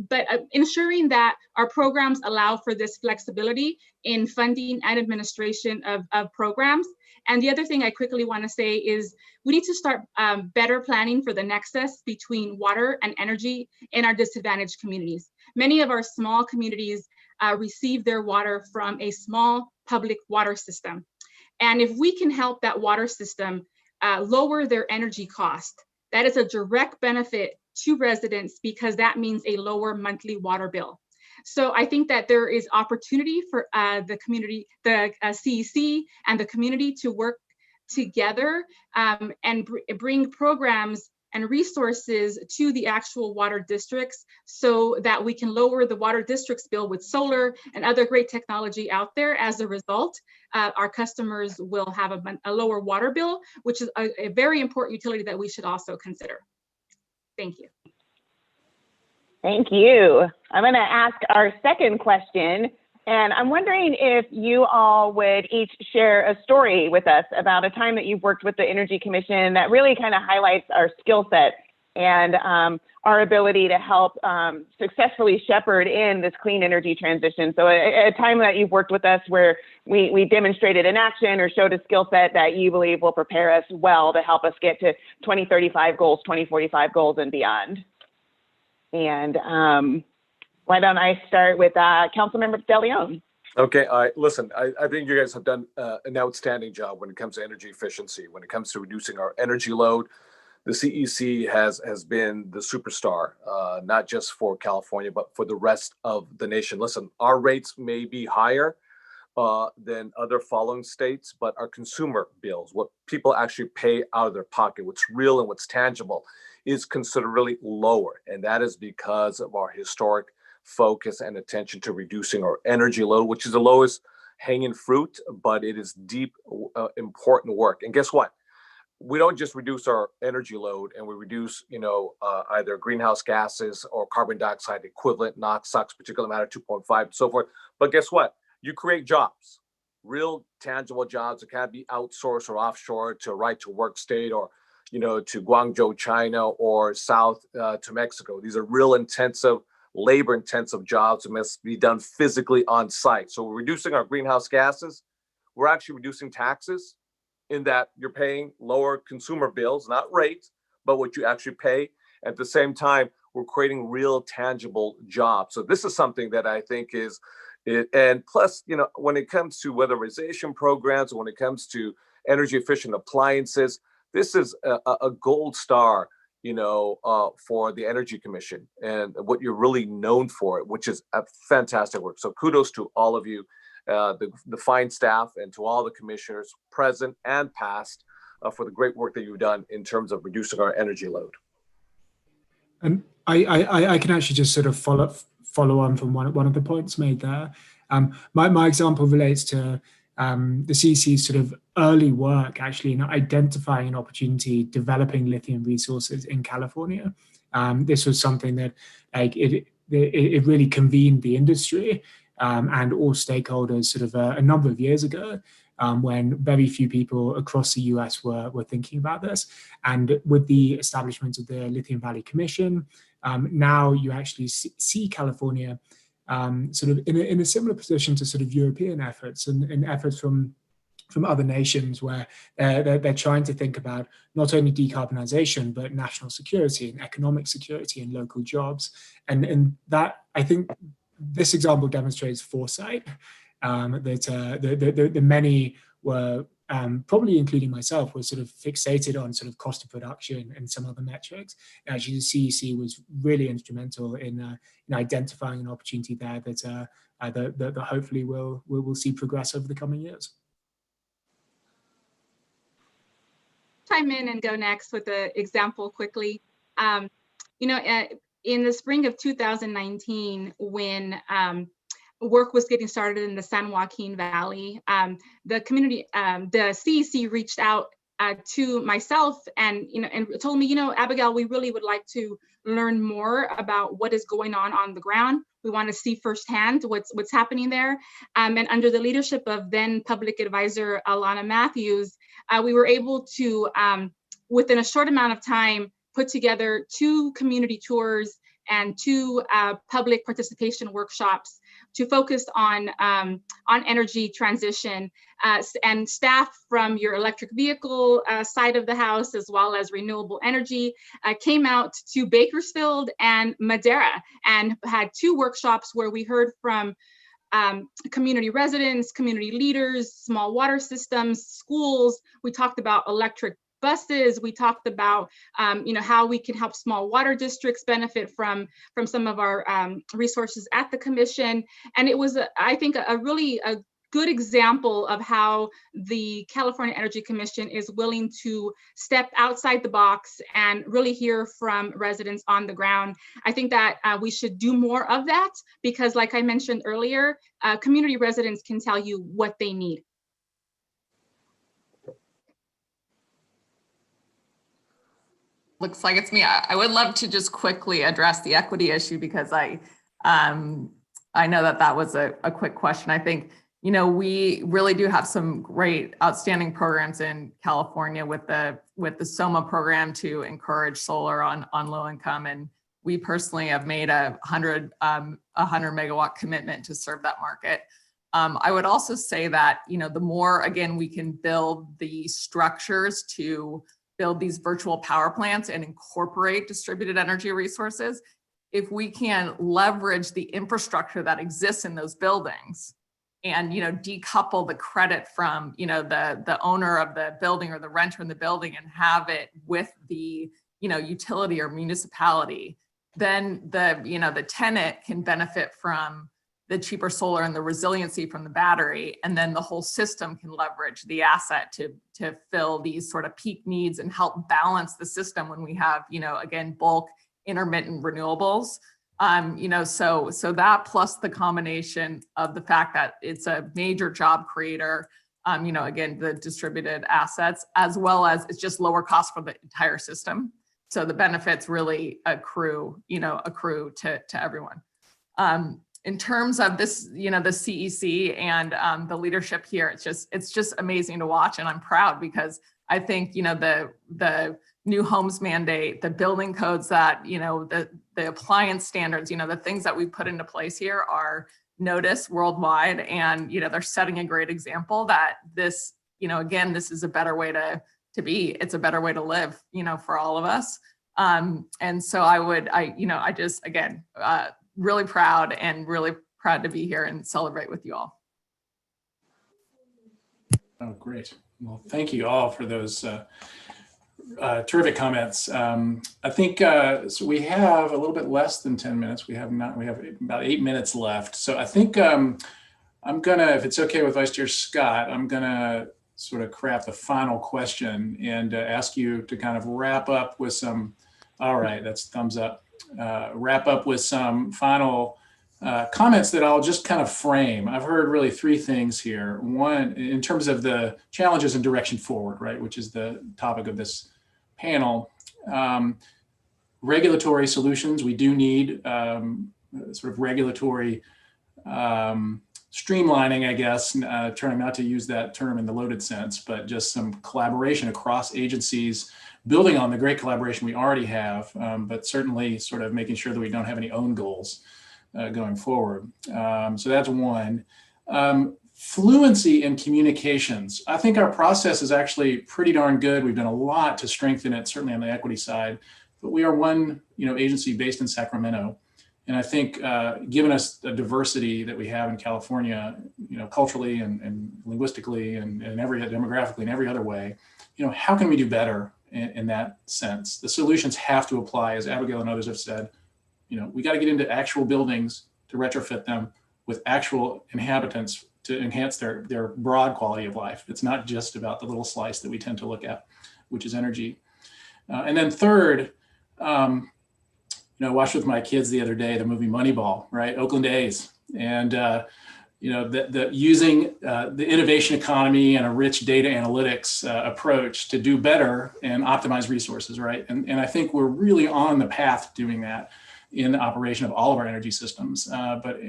But ensuring that our programs allow for this flexibility in funding and administration of programs. And the other thing I quickly want to say is we need to start better planning for the nexus between water and energy in our disadvantaged communities. Many of our small communities receive their water from a small public water system. And if we can help that water system lower their energy cost, that is a direct benefit to residents because that means a lower monthly water bill. So I think that there is opportunity for the community, the CEC and the community to work together and bring programs and resources to the actual water districts so that we can lower the water district's bill with solar and other great technology out there. As a result, our customers will have a lower water bill, which is a very important utility that we should also consider. Thank you. Thank you. I'm going to ask our second question, and I'm wondering if you all would each share a story with us about a time that you've worked with the Energy Commission that really kind of highlights our skill set and our ability to help successfully shepherd in this clean energy transition. So a time that you've worked with us where we demonstrated in action or showed a skill set that you believe will prepare us well to help us get to 2035 goals, 2045 goals and beyond. And Why don't I start with Councilmember DeLeon? Okay, listen, I think you guys have done an outstanding job when it comes to energy efficiency, when it comes to reducing our energy load. The CEC has been the superstar, not just for California, but for the rest of the nation. Listen, our rates may be higher than other following states, but our consumer bills, what people actually pay out of their pocket, what's real and what's tangible, is considerably lower. And that is because of our historic focus and attention to reducing our energy load, which is the lowest hanging fruit, but it is deep, important work. And guess what? We don't just reduce our energy load and we reduce, either greenhouse gases or carbon dioxide equivalent, NOx, SOx, particulate matter 2.5, and so forth. But guess what? You create jobs, real tangible jobs that can't be outsourced or offshore to a right to work state or, to Guangzhou, China, or south to Mexico. These are real intensive, labor intensive jobs that must be done physically on site. So we're reducing our greenhouse gases. We're actually reducing taxes in that you're paying lower consumer bills, not rates, but what you actually pay. At the same time, we're creating real tangible jobs. So this is something that I think is it. And plus, when it comes to weatherization programs, when it comes to energy efficient appliances, this is a gold star, for the Energy Commission and what you're really known for, which is a fantastic work. So kudos to all of you, the fine staff, and to all the commissioners, present and past, for the great work that you've done in terms of reducing our energy load. And I can actually just sort of follow on from one of the points made there. My example relates to the CEC's sort of early work actually in identifying an opportunity, developing lithium resources in California. This was something that it really convened the industry and all stakeholders sort of a number of years ago, when very few people across the US were thinking about this. And with the establishment of the Lithium Valley Commission, now you actually see California sort of in a similar position to sort of European efforts and efforts from other nations, where they're trying to think about not only decarbonization, but national security and economic security and local jobs. And that, I think, this example demonstrates foresight, that the many were, probably including myself, was sort of fixated on sort of cost of production and some other metrics. Actually, the CEC was really instrumental in identifying an opportunity there that hopefully we'll see progress over the coming years. Chime in and go next with the example quickly. In the spring of 2019, when work was getting started in the San Joaquin Valley, the CEC reached out to myself and told me, Abigail, we really would like to learn more about what is going on the ground. We want to see firsthand what's happening there. And under the leadership of then Public Advisor Alana Matthews, we were able to, within a short amount of time, put together 2 community tours and 2 public participation workshops to focus on energy transition, and staff from your electric vehicle side of the house, as well as renewable energy, came out to Bakersfield and Madera and had 2 workshops where we heard from community residents, community leaders, small water systems, schools. We talked about electric buses. We talked about, how we can help small water districts benefit from some of our resources at the commission. And it was, I think, a really good example of how the California Energy Commission is willing to step outside the box and really hear from residents on the ground. I think that we should do more of that because, like I mentioned earlier, community residents can tell you what they need. Looks like it's me. I would love to just quickly address the equity issue because I know that was a quick question. I think, we really do have some great outstanding programs in California with the SOMA program to encourage solar on low income. And we personally have made a 100 megawatt commitment to serve that market. I would also say that, the more, again, we can build the structures to build these virtual power plants and incorporate distributed energy resources, if we can leverage the infrastructure that exists in those buildings and, decouple the credit from, the owner of the building or the renter in the building and have it with the, utility or municipality, then the tenant can benefit from the cheaper solar and the resiliency from the battery. And then the whole system can leverage the asset to fill these sort of peak needs and help balance the system when we have, again, bulk intermittent renewables. So that plus the combination of the fact that it's a major job creator, again, the distributed assets, as well as it's just lower cost for the entire system. So the benefits really accrue to everyone. In terms of this, the CEC and the leadership here, it's just amazing to watch, and I'm proud because I think the new homes mandate, the building codes that the appliance standards, the things that we put into place here are noticed worldwide, and they're setting a great example that this, again, this is a better way to be. It's a better way to live, for all of us. And so I just again. Really proud to be here and celebrate with you all. Oh, great. Well, thank you all for those terrific comments. I think so we have a little bit less than 10 minutes. We have about 8 minutes left. So I think I'm gonna, if it's okay with Vice Chair Scott, I'm gonna sort of craft the final question and ask you to kind of wrap up with some, all right, that's thumbs up. Wrap up with some final comments that I'll just kind of frame. I've heard really three things here. One, in terms of the challenges and direction forward, right, which is the topic of this panel. Regulatory solutions. We do need sort of regulatory streamlining, I guess, trying not to use that term in the loaded sense, but just some collaboration across agencies, building on the great collaboration we already have, but certainly sort of making sure that we don't have any own goals going forward. So that's one. Fluency in communications. I think our process is actually pretty darn good. We've done a lot to strengthen it, certainly on the equity side, but we are one agency based in Sacramento. And I think given us the diversity that we have in California, culturally and linguistically and demographically and every other way, how can we do better in that sense? The solutions have to apply, as Abigail and others have said. We got to get into actual buildings to retrofit them with actual inhabitants to enhance their broad quality of life. It's not just about the little slice that we tend to look at, which is energy. And then third, I watched with my kids the other day the movie Moneyball, right? Oakland A's, and using the innovation economy and a rich data analytics approach to do better and optimize resources, right? And I think we're really on the path to doing that in the operation of all of our energy systems. But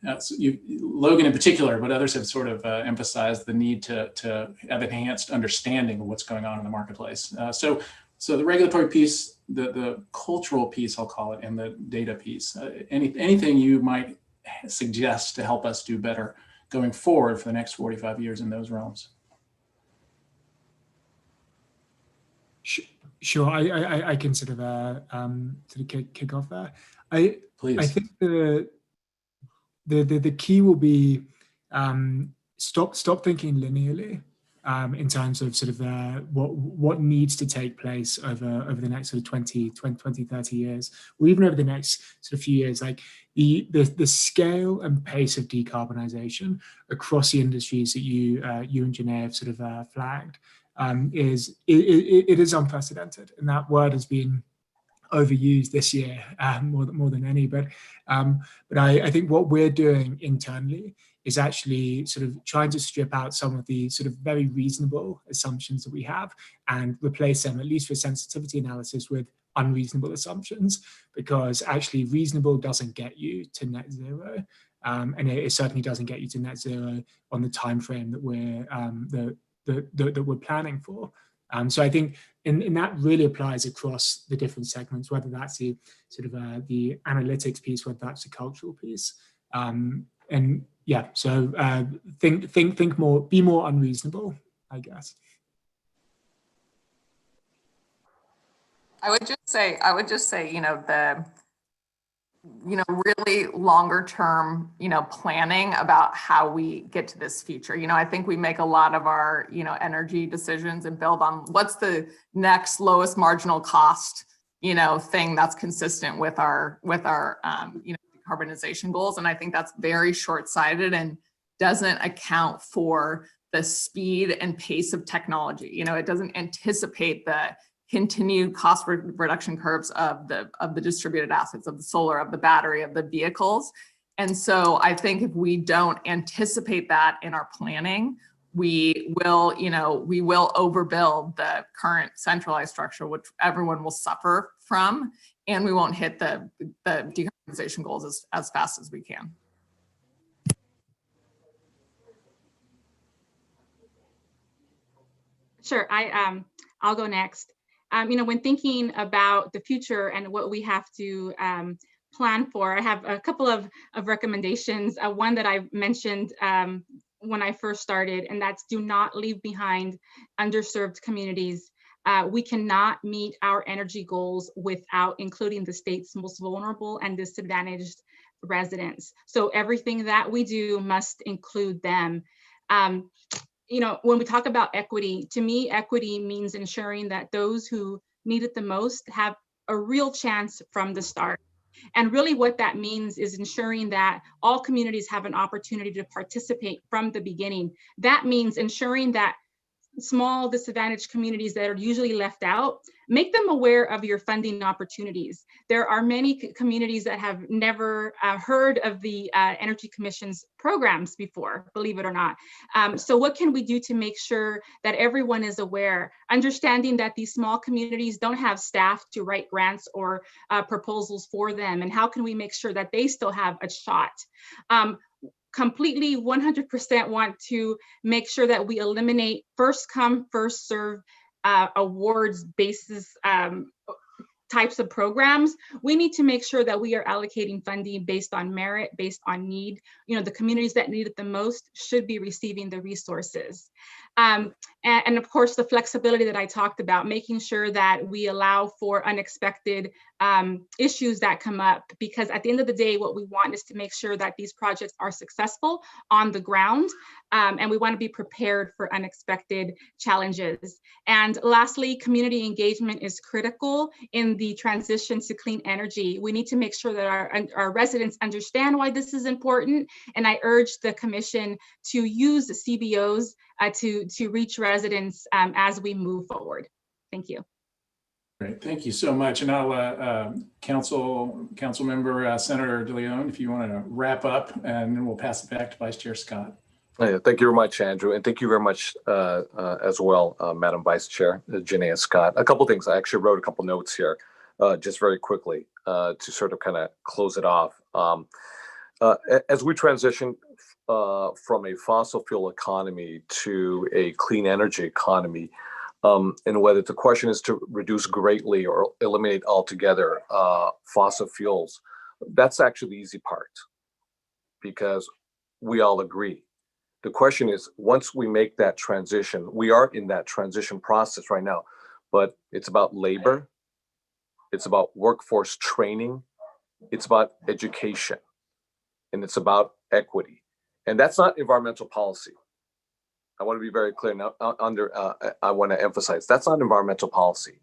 Logan in particular, but others have sort of emphasized the need to have enhanced understanding of what's going on in the marketplace. So the regulatory piece, the cultural piece, I'll call it, and the data piece. Anything you might suggest to help us do better going forward for the next 45 years in those realms? Sure, I can sort of kick off there. Please. I think the key will be stop thinking linearly. In terms of sort of what needs to take place over the next sort of 20, 30 years, or even over the next sort of few years, like the scale and pace of decarbonisation across the industries that you and Janae have sort of flagged is unprecedented, and that word has been overused this year more than any. But I think what we're doing internally is actually sort of trying to strip out some of the sort of very reasonable assumptions that we have and replace them, at least for sensitivity analysis, with unreasonable assumptions, because actually reasonable doesn't get you to net zero. And it certainly doesn't get you to net zero on the time frame that we're planning for. So I think in that really applies across the different segments, whether that's the sort of the analytics piece, whether that's the cultural piece. And yeah, so think more, be more unreasonable, I guess. I would just say, really longer term, planning about how we get to this future. I think we make a lot of our, energy decisions and build on what's the next lowest marginal cost, thing that's consistent with our decarbonization goals. And I think that's very short-sighted and doesn't account for the speed and pace of technology. It doesn't anticipate the continued cost reduction curves of the distributed assets, of the solar, of the battery, of the vehicles. And so I think if we don't anticipate that in our planning, we will overbuild the current centralized structure, which everyone will suffer from, and we won't hit the decarbonization goals as fast as we can. Sure, I'll go next. When thinking about the future and what we have to plan for, I have a couple of recommendations. One that I mentioned when I first started, and that's do not leave behind underserved communities. We cannot meet our energy goals without including the state's most vulnerable and disadvantaged residents. So everything that we do must include them. When we talk about equity, to me, equity means ensuring that those who need it the most have a real chance from the start. And really what that means is ensuring that all communities have an opportunity to participate from the beginning. That means ensuring that small disadvantaged communities that are usually left out, make them aware of your funding opportunities. There are many communities that have never heard of the Energy Commission's programs before, believe it or not. So what can we do to make sure that everyone is aware, understanding that these small communities don't have staff to write grants or proposals for them, and how can we make sure that they still have a shot? Completely 100% want to make sure that we eliminate first come, first serve awards basis types of programs. We need to make sure that we are allocating funding based on merit, based on need. The communities that need it the most should be receiving the resources. And of course, the flexibility that I talked about, making sure that we allow for unexpected issues that come up, because at the end of the day, what we want is to make sure that these projects are successful on the ground, and we want to be prepared for unexpected challenges. And lastly, community engagement is critical in the transition to clean energy. We need to make sure that our residents understand why this is important, and I urge the Commission to use the CBOs to reach residents as we move forward. Thank you. Great, thank you so much. And I'll council member Senator DeLeon, if you want to wrap up, and then we'll pass it back to Vice Chair Scott. Thank you very much, Andrew, and thank you very much as well, Madam Vice Chair Janaea Scott. A couple things. I actually wrote a couple notes here, just very quickly to sort of kind of close it off. As we transition from a fossil fuel economy to a clean energy economy, and whether the question is to reduce greatly or eliminate altogether fossil fuels, that's actually the easy part, because we all agree. The question is, once we make that transition, we are in that transition process right now, but it's about labor, it's about workforce training, it's about education, and it's about equity. And that's not environmental policy. I want to be very clear now. I want to emphasize that's not environmental policy.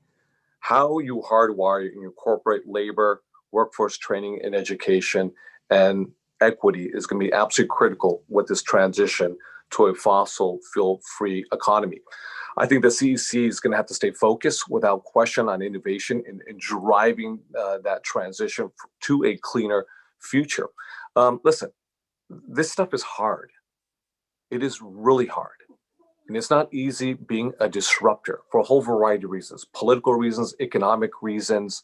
How you hardwire and incorporate labor, workforce training, and education and equity is going to be absolutely critical with this transition to a fossil fuel-free economy. I think the CEC is going to have to stay focused without question on innovation and driving that transition to a cleaner future. Listen, this stuff is hard. It is really hard. And it's not easy being a disruptor for a whole variety of reasons, political reasons, economic reasons.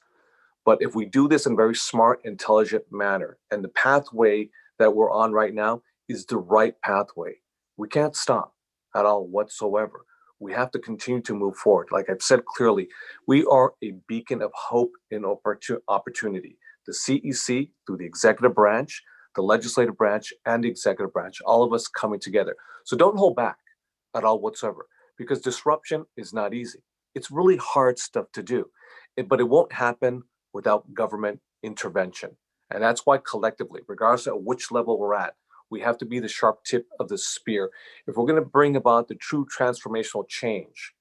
But if we do this in a very smart, intelligent manner, and the pathway that we're on right now is the right pathway, we can't stop at all whatsoever. We have to continue to move forward. Like I've said clearly, we are a beacon of hope and opportunity. The CEC, through the executive branch, the legislative branch, and the executive branch, all of us coming together. So don't hold back at all whatsoever, because disruption is not easy. It's really hard stuff to do, but it won't happen without government intervention. And that's why collectively, regardless of which level we're at, we have to be the sharp tip of the spear. If we're going to bring about the true transformational change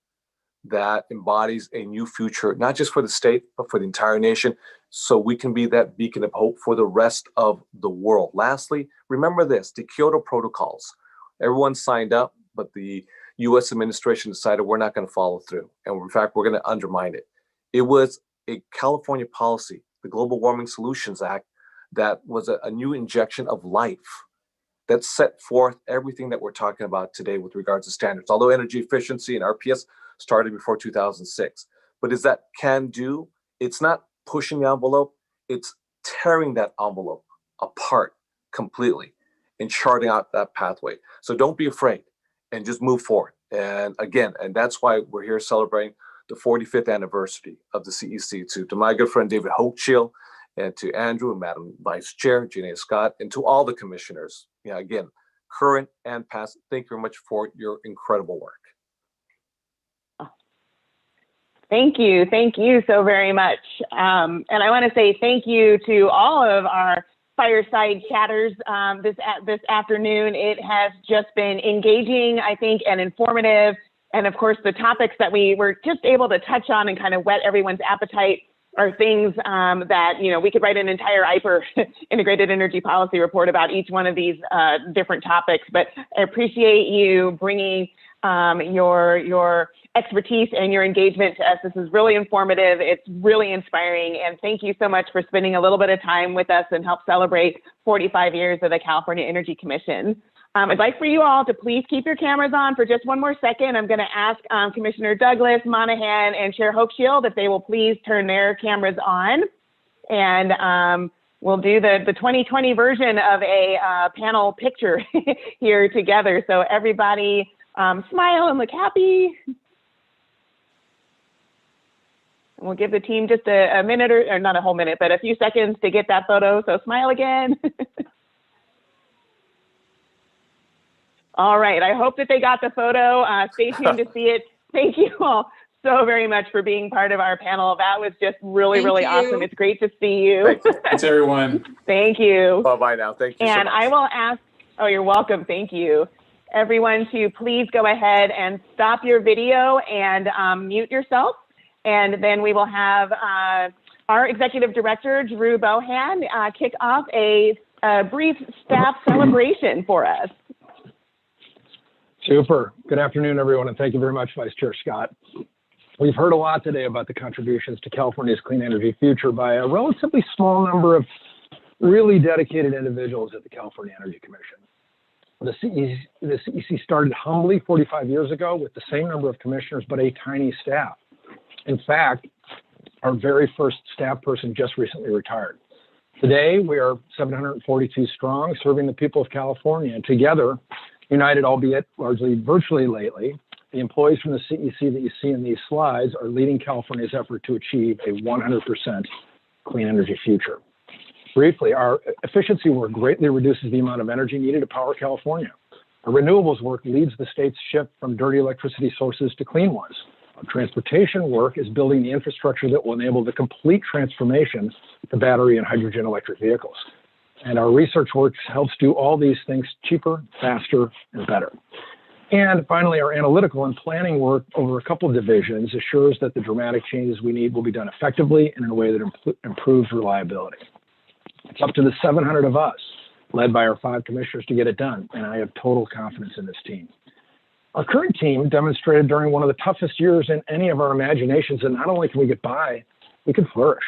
that embodies a new future, not just for the state, but for the entire nation, so we can be that beacon of hope for the rest of the world. Lastly, remember this, the Kyoto protocols. Everyone signed up, but the US administration decided we're not going to follow through. And in fact, we're going to undermine it. It was a California policy, the Global Warming Solutions Act, that was a new injection of life that set forth everything that we're talking about today with regards to standards. Although energy efficiency and RPS started before 2006. But is that can do? It's not pushing the envelope, it's tearing that envelope apart completely and charting out that pathway. So don't be afraid and just move forward. And again, and that's why we're here celebrating the 45th anniversary of the CEC. To my good friend David Hochschild, and to Andrew and Madam Vice Chair, Janaea Scott, and to all the commissioners, again, current and past, thank you very much for your incredible work. Thank you so very much. And I want to say thank you to all of our Fireside Chatters this afternoon. It has just been engaging, I think, and informative. And of course, the topics that we were just able to touch on and kind of whet everyone's appetite are things that, we could write an entire IPER, Integrated Energy Policy Report, about each one of these different topics. But I appreciate you bringing your expertise and your engagement to us. This is really informative. It's really inspiring. And thank you so much for spending a little bit of time with us and help celebrate 45 years of the California Energy Commission. I'd like for you all to please keep your cameras on for just one more second. I'm going to ask Commissioner Douglas, Monahan, and Chair Hochschild if they will please turn their cameras on. And we'll do the 2020 version of a panel picture here together. So everybody smile and look happy. And we'll give the team just a minute or not a whole minute, but a few seconds to get that photo. So smile again. All right, I hope that they got the photo. Stay tuned to see it. Thank you all so very much for being part of our panel. That was just really awesome. It's great to see you. Thanks, everyone. Thank you. Bye-bye now. Thank you so much. And I will ask, oh, you're welcome. Thank you. Everyone to please go ahead and stop your video and mute yourself. And then we will have our Executive Director, Drew Monahan, kick off a brief staff celebration for us. Super. Good afternoon, everyone, and thank you very much, Vice Chair Scott. We've heard a lot today about the contributions to California's clean energy future by a relatively small number of really dedicated individuals at the California Energy Commission. The CEC started humbly 45 years ago with the same number of commissioners, but a tiny staff. In fact, our very first staff person just recently retired. Today, we are 742 strong, serving the people of California, and together, united, albeit largely virtually lately, the employees from the CEC that you see in these slides are leading California's effort to achieve a 100% clean energy future. Briefly, our efficiency work greatly reduces the amount of energy needed to power California. Our renewables work leads the state's shift from dirty electricity sources to clean ones. Our transportation work is building the infrastructure that will enable the complete transformation to battery and hydrogen electric vehicles. And our research work helps do all these things cheaper, faster, and better. And finally, our analytical and planning work over a couple of divisions assures that the dramatic changes we need will be done effectively and in a way that improves reliability. It's up to the 700 of us, led by our 5 commissioners, to get it done, and I have total confidence in this team. Our current team demonstrated during one of the toughest years in any of our imaginations that not only can we get by, we can flourish.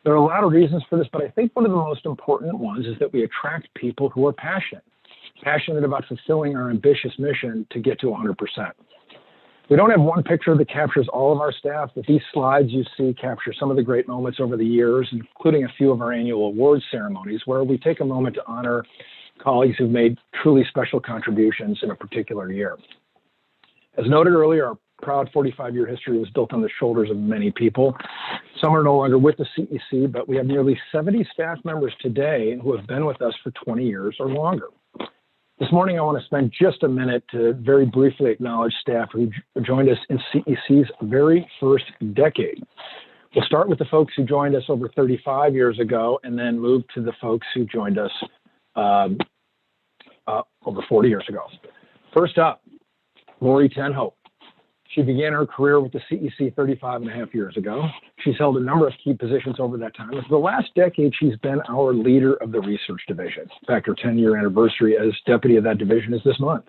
There are a lot of reasons for this, but I think one of the most important ones is that we attract people who are passionate about fulfilling our ambitious mission to get to 100%. We don't have one picture that captures all of our staff, but these slides you see capture some of the great moments over the years, including a few of our annual awards ceremonies, where we take a moment to honor colleagues who've made truly special contributions in a particular year. As noted earlier, our proud 45-year history was built on the shoulders of many people. Some are no longer with the CEC, but we have nearly 70 staff members today who have been with us for 20 years or longer. This morning, I want to spend just a minute to very briefly acknowledge staff who joined us in CEC's very first decade. We'll start with the folks who joined us over 35 years ago and then move to the folks who joined us over 40 years ago. First up, Lori Tenhope. She began her career with the CEC 35 and a half years ago. She's held a number of key positions over that time. And for the last decade, she's been our leader of the research division. In fact, her 10-year anniversary as deputy of that division is this month.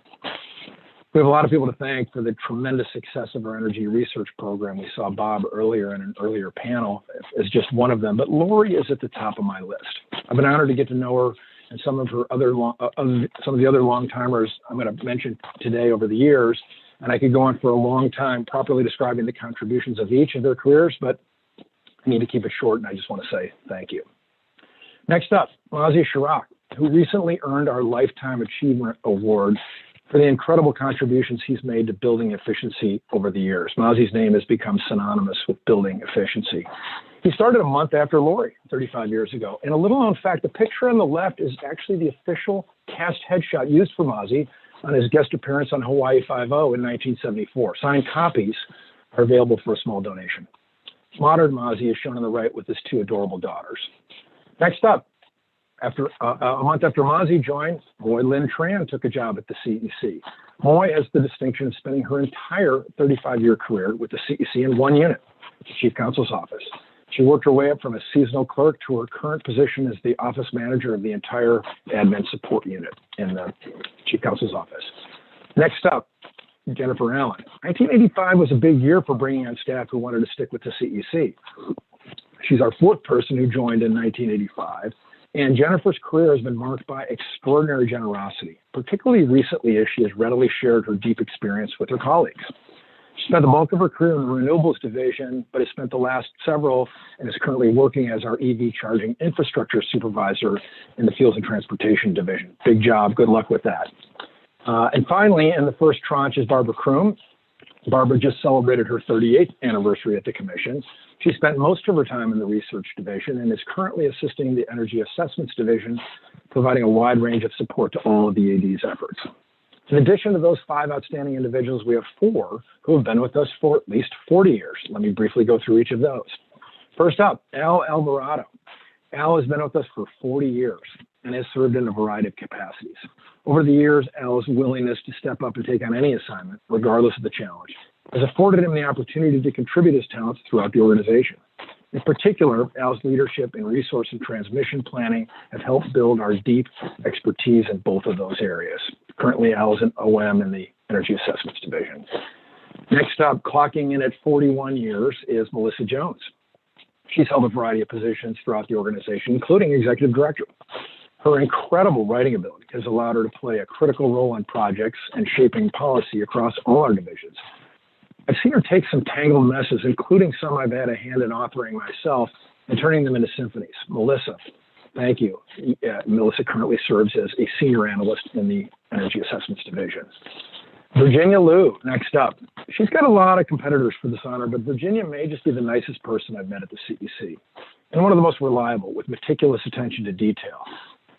We have a lot of people to thank for the tremendous success of our energy research program. We saw Bob earlier in an earlier panel as just one of them, but Lori is at the top of my list. I've been honored to get to know her and some of the other long-timers I'm going to mention today over the years. And I could go on for a long time properly describing the contributions of each of their careers, but I need to keep it short, and I just want to say thank you. Next up, Mazi Shirak, who recently earned our Lifetime Achievement Award for the incredible contributions he's made to building efficiency over the years. Mazi's name has become synonymous with building efficiency. He started a month after Lori, 35 years ago. And a little known fact, the picture on the left is actually the official cast headshot used for Mazi on his guest appearance on Hawaii Five-0 in 1974. Signed copies are available for a small donation. Modern Mazi is shown on the right with his two adorable daughters. Next up, after a month after Mazi joined, Moy Lynn Tran took a job at the CEC. Moy has the distinction of spending her entire 35-year career with the CEC in one unit, the Chief Counsel's office. She worked her way up from a seasonal clerk to her current position as the office manager of the entire admin support unit in the Chief Counsel's office. Next up, Jennifer Allen. 1985 was a big year for bringing on staff who wanted to stick with the CEC. She's our fourth person who joined in 1985. And Jennifer's career has been marked by extraordinary generosity, particularly recently as she has readily shared her deep experience with her colleagues. She spent the bulk of her career in the renewables division, but has spent the last several and is currently working as our EV charging infrastructure supervisor in the fuels and transportation division. Big job. Good luck with that. And finally, in the first tranche is Barbara Kroom. Barbara just celebrated her 38th anniversary at the commission. She spent most of her time in the research division and is currently assisting the energy assessments division, providing a wide range of support to all of the AD's efforts. In addition to those 5 outstanding individuals, we have 4 who have been with us for at least 40 years. Let me briefly go through each of those. First up, Al Alvarado. Al has been with us for 40 years and has served in a variety of capacities. Over the years, Al's willingness to step up and take on any assignment, regardless of the challenge, has afforded him the opportunity to contribute his talents throughout the organization. In particular, Al's leadership in resource and transmission planning have helped build our deep expertise in both of those areas. Currently, Al is an OM in the Energy Assessments Division. Next up, clocking in at 41 years, is Melissa Jones. She's held a variety of positions throughout the organization, including executive director. Her incredible writing ability has allowed her to play a critical role in projects and shaping policy across all our divisions. I've seen her take some tangled messes, including some I've had a hand in authoring myself, and turning them into symphonies. Melissa, thank you. Melissa currently serves as a senior analyst in the Energy Assessments Division. Virginia Liu, next up. She's got a lot of competitors for this honor, but Virginia may just be the nicest person I've met at the CEC, and one of the most reliable, with meticulous attention to detail.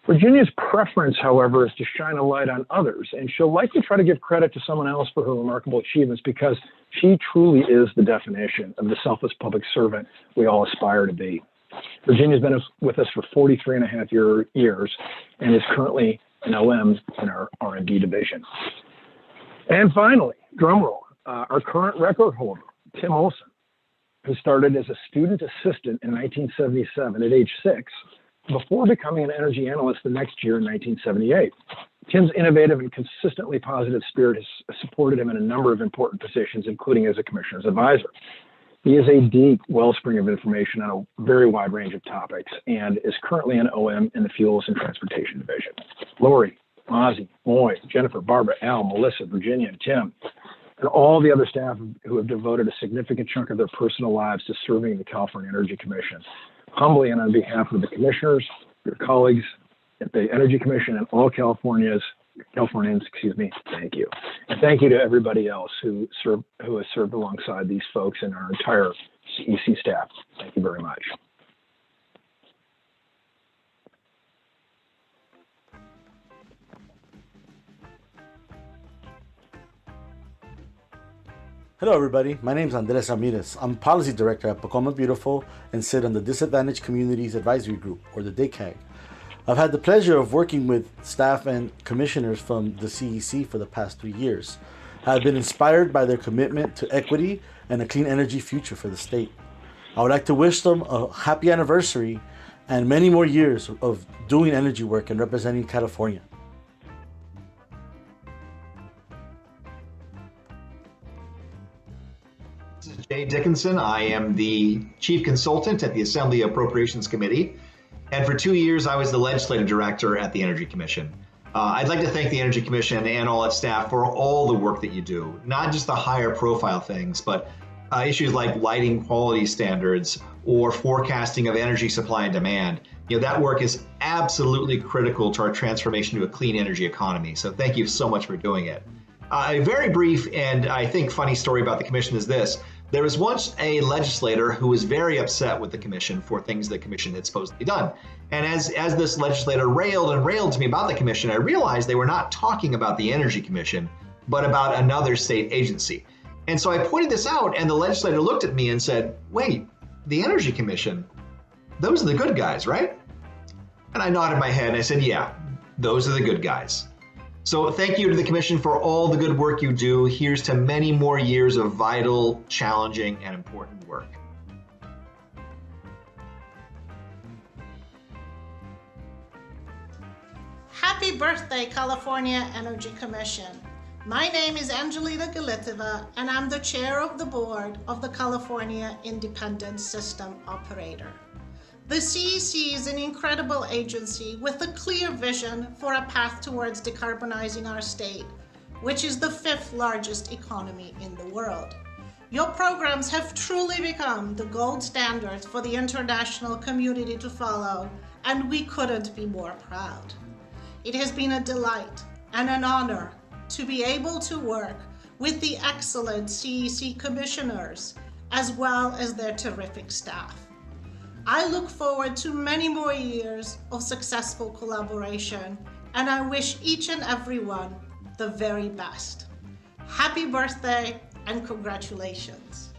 Virginia's preference, however, is to shine a light on others, and she'll likely try to give credit to someone else for her remarkable achievements because she truly is the definition of the selfless public servant we all aspire to be. Virginia's been with us for 43 and a half years and is currently an OM in our R&D division. And finally, drumroll, our current record holder, Tim Olson, who started as a student assistant in 1977 at age 6, before becoming an energy analyst the next year in 1978. Tim's innovative and consistently positive spirit has supported him in a number of important positions, including as a commissioner's advisor. He is a deep wellspring of information on a very wide range of topics and is currently an OM in the Fuels and Transportation Division. Lori, Ozzie, Moy, Jennifer, Barbara, Al, Melissa, Virginia, and Tim, and all the other staff who have devoted a significant chunk of their personal lives to serving the California Energy Commission. Humbly and on behalf of the commissioners, your colleagues at the Energy Commission and all Californians, thank you. And thank you to everybody else who has served alongside these folks and our entire CEC staff. Thank you very much. Hello everybody, my name is Andres Ramirez. I'm Policy Director at Pacoma Beautiful and sit on the Disadvantaged Communities Advisory Group, or the DACAG. I've had the pleasure of working with staff and commissioners from the CEC for the past 3 years. I've been inspired by their commitment to equity and a clean energy future for the state. I would like to wish them a happy anniversary and many more years of doing energy work and representing California. This is Jay Dickinson. I am the Chief Consultant at the Assembly Appropriations Committee. And for 2 years, I was the Legislative Director at the Energy Commission. I'd like to thank the Energy Commission and all its staff for all the work that you do, not just the higher profile things, but issues like lighting quality standards or forecasting of energy supply and demand. That work is absolutely critical to our transformation to a clean energy economy. So thank you so much for doing it. A very brief and I think funny story about the commission is this. There was once a legislator who was very upset with the commission for things the commission had supposedly done. And as this legislator railed and railed to me about the commission, I realized they were not talking about the Energy Commission, but about another state agency. And so I pointed this out, and the legislator looked at me and said, wait, the Energy Commission, those are the good guys, right? And I nodded my head and I said, yeah, those are the good guys. So thank you to the Commission for all the good work you do. Here's to many more years of vital, challenging, and important work. Happy birthday, California Energy Commission. My name is Angelina Galiteva, and I'm the chair of the board of the California Independent System Operator. The CEC is an incredible agency with a clear vision for a path towards decarbonizing our state, which is the 5th largest economy in the world. Your programs have truly become the gold standard for the international community to follow, and we couldn't be more proud. It has been a delight and an honor to be able to work with the excellent CEC commissioners as well as their terrific staff. I look forward to many more years of successful collaboration, and I wish each and every one the very best. Happy birthday and congratulations.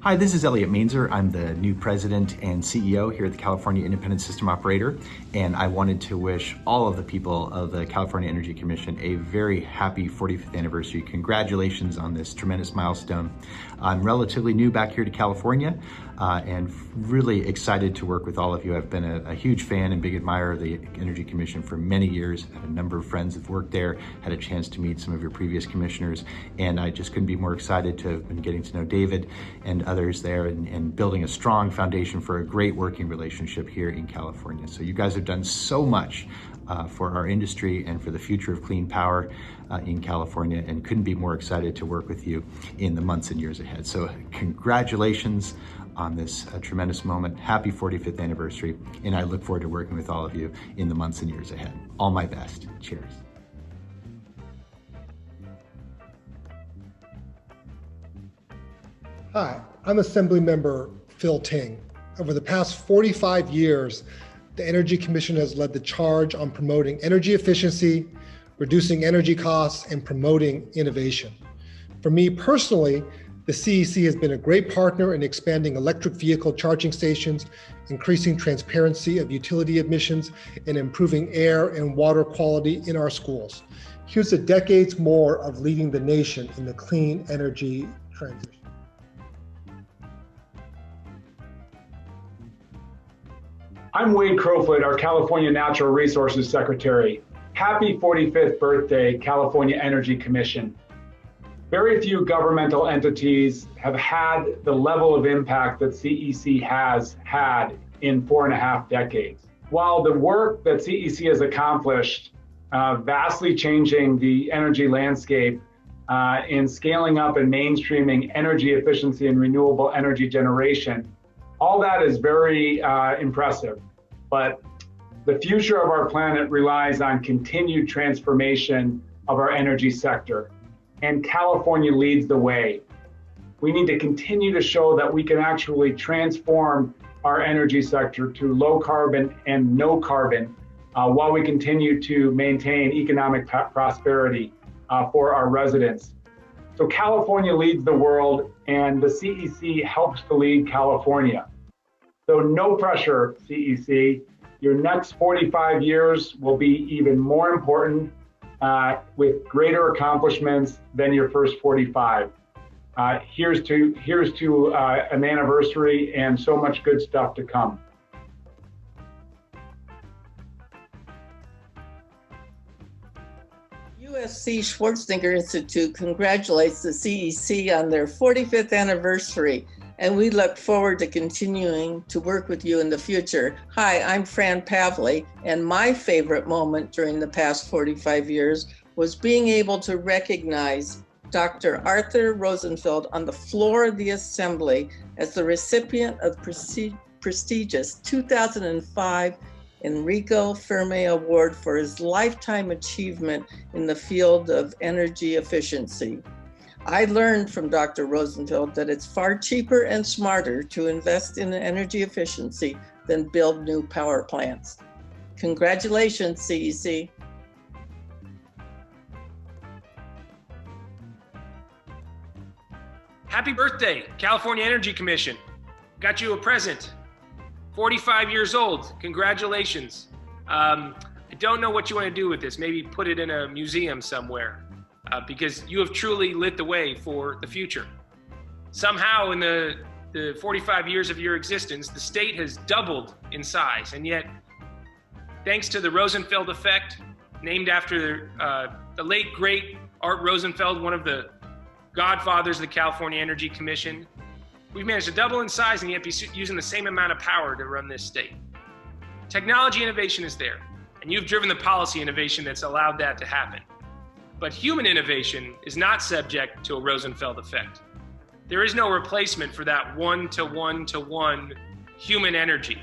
Hi, this is Elliot Mainzer. I'm the new president and CEO here at the California Independent System Operator, and I wanted to wish all of the people of the California Energy Commission a very happy 45th anniversary. Congratulations on this tremendous milestone. I'm relatively new back here to California and really excited to work with all of you. I've been a huge fan and big admirer of the Energy Commission for many years. I have a number of friends that have worked there, had a chance to meet some of your previous commissioners, and I just couldn't be more excited to have been getting to know David and others there and building a strong foundation for a great working relationship here in California. So you guys have done so much for our industry and for the future of clean power in California, and couldn't be more excited to work with you in the months and years ahead. So congratulations on this tremendous moment. Happy 45th anniversary, and I look forward to working with all of you in the months and years ahead. All my best. Cheers. Hi, I'm Assemblymember Phil Ting. Over the past 45 years, the Energy Commission has led the charge on promoting energy efficiency, reducing energy costs, and promoting innovation. For me personally, the CEC has been a great partner in expanding electric vehicle charging stations, increasing transparency of utility emissions, and improving air and water quality in our schools. Here's to decades more of leading the nation in the clean energy transition. I'm Wade Crowfoot, our California Natural Resources Secretary. Happy 45th birthday, California Energy Commission. Very few governmental entities have had the level of impact that CEC has had in 4.5 decades. While the work that CEC has accomplished, vastly changing the energy landscape in scaling up and mainstreaming energy efficiency and renewable energy generation, all that is very impressive. But the future of our planet relies on continued transformation of our energy sector, and California leads the way. We need to continue to show that we can actually transform our energy sector to low carbon and no carbon while we continue to maintain economic prosperity for our residents. So California leads the world, and the CEC helps to lead California. So no pressure, CEC. Your next 45 years will be even more important with greater accomplishments than your first 45. Here's to an anniversary and so much good stuff to come. USC Schwarzenegger Institute congratulates the CEC on their 45th anniversary, and we look forward to continuing to work with you in the future. Hi, I'm Fran Pavley, and my favorite moment during the past 45 years was being able to recognize Dr. Arthur Rosenfeld on the floor of the Assembly as the recipient of prestigious 2005 Enrico Fermi Award for his lifetime achievement in the field of energy efficiency. I learned from Dr. Rosenfeld that it's far cheaper and smarter to invest in energy efficiency than build new power plants. Congratulations, CEC. Happy birthday, California Energy Commission. Got you a present. 45 years old, congratulations. I don't know what you want to do with this. Maybe put it in a museum somewhere because you have truly lit the way for the future. Somehow in the 45 years of your existence, the state has doubled in size, and yet thanks to the Rosenfeld effect, named after the late great Art Rosenfeld, one of the godfathers of the California Energy Commission, we've managed to double in size and yet be using the same amount of power to run this state. Technology innovation is there, and you've driven the policy innovation that's allowed that to happen. But human innovation is not subject to a Rosenfeld effect. There is no replacement for that one-to-one-to-one human energy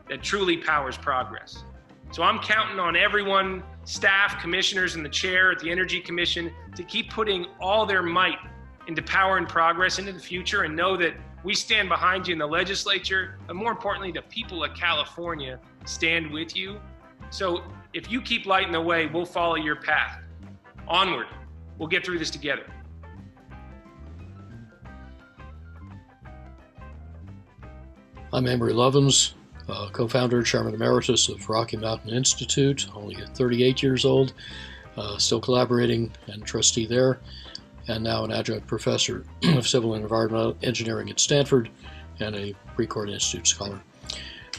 that truly powers progress. So I'm counting on everyone, staff, commissioners, and the chair at the Energy Commission to keep putting all their might into power and progress into the future, and know that we stand behind you in the legislature, but more importantly, the people of California stand with you. So if you keep lighting the way, we'll follow your path. Onward, we'll get through this together. I'm Amory Lovins, co-founder, chairman emeritus of Rocky Mountain Institute, only 38 years old, still collaborating and trustee there, and now an adjunct professor of civil and environmental engineering at Stanford and a Precourt Institute scholar.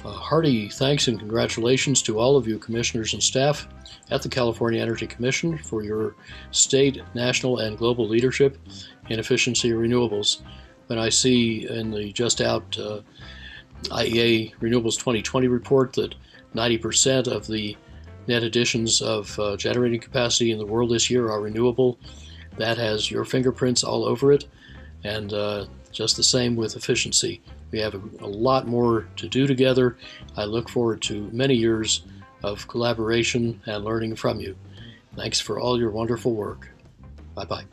Hearty thanks and congratulations to all of you commissioners and staff at the California Energy Commission for your state, national, and global leadership in efficiency and renewables. When I see in the just out IEA Renewables 2020 report that 90% of the net additions of generating capacity in the world this year are renewable, that has your fingerprints all over it, and just the same with efficiency. We have a lot more to do together. I look forward to many years of collaboration and learning from you. Thanks for all your wonderful work. Bye-bye.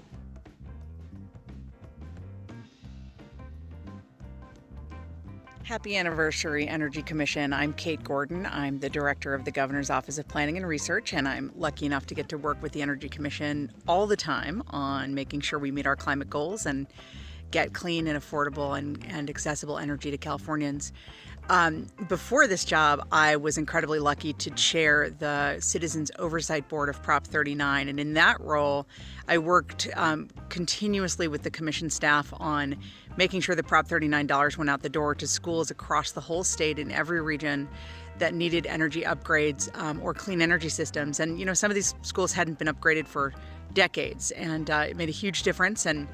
Happy anniversary, Energy Commission. I'm Kate Gordon. I'm the director of the Governor's Office of Planning and Research, and I'm lucky enough to get to work with the Energy Commission all the time on making sure we meet our climate goals and get clean and affordable and accessible energy to Californians. Before this job, I was incredibly lucky to chair the Citizens Oversight Board of Prop 39. And in that role, I worked continuously with the commission staff on making sure that Prop 39 dollars went out the door to schools across the whole state in every region that needed energy upgrades or clean energy systems. And, you know, some of these schools hadn't been upgraded for decades, and it made a huge difference. And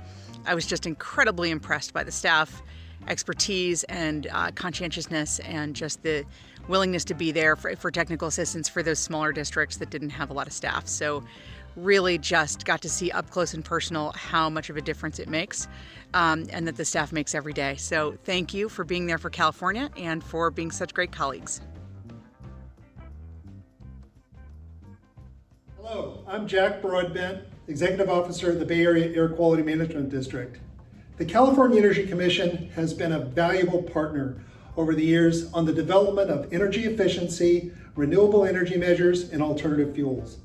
I was just incredibly impressed by the staff expertise and conscientiousness and just the willingness to be there for technical assistance for those smaller districts that didn't have a lot of staff. So really just got to see up close and personal how much of a difference it makes and that the staff makes every day. So thank you for being there for California and for being such great colleagues. Hello, I'm Jack Broadbent, Executive Officer of the Bay Area Air Quality Management District. The California Energy Commission has been a valuable partner over the years on the development of energy efficiency, renewable energy measures, and alternative fuels.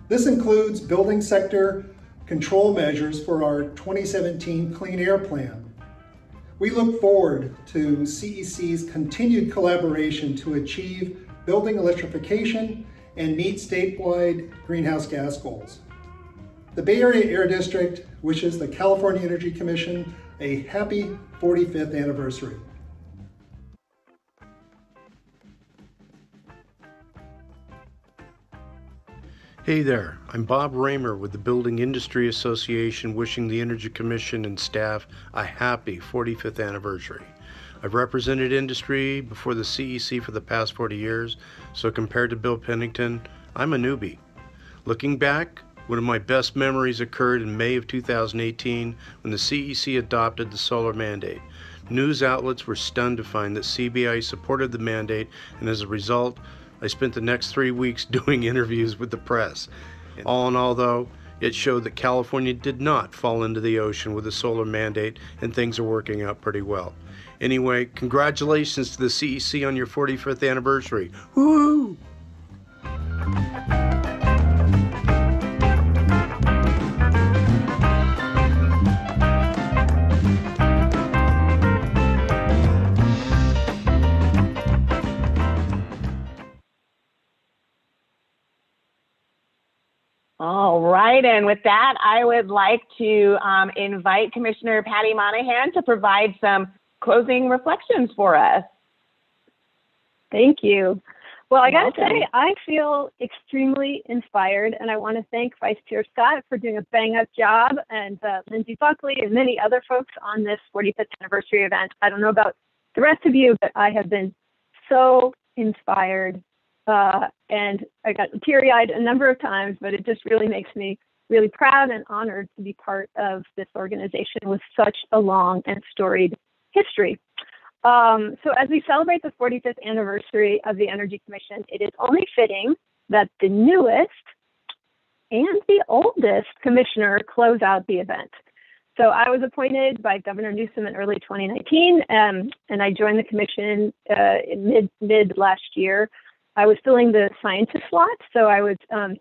This includes building sector control measures for our 2017 Clean Air Plan. We look forward to CEC's continued collaboration to achieve building electrification and meet statewide greenhouse gas goals. The Bay Area Air District wishes the California Energy Commission a happy 45th anniversary. Hey there, I'm Bob Raymer with the Building Industry Association, wishing the Energy Commission and staff a happy 45th anniversary. I've represented industry before the CEC for the past 40 years, so compared to Bill Pennington, I'm a newbie. Looking back, one of my best memories occurred in May of 2018 when the CEC adopted the solar mandate. News outlets were stunned to find that CBI supported the mandate, and as a result, I spent the next 3 weeks doing interviews with the press. All in all, though, it showed that California did not fall into the ocean with the solar mandate, and things are working out pretty well. Anyway, congratulations to the CEC on your 45th anniversary. Woo! All right, and with that, I would like to invite Commissioner Patty Monahan to provide some closing reflections for us. Thank you. Well, I got to say, I feel extremely inspired, and I want to thank Vice Chair Scott for doing a bang-up job, and Lindsay Buckley and many other folks on this 45th anniversary event. I don't know about the rest of you, but I have been so inspired, and I got teary-eyed a number of times, but it just really makes me really proud and honored to be part of this organization with such a long and storied history. So as we celebrate the 45th anniversary of the Energy Commission, it is only fitting that the newest and the oldest commissioner close out the event. So I was appointed by Governor Newsom in early 2019, and I joined the commission in mid last year. I was filling the scientist slot, so I was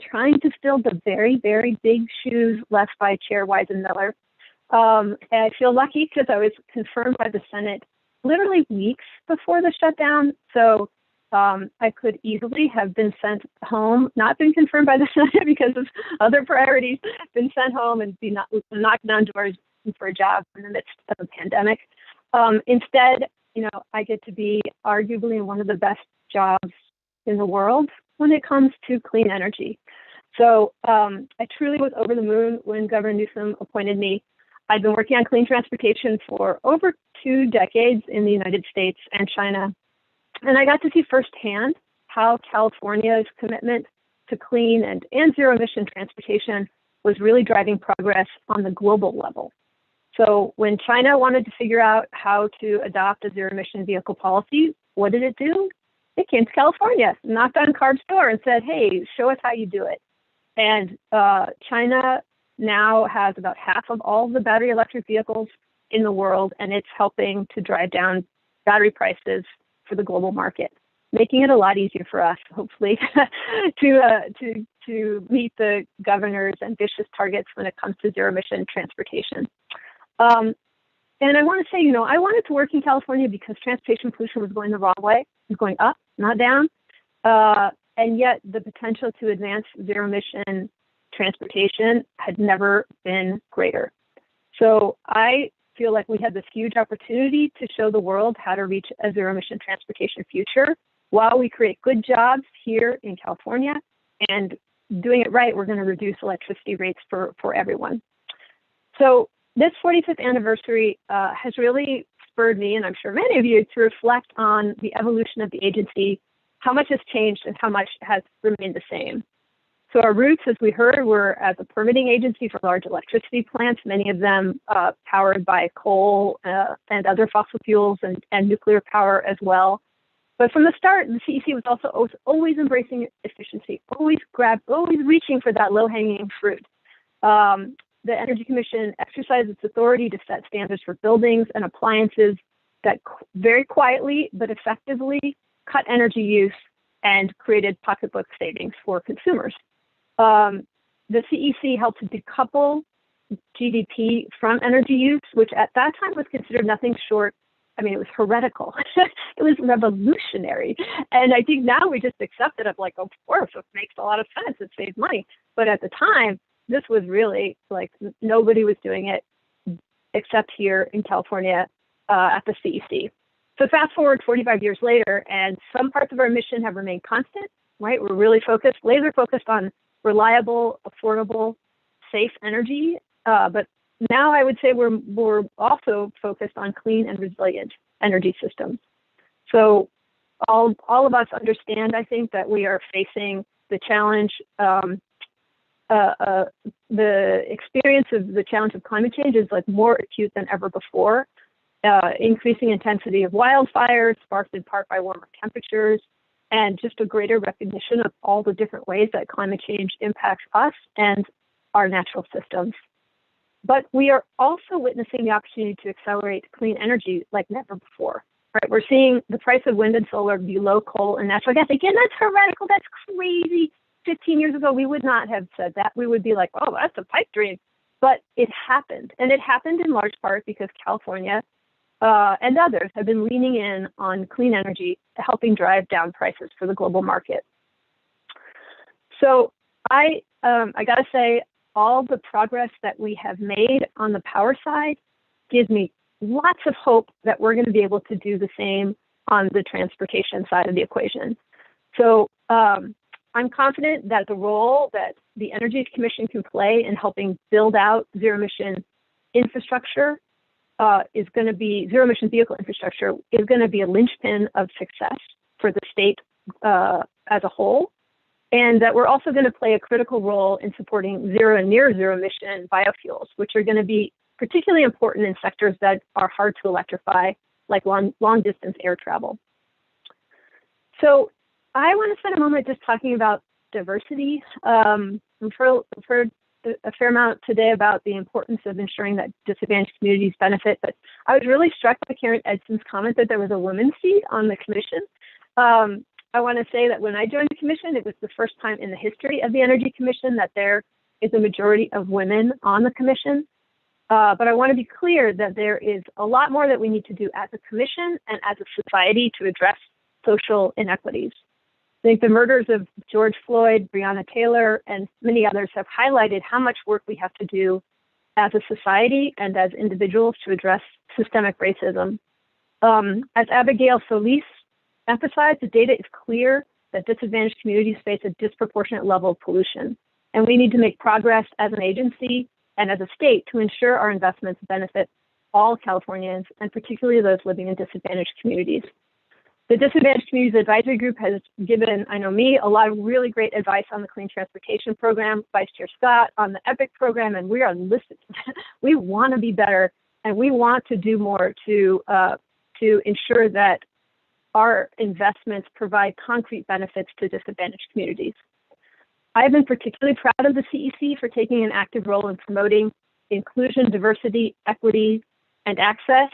trying to fill the very, very big shoes left by Chair Weisenmiller. And I feel lucky because I was confirmed by the Senate literally weeks before the shutdown. So I could easily have been sent home, not been confirmed by the Senate because of other priorities, been sent home and be knocking on doors for a job in the midst of a pandemic. Instead, I get to be arguably in one of the best jobs in the world when it comes to clean energy. So I truly was over the moon when Governor Newsom appointed me. I've been working on clean transportation for over 2 decades in the United States and China. And I got to see firsthand how California's commitment to clean and zero emission transportation was really driving progress on the global level. So when China wanted to figure out how to adopt a zero emission vehicle policy, what did it do? It came to California, knocked on CARB's door and said, hey, show us how you do it. And China now has about half of all the battery electric vehicles in the world, and it's helping to drive down battery prices for the global market, making it a lot easier for us, hopefully, to meet the governor's ambitious targets when it comes to zero emission transportation. And I want to say, I wanted to work in California because transportation pollution was going the wrong way. It was going up, not down. And yet the potential to advance zero emission transportation had never been greater. So I feel like we had this huge opportunity to show the world how to reach a zero emission transportation future while we create good jobs here in California. And doing it right, we're going to reduce electricity rates for everyone. So this 45th anniversary has really spurred me, and I'm sure many of you, to reflect on the evolution of the agency, how much has changed and how much has remained the same. So our roots, as we heard, were as a permitting agency for large electricity plants, many of them powered by coal and other fossil fuels and nuclear power as well. But from the start, the CEC was also always embracing efficiency, always reaching for that low-hanging fruit. The Energy Commission exercised its authority to set standards for buildings and appliances that very quietly but effectively cut energy use and created pocketbook savings for consumers. The CEC helped to decouple GDP from energy use, which at that time was considered nothing short. I mean, it was heretical. It was revolutionary. And I think now we just accept it of like, of course, it makes a lot of sense. It saves money. But at the time, this was really like nobody was doing it except here in California at the CEC. So fast forward 45 years later, and some parts of our mission have remained constant, right? We're really focused, laser focused on reliable, affordable, safe energy. But now I would say we're also focused on clean and resilient energy systems. So all of us understand, I think, that we are facing the challenge, the experience of the challenge of climate change is like more acute than ever before. Increasing intensity of wildfires, sparked in part by warmer temperatures, and just a greater recognition of all the different ways that climate change impacts us and our natural systems. But we are also witnessing the opportunity to accelerate clean energy like never before. Right? We're seeing the price of wind and solar below coal and natural gas. Again, that's heretical. That's crazy. 15 years ago, we would not have said that. We would be like, oh, that's a pipe dream. But it happened. And it happened in large part because California and others have been leaning in on clean energy, helping drive down prices for the global market. So I got to say, all the progress that we have made on the power side gives me lots of hope that we're going to be able to do the same on the transportation side of the equation. So I'm confident that the role that the Energy Commission can play in helping build out zero-emission infrastructure is going to be, zero-emission vehicle infrastructure is going to be a linchpin of success for the state as a whole. And that we're also going to play a critical role in supporting zero and near zero emission biofuels, which are going to be particularly important in sectors that are hard to electrify, like long distance air travel. So I want to spend a moment just talking about diversity. We've heard a fair amount today about the importance of ensuring that disadvantaged communities benefit, but I was really struck by Karen Edson's comment that there was a women's seat on the commission. I want to say that when I joined the commission, it was the first time in the history of the Energy Commission that there is a majority of women on the commission. But I want to be clear that there is a lot more that we need to do as a commission and as a society to address social inequities. I think the murders of George Floyd, Breonna Taylor, and many others have highlighted how much work we have to do as a society and as individuals to address systemic racism. As Abigail Solis emphasized, the data is clear that disadvantaged communities face a disproportionate level of pollution. And we need to make progress as an agency and as a state to ensure our investments benefit all Californians, and particularly those living in disadvantaged communities. The Disadvantaged Communities Advisory Group has given, I know me, a lot of really great advice on the Clean Transportation Program, Vice Chair Scott on the EPIC program, and we are listening. We want to be better, and we want to do more to ensure that our investments provide concrete benefits to disadvantaged communities. I've been particularly proud of the CEC for taking an active role in promoting inclusion, diversity, equity, and access,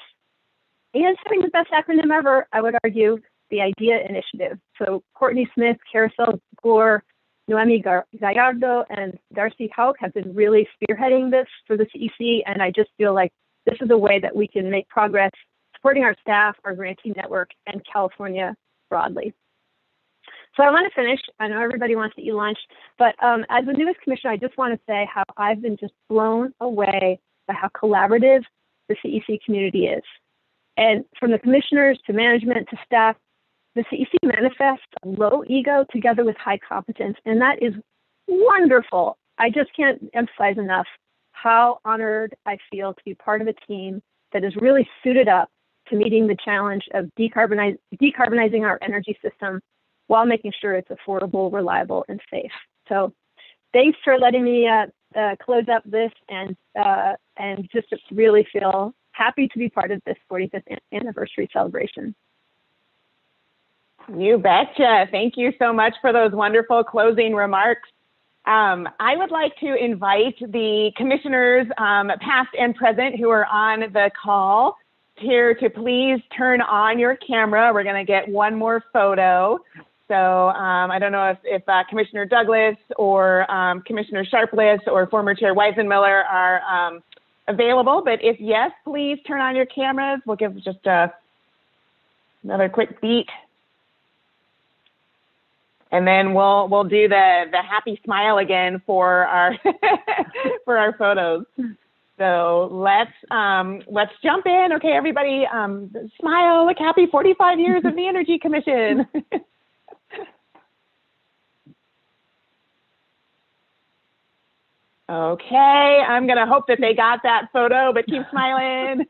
and having the best acronym ever, I would argue, the IDEA Initiative. So Courtney Smith, Carousel Gore, Noemi Gallardo, and Darcy Hauk have been really spearheading this for the CEC, and I just feel like this is a way that we can make progress supporting our staff, our grantee network, and California broadly. So I want to finish. I know everybody wants to eat lunch, but as the newest commissioner, I just want to say how I've been just blown away by how collaborative the CEC community is. And from the commissioners to management to staff, the CEC manifests low ego together with high competence, and that is wonderful. I just can't emphasize enough how honored I feel to be part of a team that is really suited up to meeting the challenge of decarbonizing our energy system while making sure it's affordable, reliable, and safe. So thanks for letting me close up this and just really feel happy to be part of this 45th anniversary celebration. You betcha. Thank you so much for those wonderful closing remarks. I would like to invite the commissioners, past and present, who are on the call here to please turn on your camera. We're going to get one more photo. So I don't know if Commissioner Douglas or Commissioner Sharpless or former Chair Weisenmiller are available, but if yes, please turn on your cameras. We'll give just another quick beat. And then we'll do the happy smile again for our for our photos. So let's jump in. Okay, everybody, smile. Look, happy 45 years of the Energy Commission. Okay, I'm gonna hope that they got that photo, but keep smiling.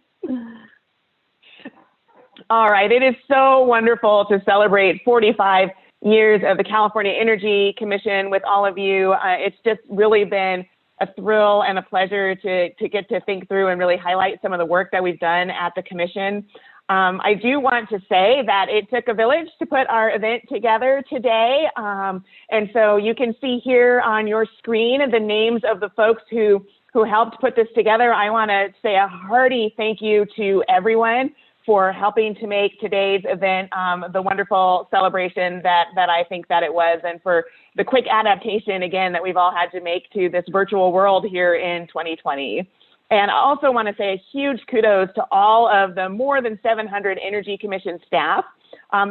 All right, it is so wonderful to celebrate 45 years of the California Energy Commission with all of you. It's just really been a thrill and a pleasure to get to think through and really highlight some of the work that we've done at the Commission. I do want to say that it took a village to put our event together today. And so you can see here on your screen the names of the folks who helped put this together. I want to say a hearty thank you to everyone for helping to make today's event the wonderful celebration that I think that it was, and for the quick adaptation, again, that we've all had to make to this virtual world here in 2020. And I also want to say a huge kudos to all of the more than 700 Energy Commission staff.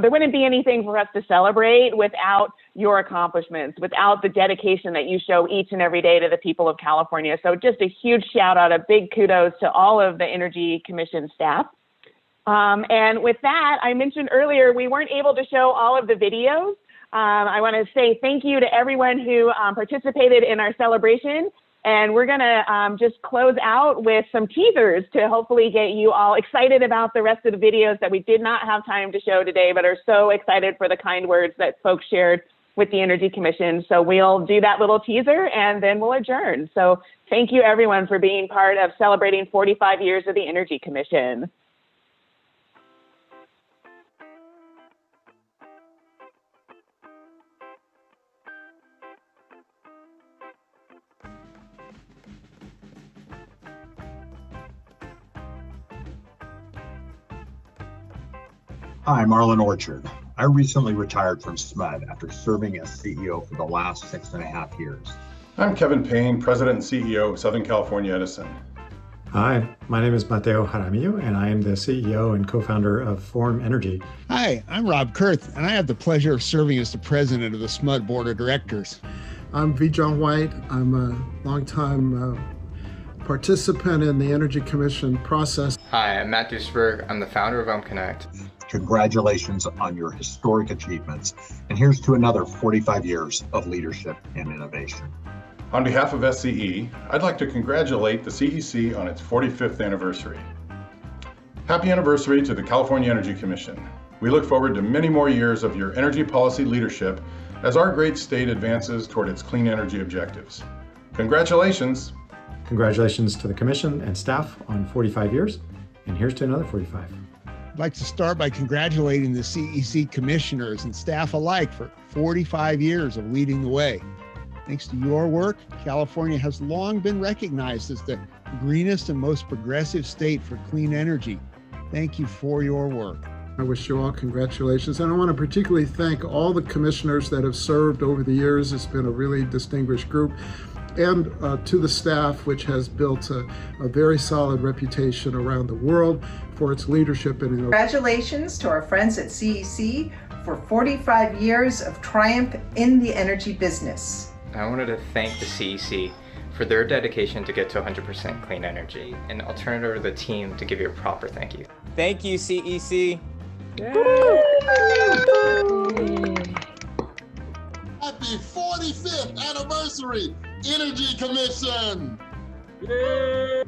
There wouldn't be anything for us to celebrate without your accomplishments, without the dedication that you show each and every day to the people of California. So just a huge shout out, a big kudos to all of the Energy Commission staff. And with that, I mentioned earlier, we weren't able to show all of the videos. I want to say thank you to everyone who participated in our celebration. And we're going to just close out with some teasers to hopefully get you all excited about the rest of the videos that we did not have time to show today, but are so excited for the kind words that folks shared with the Energy Commission. So we'll do that little teaser and then we'll adjourn. So thank you everyone for being part of celebrating 45 years of the Energy Commission. Hi, I'm Marlon Orchard. I recently retired from SMUD after serving as CEO for the last 6.5 years. I'm Kevin Payne, President and CEO of Southern California Edison. Hi, my name is Mateo Jaramillo, and I am the CEO and co-founder of Forum Energy. Hi, I'm Rob Kurth, and I have the pleasure of serving as the president of the SMUD Board of Directors. I'm V. John White. I'm a longtime participant in the Energy Commission process. Hi, I'm Matt Duisberg. I'm the founder of Connect. Congratulations on your historic achievements, and here's to another 45 years of leadership and innovation. On behalf of SCE, I'd like to congratulate the CEC on its 45th anniversary. Happy anniversary to the California Energy Commission. We look forward to many more years of your energy policy leadership as our great state advances toward its clean energy objectives. Congratulations. Congratulations to the Commission and staff on 45 years, and here's to another 45. I'd like to start by congratulating the CEC commissioners and staff alike for 45 years of leading the way. Thanks to your work, California has long been recognized as the greenest and most progressive state for clean energy. Thank you for your work. I wish you all congratulations. And I want to particularly thank all the commissioners that have served over the years. It's been a really distinguished group. And to the staff, which has built a very solid reputation around the world for its leadership and innovation. Congratulations to our friends at CEC for 45 years of triumph in the energy business. I wanted to thank the CEC for their dedication to get to 100% clean energy, and I'll turn it over to the team to give you a proper thank you. Thank you, CEC. Happy 45th anniversary, Energy Commission! Yay!